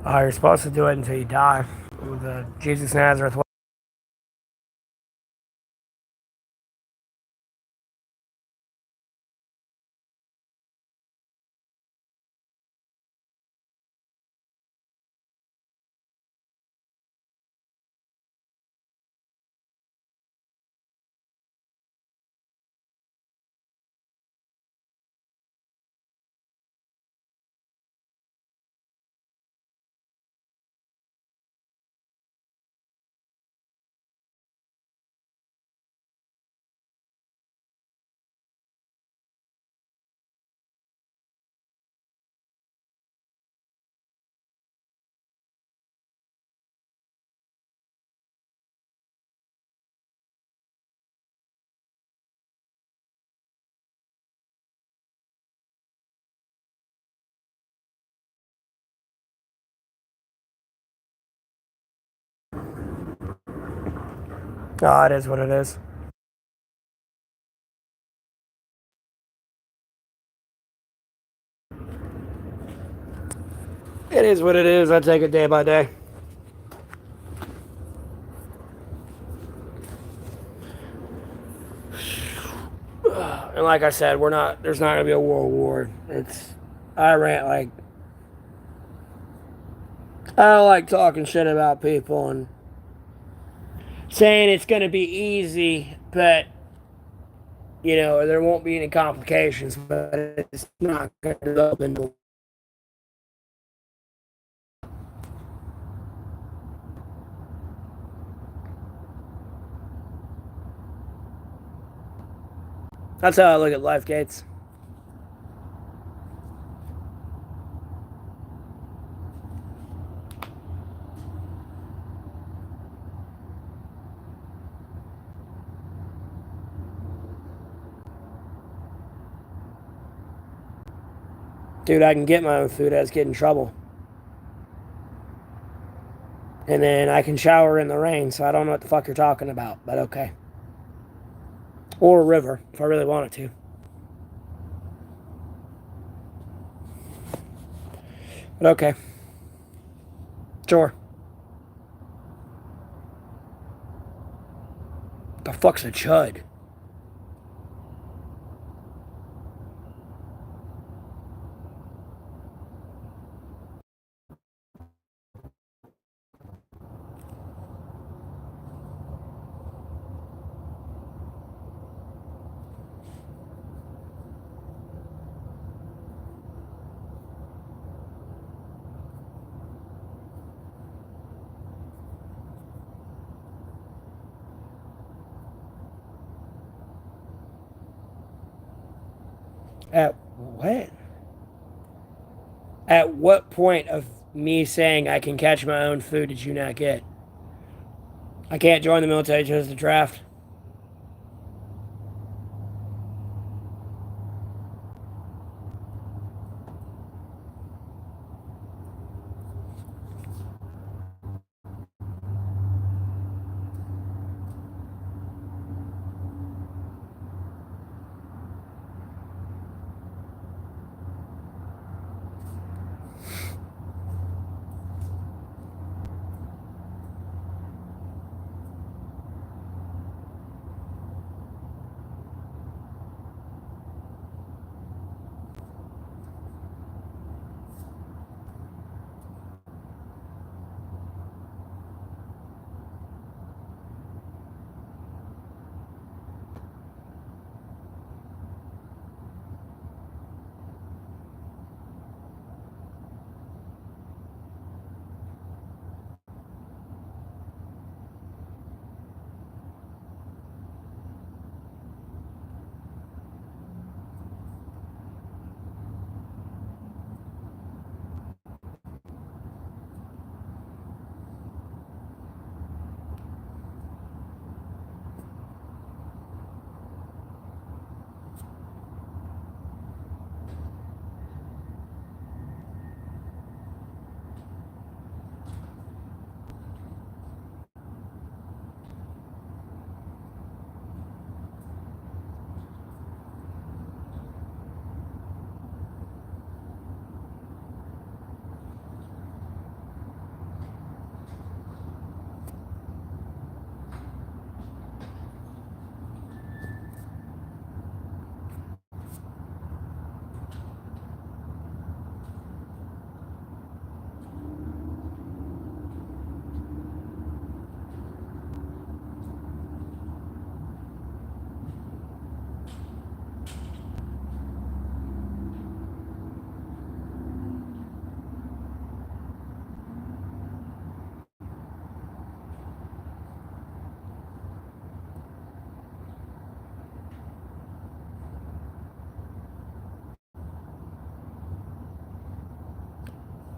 S1: You're supposed to do it until you die. With Jesus Nazareth. Oh, it is what it is. It is what it is. I take it day by day. And like I said, there's not gonna be a world war. I rant like, I don't like talking shit about people and saying it's gonna be easy, but there won't be any complications, but it's not gonna open the. That's how I look at life, Gates. Dude, I can get my own food. I just get in trouble. And then I can shower in the rain, so I don't know what the fuck you're talking about, but okay. Or a river, if I really wanted to. But okay. Sure. The fuck's a chud? At what? At what point of me saying I can catch my own food did you not get? I can't join the military just to draft.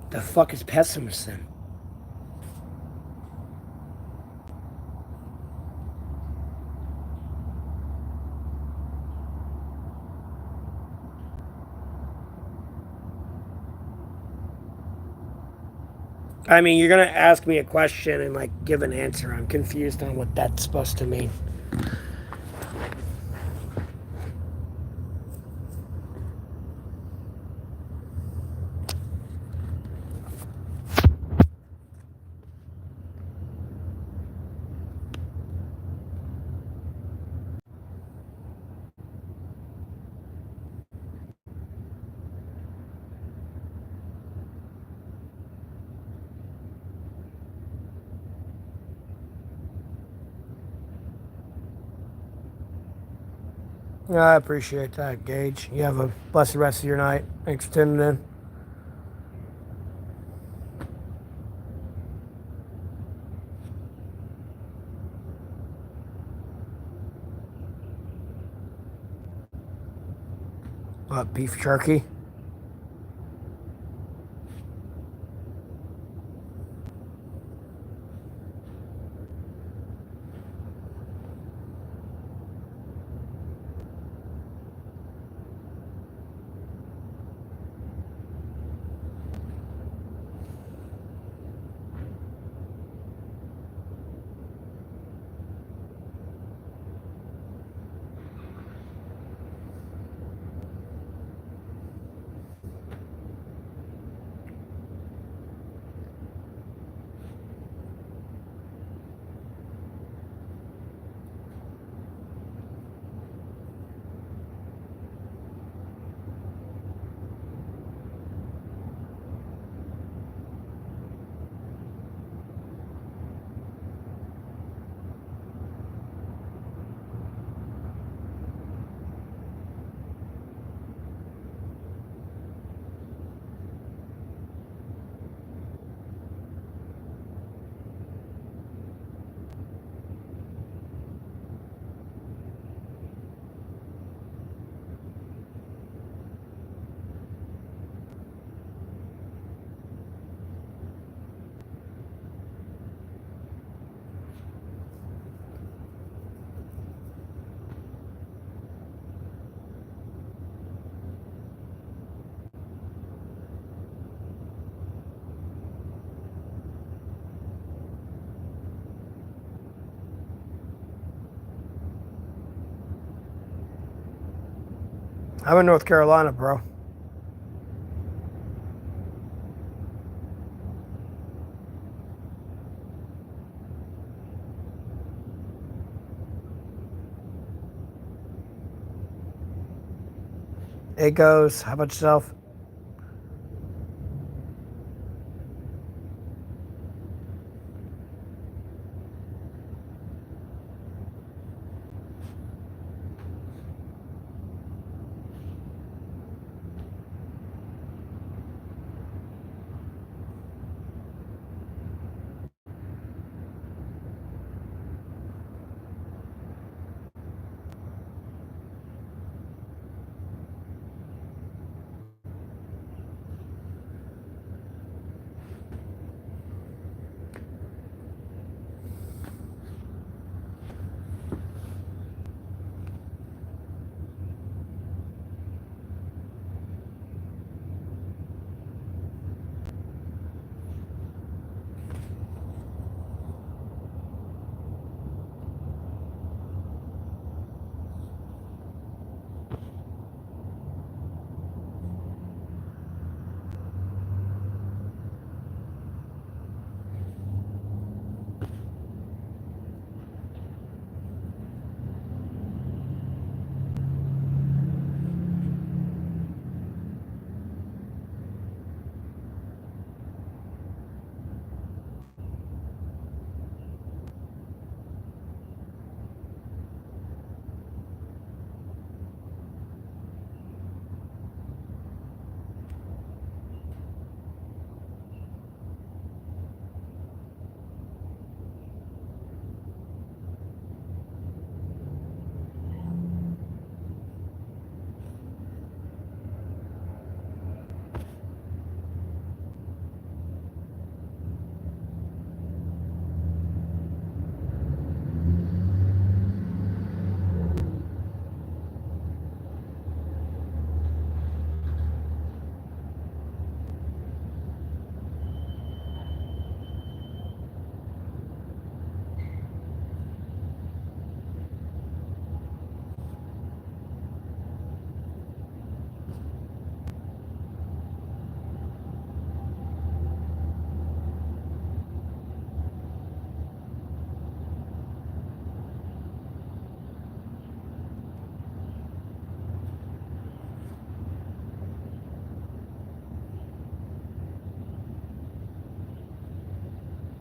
S1: The fuck is pessimist then? I mean, you're gonna ask me a question and like give an answer. I'm confused on what that's supposed to mean. I appreciate that, Gage. You have a blessed rest of your night. Thanks for tuning in. Beef jerky? I'm in North Carolina, bro. It goes. How about yourself?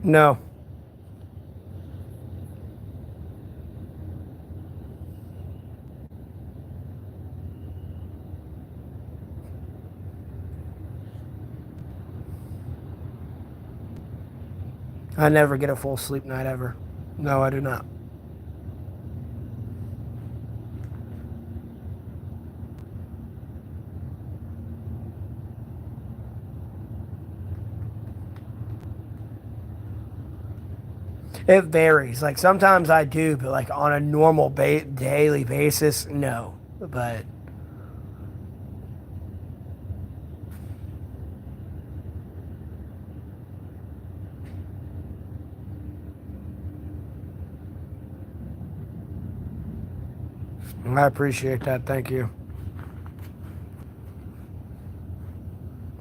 S1: No. I never get a full sleep night ever. No, I do not. It varies. Like sometimes I do, but like on a normal daily basis, no. But I appreciate that. Thank you.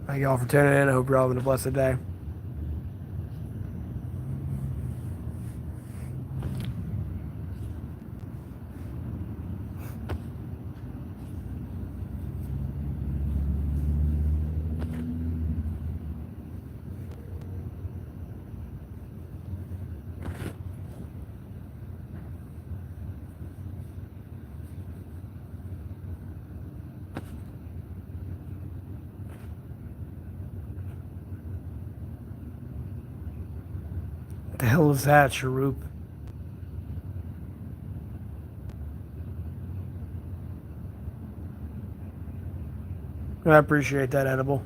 S1: Thank y'all for tuning in. I hope you're all having a blessed day. What the hell is that, Sharoop? I appreciate that, Edible.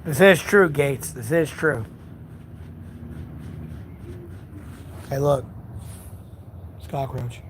S1: This is true, Gates. This is true. Hey, look. It's a cockroach.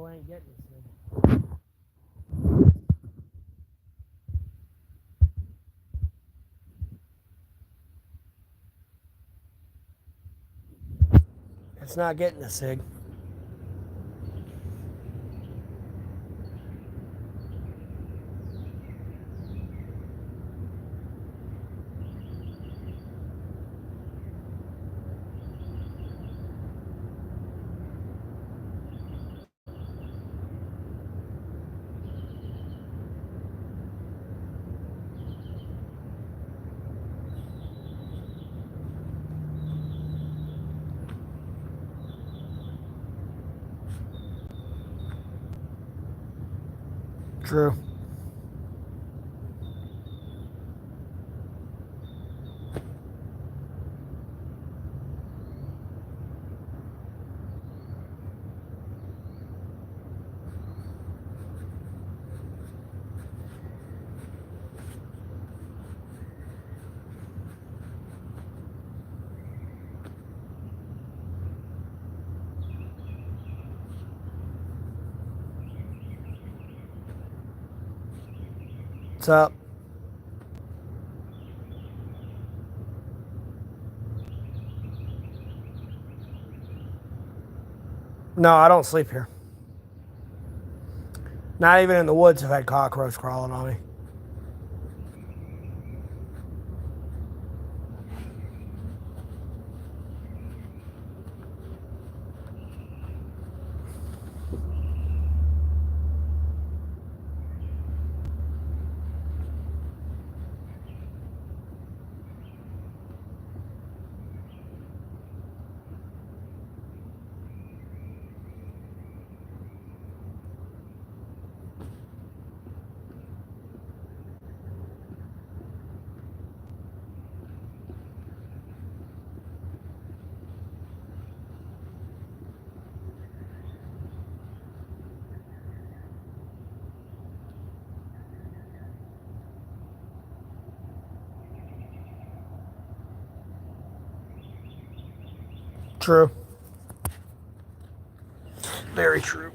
S1: still ain't getting it, Sid. It's not getting a Sig. True. What's up? No, I don't sleep here. Not even in the woods have had cockroaches crawling on me. True. Very true.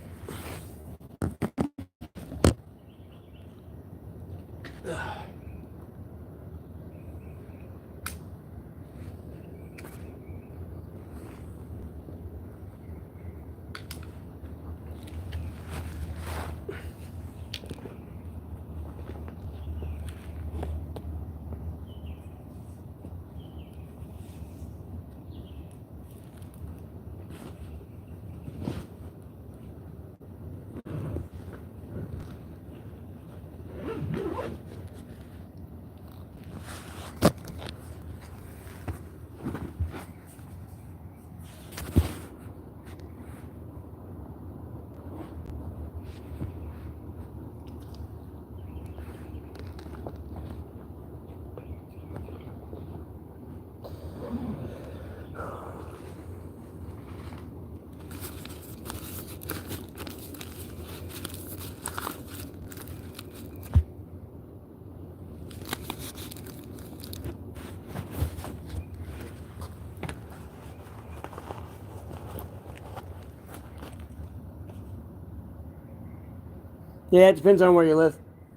S1: Yeah, it depends on where you live,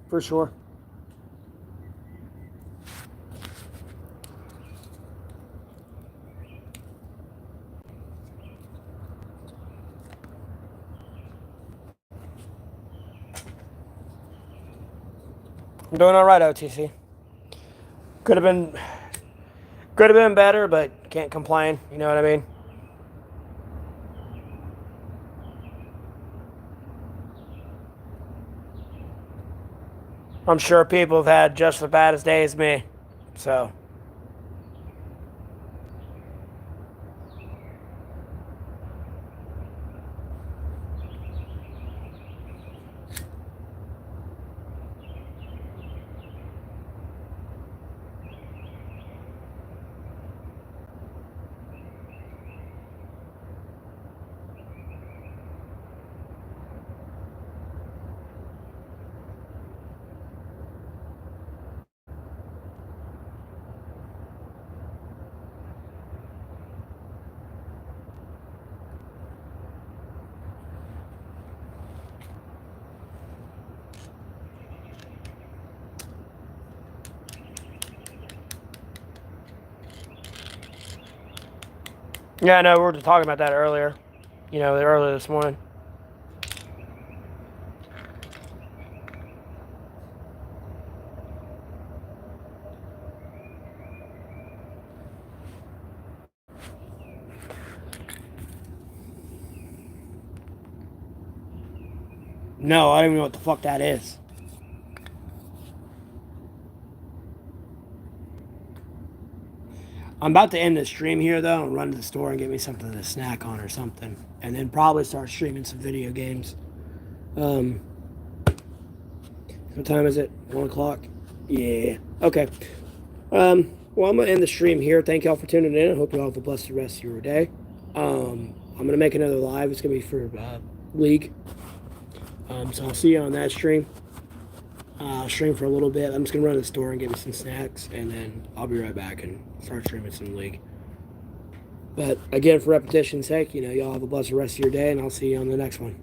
S1: for sure. I'm doing all right, OTC. Could have been better, but can't complain. You know what I mean? I'm sure people have had just as bad as day as me. So, Yeah, no, we were just talking about that earlier. Earlier this morning. No, I don't even know what the fuck that is. I'm about to end the stream here, though, and run to the store and get me something to snack on or something. And then probably start streaming some video games. What time is it? 1 o'clock? Yeah. Okay. Well, I'm going to end the stream here. Thank y'all for tuning in. I hope y'all have a blessed rest of your day. I'm going to make another live. It's going to be for League. So I'll see you on that stream. I'll stream for a little bit. I'm just going to run to the store and get me some snacks, and then I'll be right back and start streaming some League. But again, for repetition's sake, y'all have a blessed rest of your day, and I'll see you on the next one.